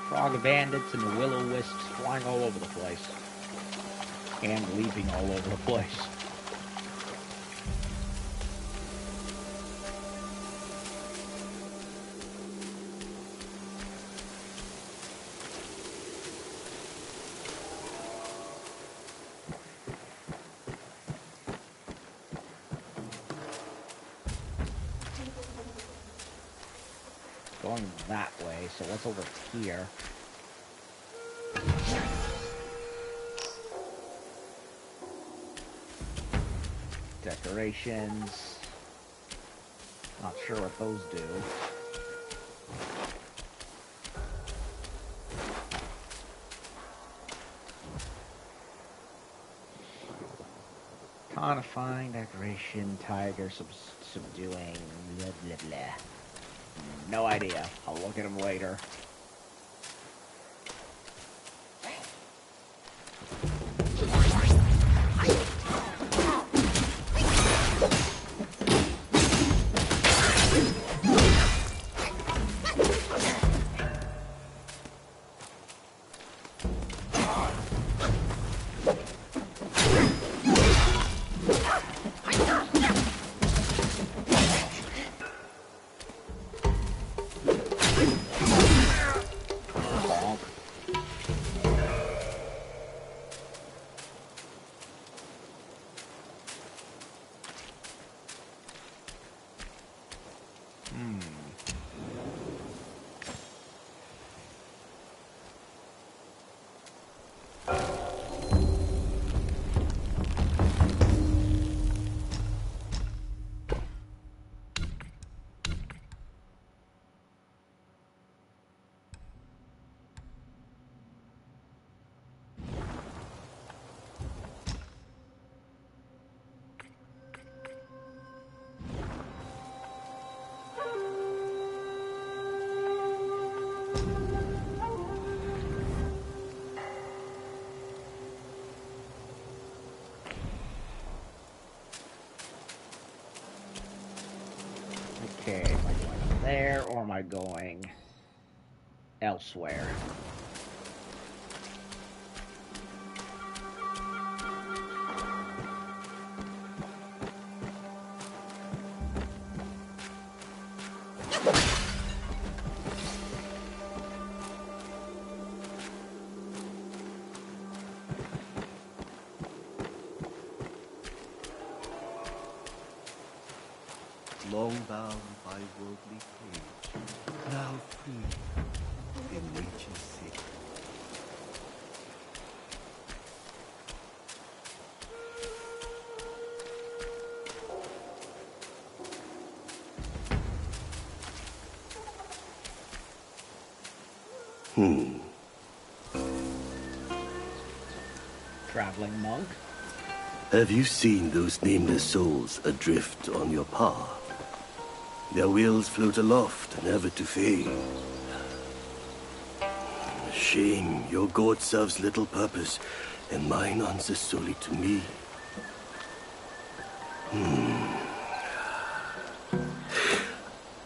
A: Frog bandits and will-o-wisps flying all over the place. And leaping all over the place. Going that way, so what's over here? Decorations. Not sure what those do. Tonifying, decoration, tiger, subduing, blah blah blah. No idea. I'll look at them later. Okay, am I going up there or am I going elsewhere?
G: long bound by worldly cage, now free in nature's sacred.
A: Traveling monk.
G: Have you seen those nameless souls adrift on your path? Their wheels float aloft, never to fade. Shame, your god serves little purpose, and mine answers solely to me.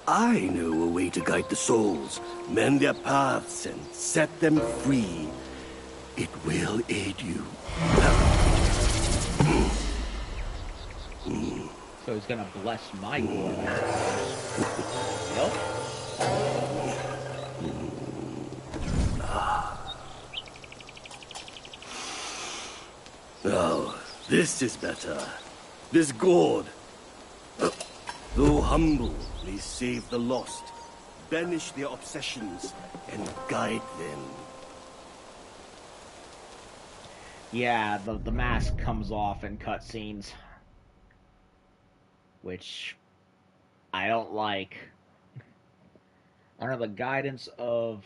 G: I know a way to guide the souls, mend their paths, and set them free. It will aid you.
A: So he's gonna bless my war. Yep.
G: Now, this is better. This gourd, though humble, may save the lost, banish their obsessions, and guide them.
A: Yeah, the mask comes off in cutscenes, which I don't like. Under the guidance of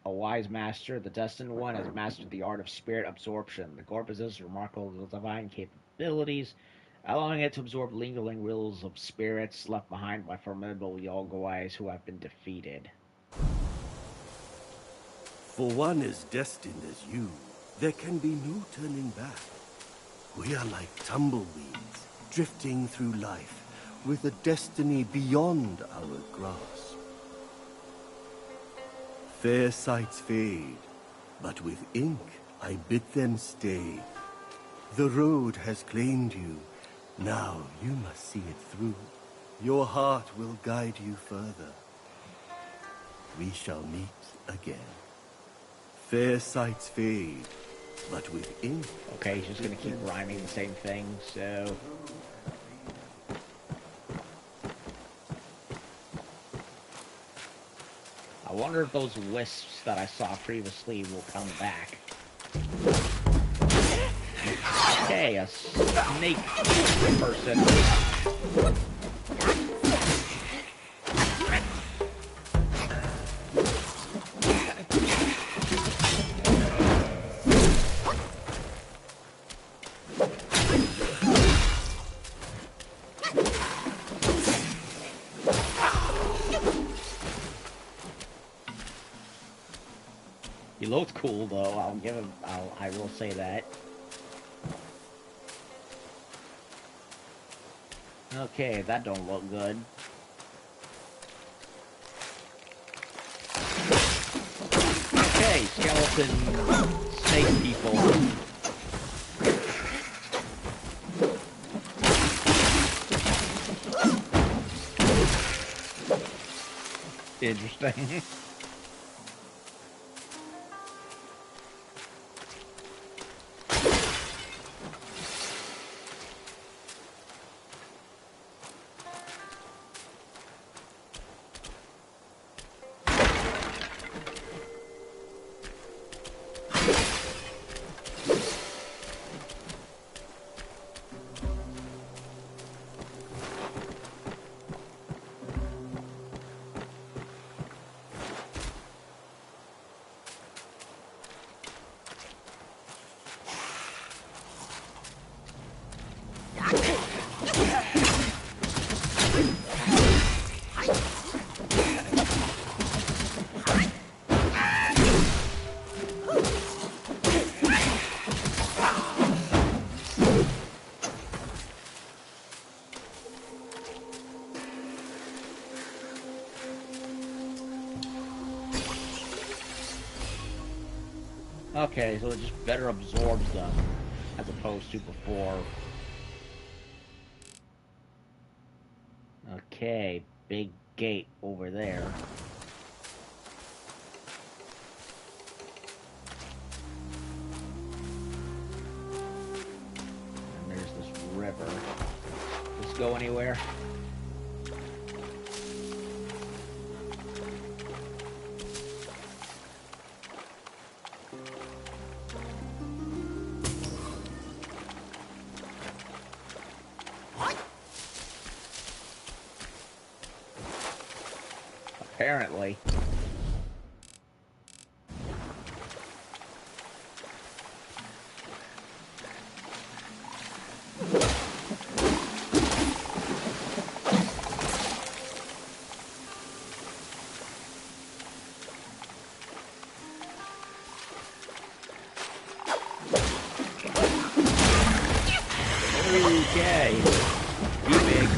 A: a wise master, the Destined One has mastered the art of spirit absorption. The gore possesses remarkable divine capabilities, allowing it to absorb lingering wills of spirits left behind by formidable Yolgois who have been defeated.
G: For one as destined as you, there can be no turning back. We are like tumbleweeds, drifting through life, with a destiny beyond our grasp. Fair sights fade, but with ink I bid them stay. The road has claimed you, now you must see it through. Your heart will guide you further. We shall meet again. Fair sights fade, but with ink...
A: Okay, he's just gonna keep rhyming the same thing, so... I wonder if those wisps that I saw previously will come back. Okay, a snake person. He looked cool though, I'll give him, I will say that. Okay, that don't look good. Okay, skeleton snake people. Interesting. Okay, so it just better absorbs them, as opposed to before. Okay, big gate over there. And there's this river. Does this go anywhere? Apparently. Okay. You big.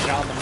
A: Down the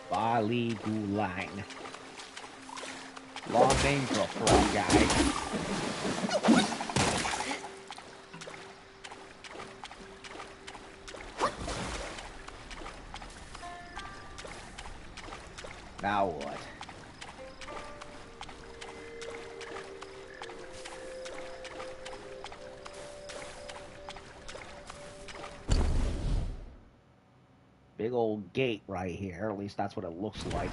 A: Bali Gulang. Long name for a frog guy. Now what? Big old gate right here, at least that's what it looks like.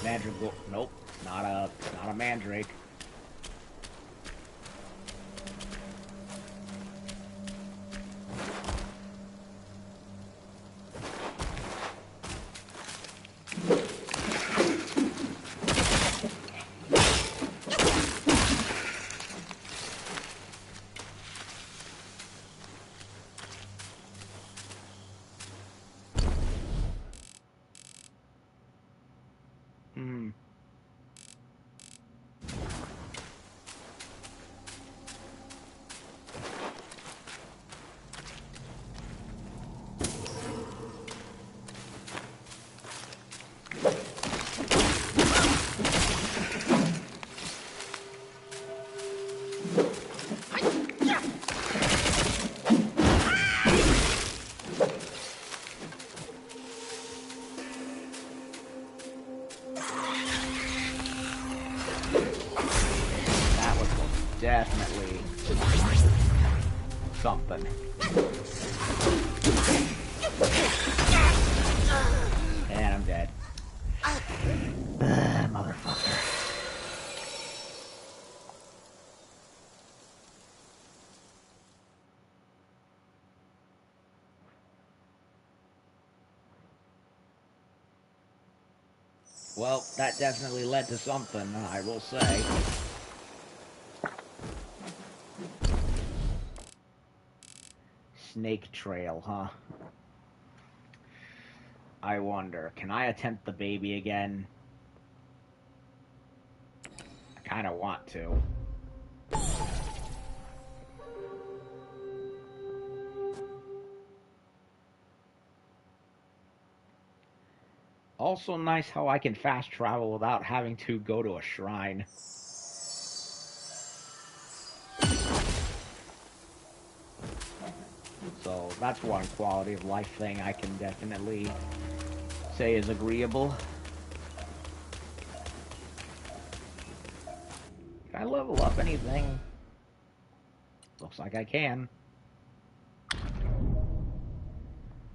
A: Mandrake, nope, not a mandrake. Definitely something. And I'm dead. Motherfucker. Well, that definitely led to something, I will say. Snake trail, huh? I wonder, can I attempt the baby again? I kind of want to. Also nice how I can fast travel without having to go to a shrine. So that's one quality of life thing I can definitely say is agreeable. Can I level up anything? Looks like I can.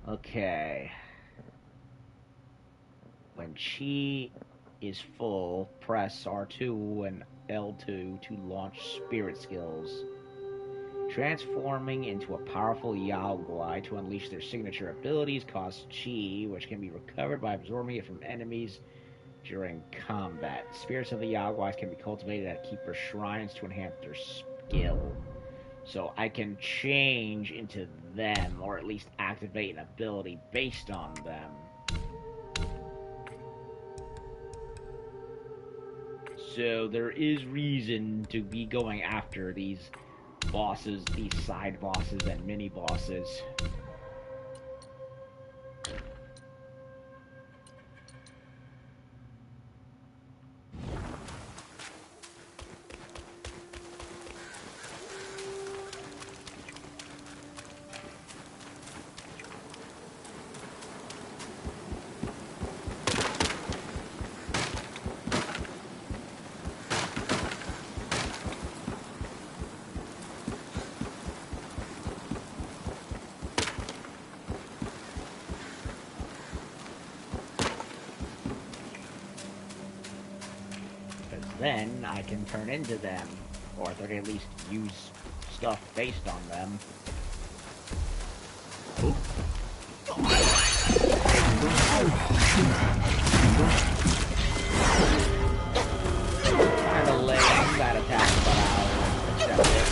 A: Okay. When chi is full, press R2 and L2 to launch spirit skills. Transforming into a powerful Yao Guai to unleash their signature abilities costs chi, which can be recovered by absorbing it from enemies during combat. Spirits of the Yao Guais can be cultivated at keeper shrines to enhance their skill. So I can change into them, or at least activate an ability based on them. So there is reason to be going after these bosses, these side bosses and mini bosses. Then I can turn into them, or at at least use stuff based on them. Kinda lame that attack, but I'll accept it.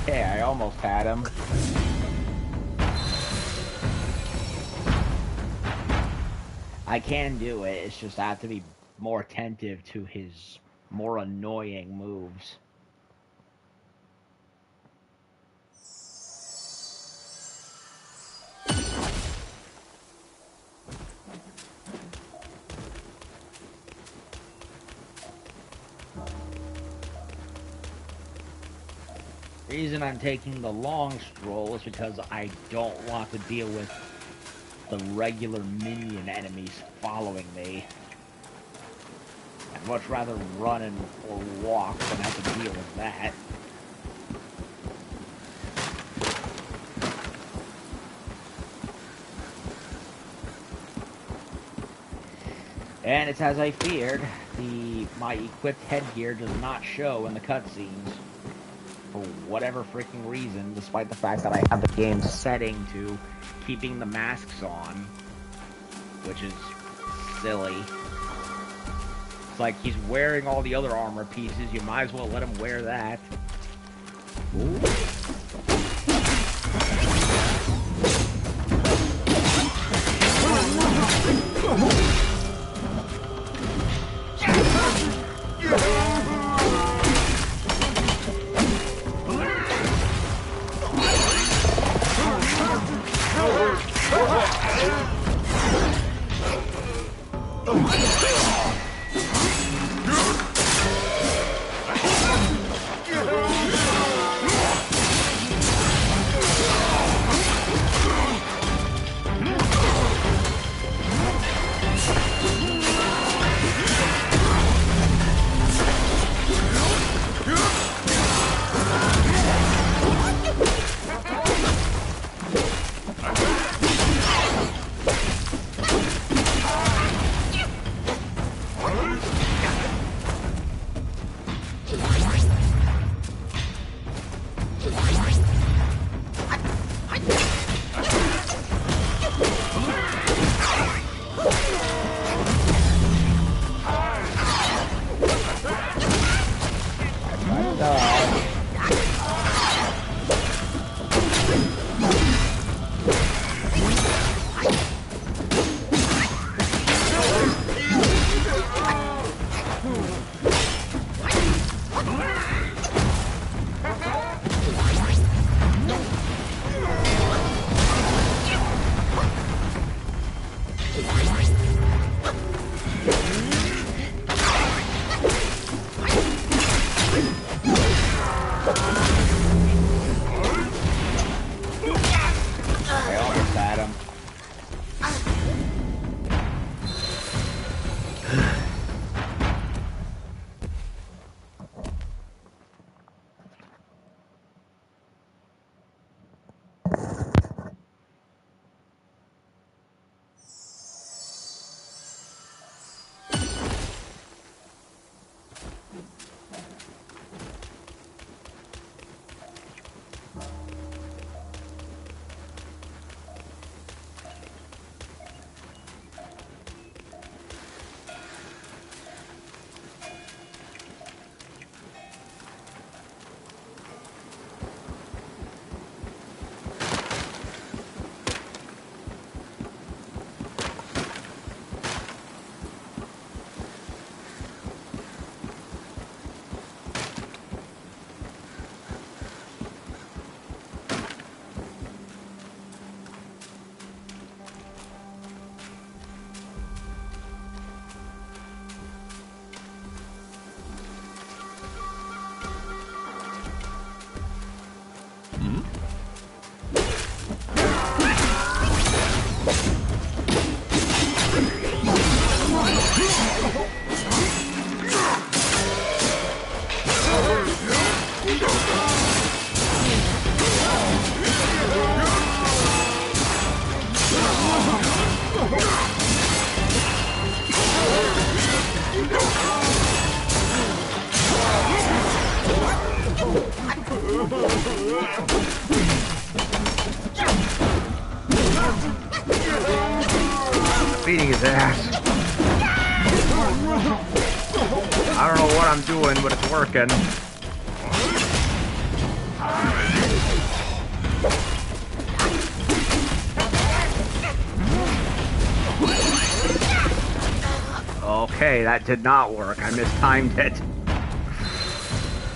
A: Okay, I almost had him. I can do it, it's just I have to be more attentive to his more annoying moves. The reason I'm taking the long stroll is because I don't want to deal with the regular minion enemies following me. I'd much rather run or walk than have to deal with that. And it's as I feared, my equipped headgear does not show in the cutscenes. For whatever freaking reason, despite the fact that I have the game setting to keeping the masks on, which is silly. It's like he's wearing all the other armor pieces, you might as well let him wear that. Ooh. beating his ass. I don't know what I'm doing, but it's working. Okay, that did not work. I mistimed it.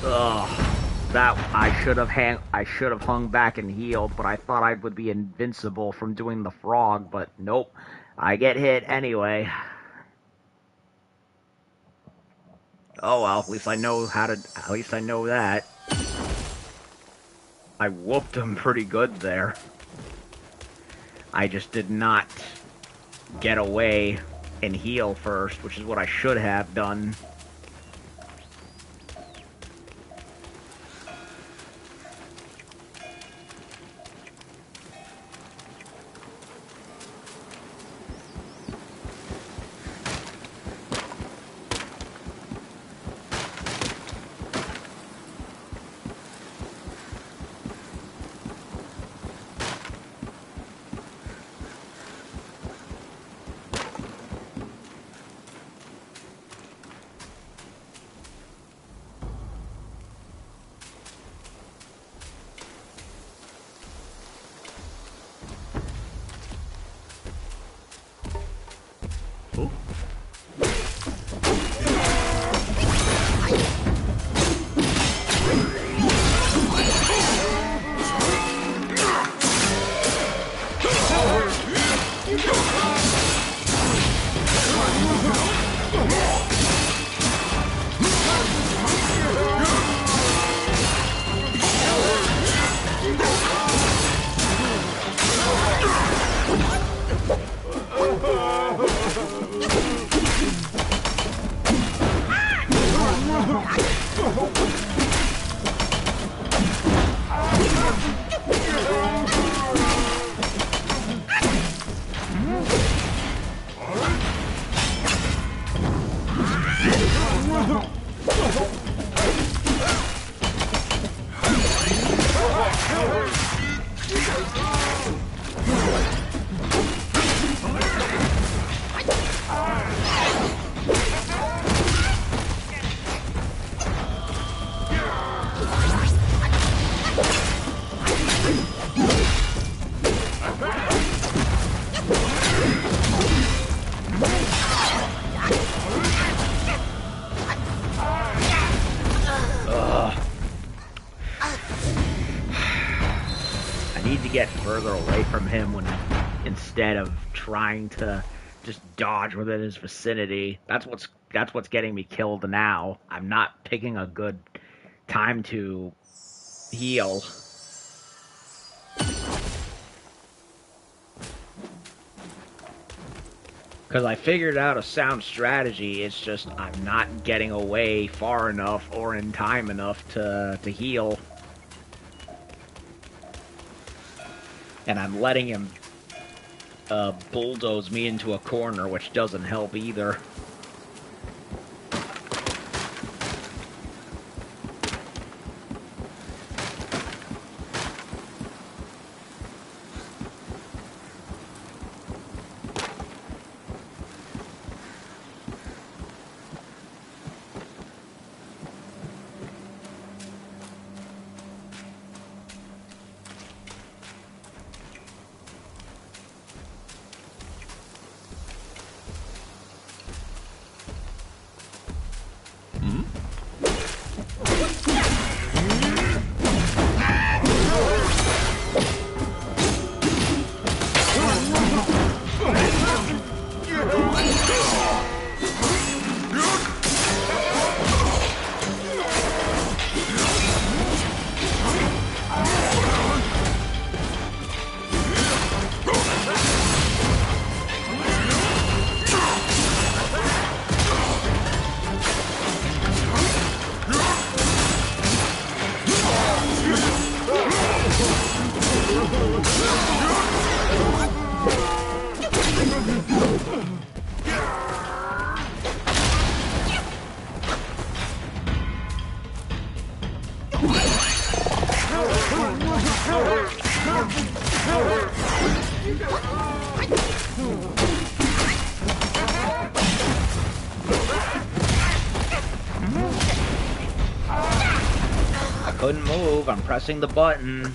A: Ugh. That I should have hung back and healed, but I thought I would be invincible from doing the frog, but nope. I get hit anyway. Oh well, at least I know that. I whooped him pretty good there. I just did not get away and heal first, which is what I should have done. Get further away from him instead of trying to just dodge within his vicinity. That's what's getting me killed now. I'm not picking a good time to heal. Because I figured out a sound strategy, it's just I'm not getting away far enough or in time enough to heal. And I'm letting him bulldoze me into a corner, which doesn't help either. couldn't move. I'm pressing the button.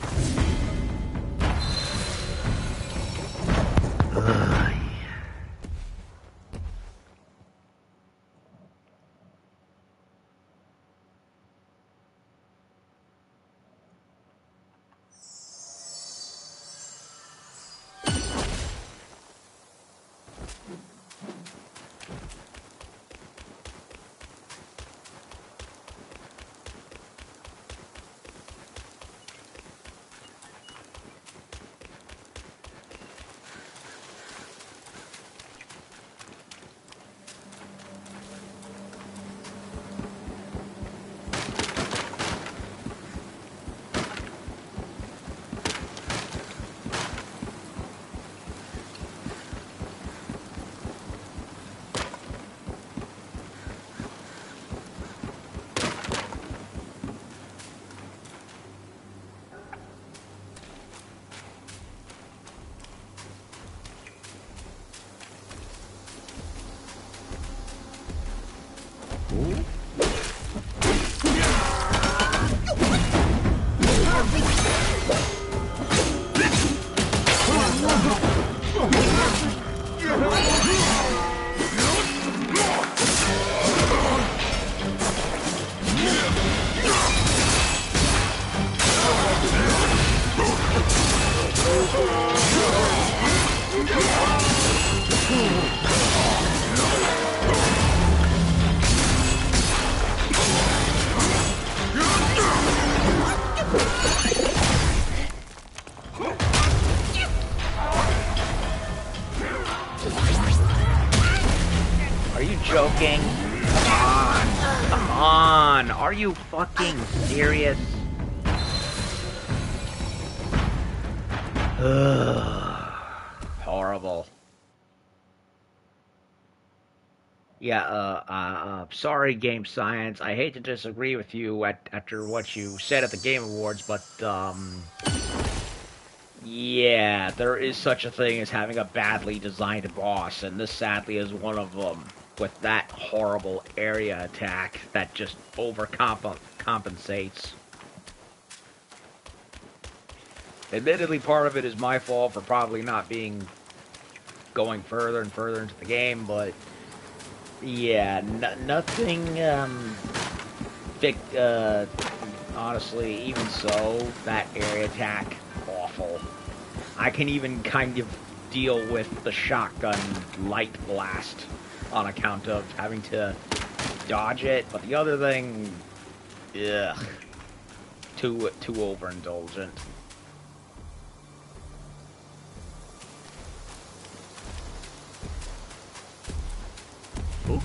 A: Joking? Come on. Come on. Are you fucking serious? Horrible. Yeah, sorry, Game Science. I hate to disagree with you after what you said at the Game Awards, but, yeah, there is such a thing as having a badly designed boss, and this sadly is one of them. With that horrible area attack that just overcompensates. Admittedly, part of it is my fault for probably not going further and further into the game, but yeah, nothing honestly, even so, that area attack, awful. I can even kind of deal with the shotgun light blast on account of having to dodge it, but the other thing, ugh, too overindulgent. Ooh.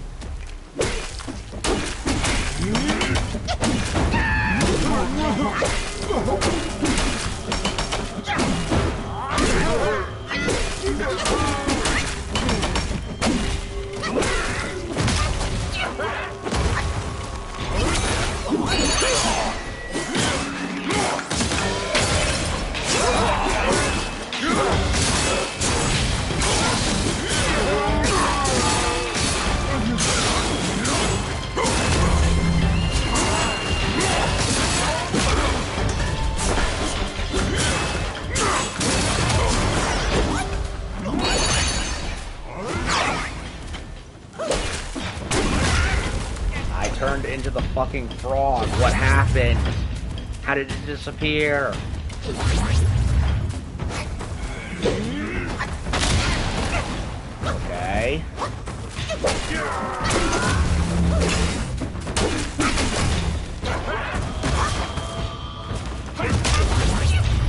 A: Turned into the fucking frog. What happened? How did it disappear? Okay.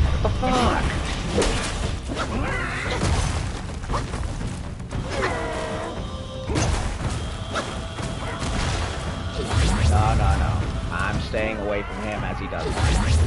A: What the fuck? No. I'm staying away from him as he does that.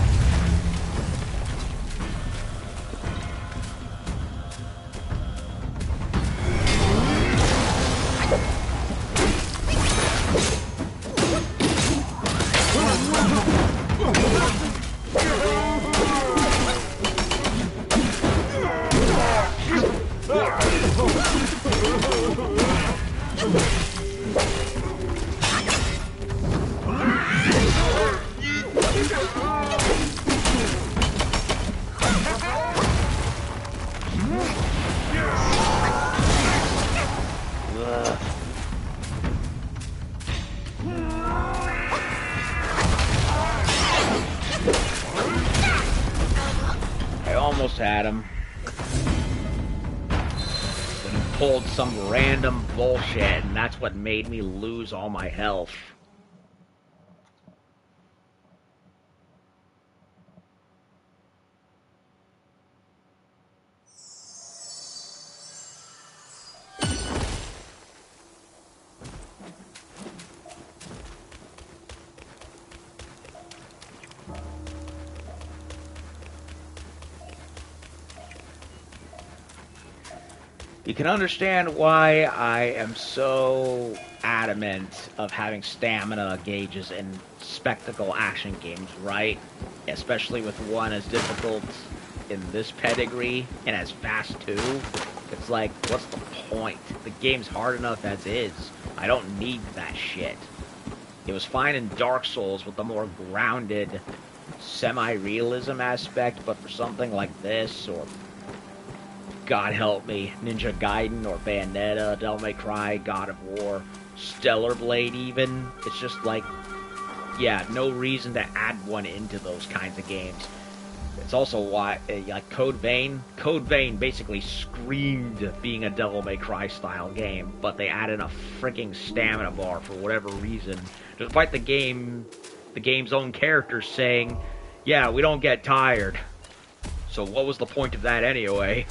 A: almost had him. But he pulled some random bullshit, and that's what made me lose all my health. You can understand why I am so adamant of having stamina gauges in spectacle action games, right? Especially with one as difficult in this pedigree and as fast too. It's like, what's the point? The game's hard enough as is. I don't need that shit. It was fine in Dark Souls with the more grounded semi-realism aspect, but for something like this, or God help me, Ninja Gaiden or Bayonetta, Devil May Cry, God of War, Stellar Blade even. It's just like, yeah, no reason to add one into those kinds of games. It's also why, like Code Vein basically screamed being a Devil May Cry style game, but they added a freaking stamina bar for whatever reason, despite the game's own characters saying, yeah, we don't get tired. So what was the point of that anyway?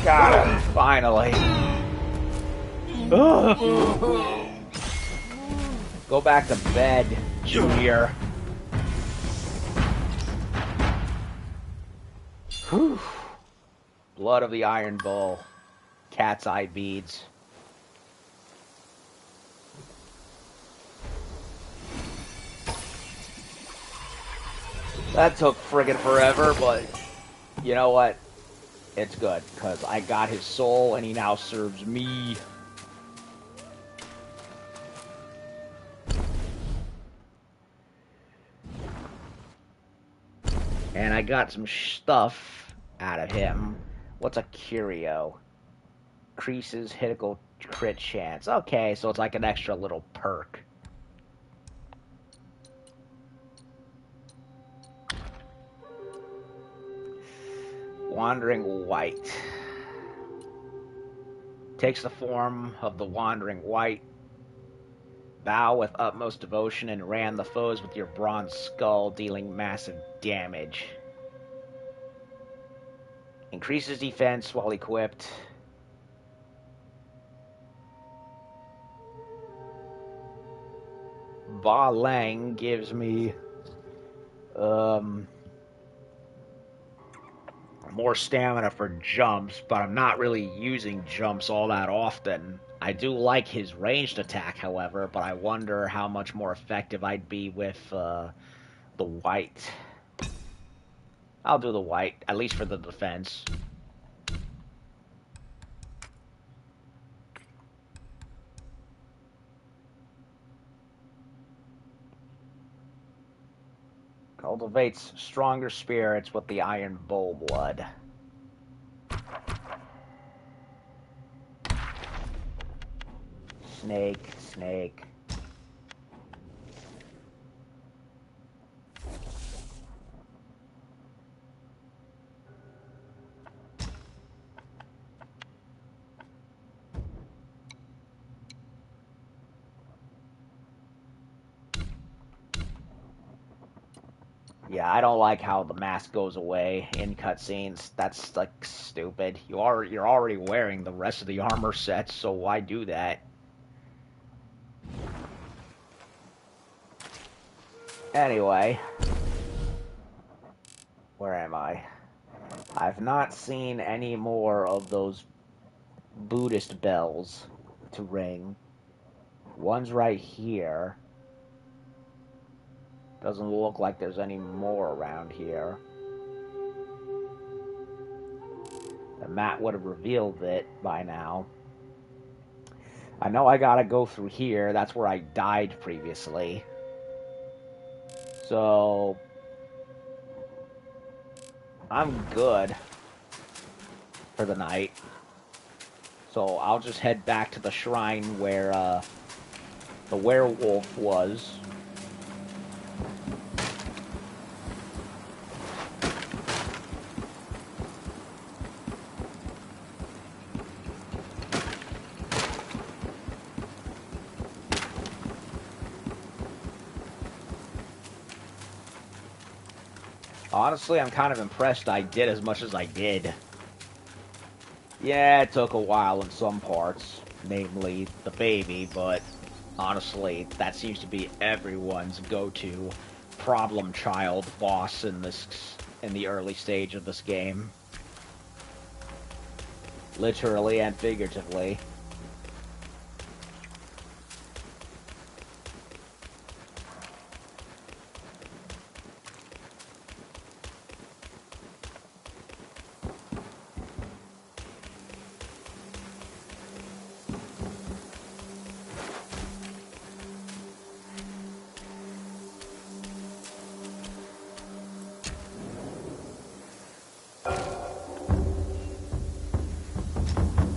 A: Got him, finally. Ugh. Go back to bed, Junior. Whew. Blood of the Iron Bull. Cat's eye beads. That took friggin' forever, but you know what? It's good, because I got his soul, and he now serves me. And I got some stuff out of him. What's a curio? Increases critical crit chance. Okay, so it's like an extra little perk. Wandering White. Takes the form of the Wandering White. Bow with utmost devotion and ram the foes with your bronze skull, dealing massive damage. Increases defense while equipped. Ba Lang gives me more stamina for jumps, but I'm not really using jumps all that often. I do like his ranged attack, however, but I wonder how much more effective I'd be with the white. I'll do the white, at least for the defense. Cultivates stronger spirits with the Iron Bull blood. Snake, snake. Yeah, I don't like how the mask goes away in cutscenes. That's like stupid. You're already wearing the rest of the armor sets, so why do that? Anyway, where am I? I've not seen any more of those Buddhist bells to ring. One's right here. Doesn't look like there's any more around here. The map would have revealed it by now. I know I gotta go through here. That's where I died previously. So I'm good for the night. So I'll just head back to the shrine where the werewolf was. Honestly, I'm kind of impressed I did as much as I did. Yeah, it took a while in some parts, namely the baby, but honestly, that seems to be everyone's go-to problem child boss in the early stage of this game. Literally and figuratively.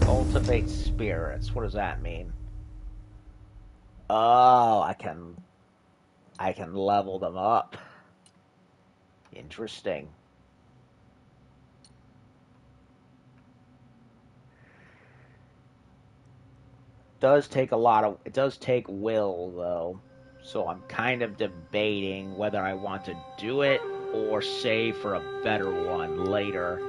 A: Cultivate spirits. What does that mean? Oh, I can level them up. Interesting. It does take will though. So I'm kind of debating whether I want to do it or save for a better one later.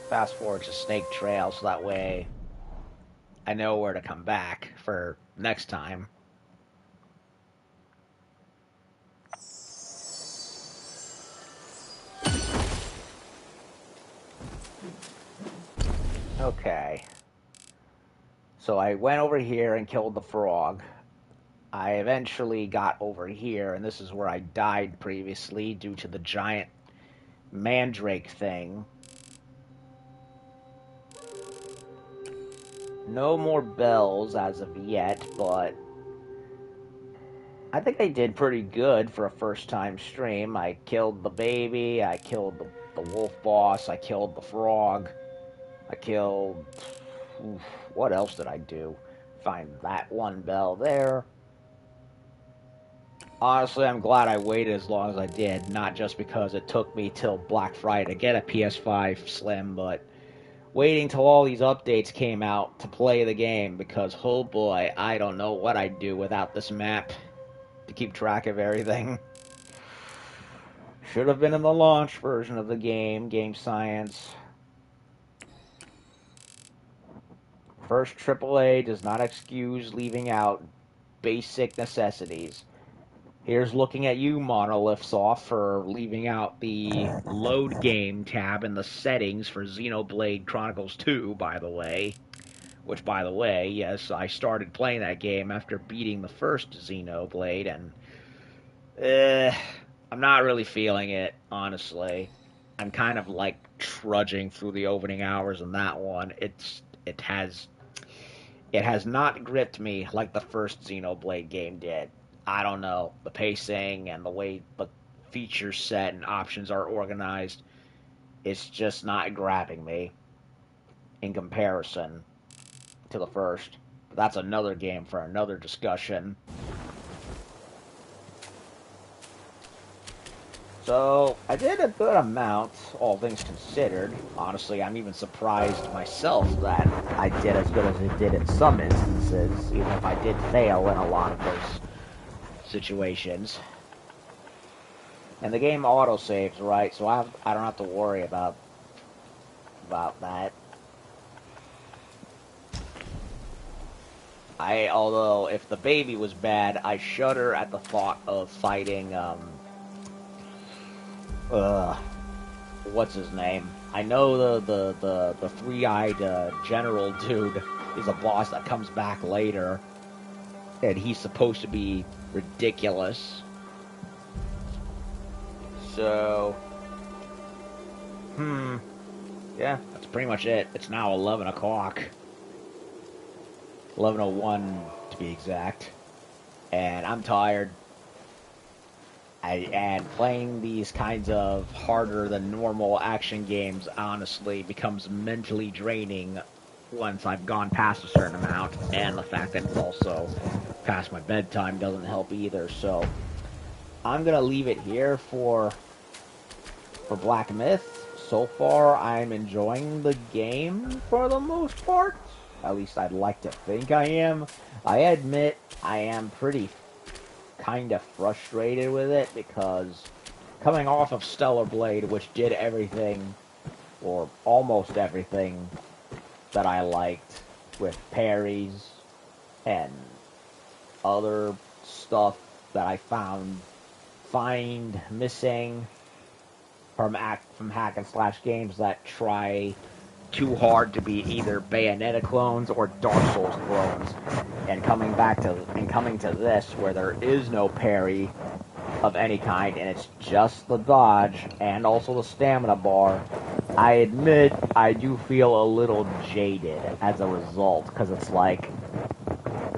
A: fast forward to Snake Trail so that way I know where to come back for next time. Okay. So I went over here and killed the frog. I eventually got over here, and this is where I died previously due to the giant mandrake thing. No more bells as of yet, but I think I did pretty good for a first-time stream. I killed the baby, I killed the wolf boss, I killed the frog, I killed... Oof, what else did I do? Find that one bell there. Honestly, I'm glad I waited as long as I did, not just because it took me till Black Friday to get a PS5 Slim, but waiting till all these updates came out to play the game, because, oh boy, I don't know what I'd do without this map to keep track of everything. Should have been in the launch version of the game science. First AAA does not excuse leaving out basic necessities. Here's looking at you, Monoliths off, for leaving out the load game tab in the settings for Xenoblade Chronicles 2, by the way. Which, by the way, yes, I started playing that game after beating the first Xenoblade, and I'm not really feeling it, honestly. I'm kind of like trudging through the opening hours in that one. It has not gripped me like the first Xenoblade game did. I don't know, the pacing and the way the feature set and options are organized, it's just not grabbing me in comparison to the first. But that's another game for another discussion. So, I did a good amount, all things considered. Honestly, I'm even surprised myself that I did as good as I did in some instances, even if I did fail in a lot of those situations. And the game autosaves, right? So I don't have to worry about that. Although if the baby was bad, I shudder at the thought of fighting what's his name? I know the three-eyed general dude is a boss that comes back later, and he's supposed to be ridiculous. So, yeah, that's pretty much it. It's now 11 o'clock. 11:01 to be exact. And I'm tired. And playing these kinds of harder than normal action games, honestly, becomes mentally draining once I've gone past a certain amount. And the fact that it's also past my bedtime doesn't help either. So, I'm going to leave it here for Black Myth. So far, I'm enjoying the game for the most part. At least I'd like to think I am. I admit I am pretty kind of frustrated with it, because coming off of Stellar Blade, which did everything, or almost everything, that I liked, with parries and other stuff that I find missing from hack and slash games that try too hard to be either Bayonetta clones or Dark Souls clones, and coming to this where there is no parry of any kind and it's just the dodge and also the stamina bar, I admit I do feel a little jaded as a result, because it's like,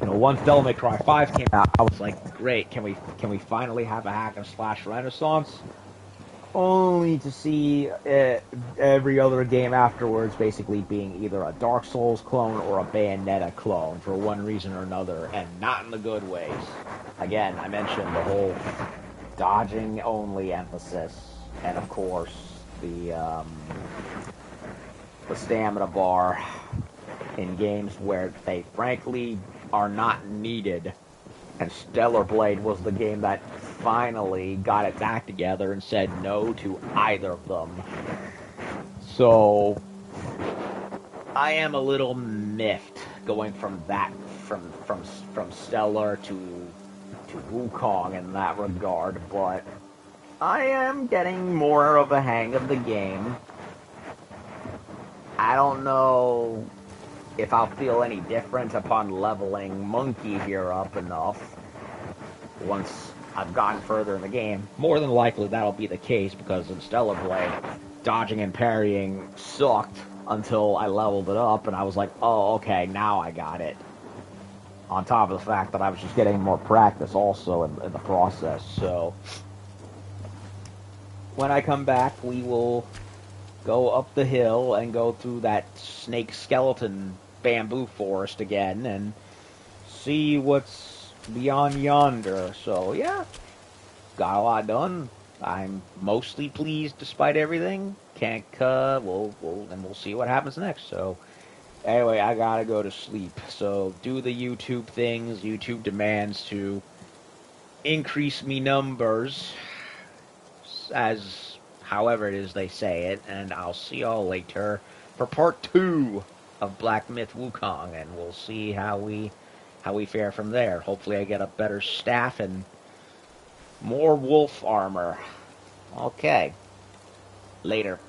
A: once Devil May Cry 5 came out, I was like, great, can we finally have a hack and slash renaissance? Only to see every other game afterwards basically being either a Dark Souls clone or a Bayonetta clone for one reason or another, and not in the good ways. Again, I mentioned the whole dodging only emphasis, and of course the stamina bar in games where they frankly are not needed. And Stellar Blade was the game that finally got its act together and said no to either of them. So, I am a little miffed going from that from Stellar to Wukong in that regard, but I am getting more of a hang of the game. I don't know if I'll feel any different upon leveling Monkey here up enough once I've gotten further in the game. More than likely that'll be the case because in Stellar Blade, dodging and parrying sucked until I leveled it up and I was like, oh, okay, now I got it. On top of the fact that I was just getting more practice also in the process. So when I come back, we will go up the hill and go through that snake skeleton bamboo forest again and see what's beyond yonder. So yeah, got a lot done. I'm mostly pleased despite everything. Can't we'll see what happens next. So anyway, I gotta go to sleep. So do the YouTube things. YouTube demands to increase me numbers as however it is they say it, and I'll see y'all later for part 2 of Black Myth Wukong, and we'll see how we fare from there. Hopefully I get a better staff and more wolf armor. Okay. Later.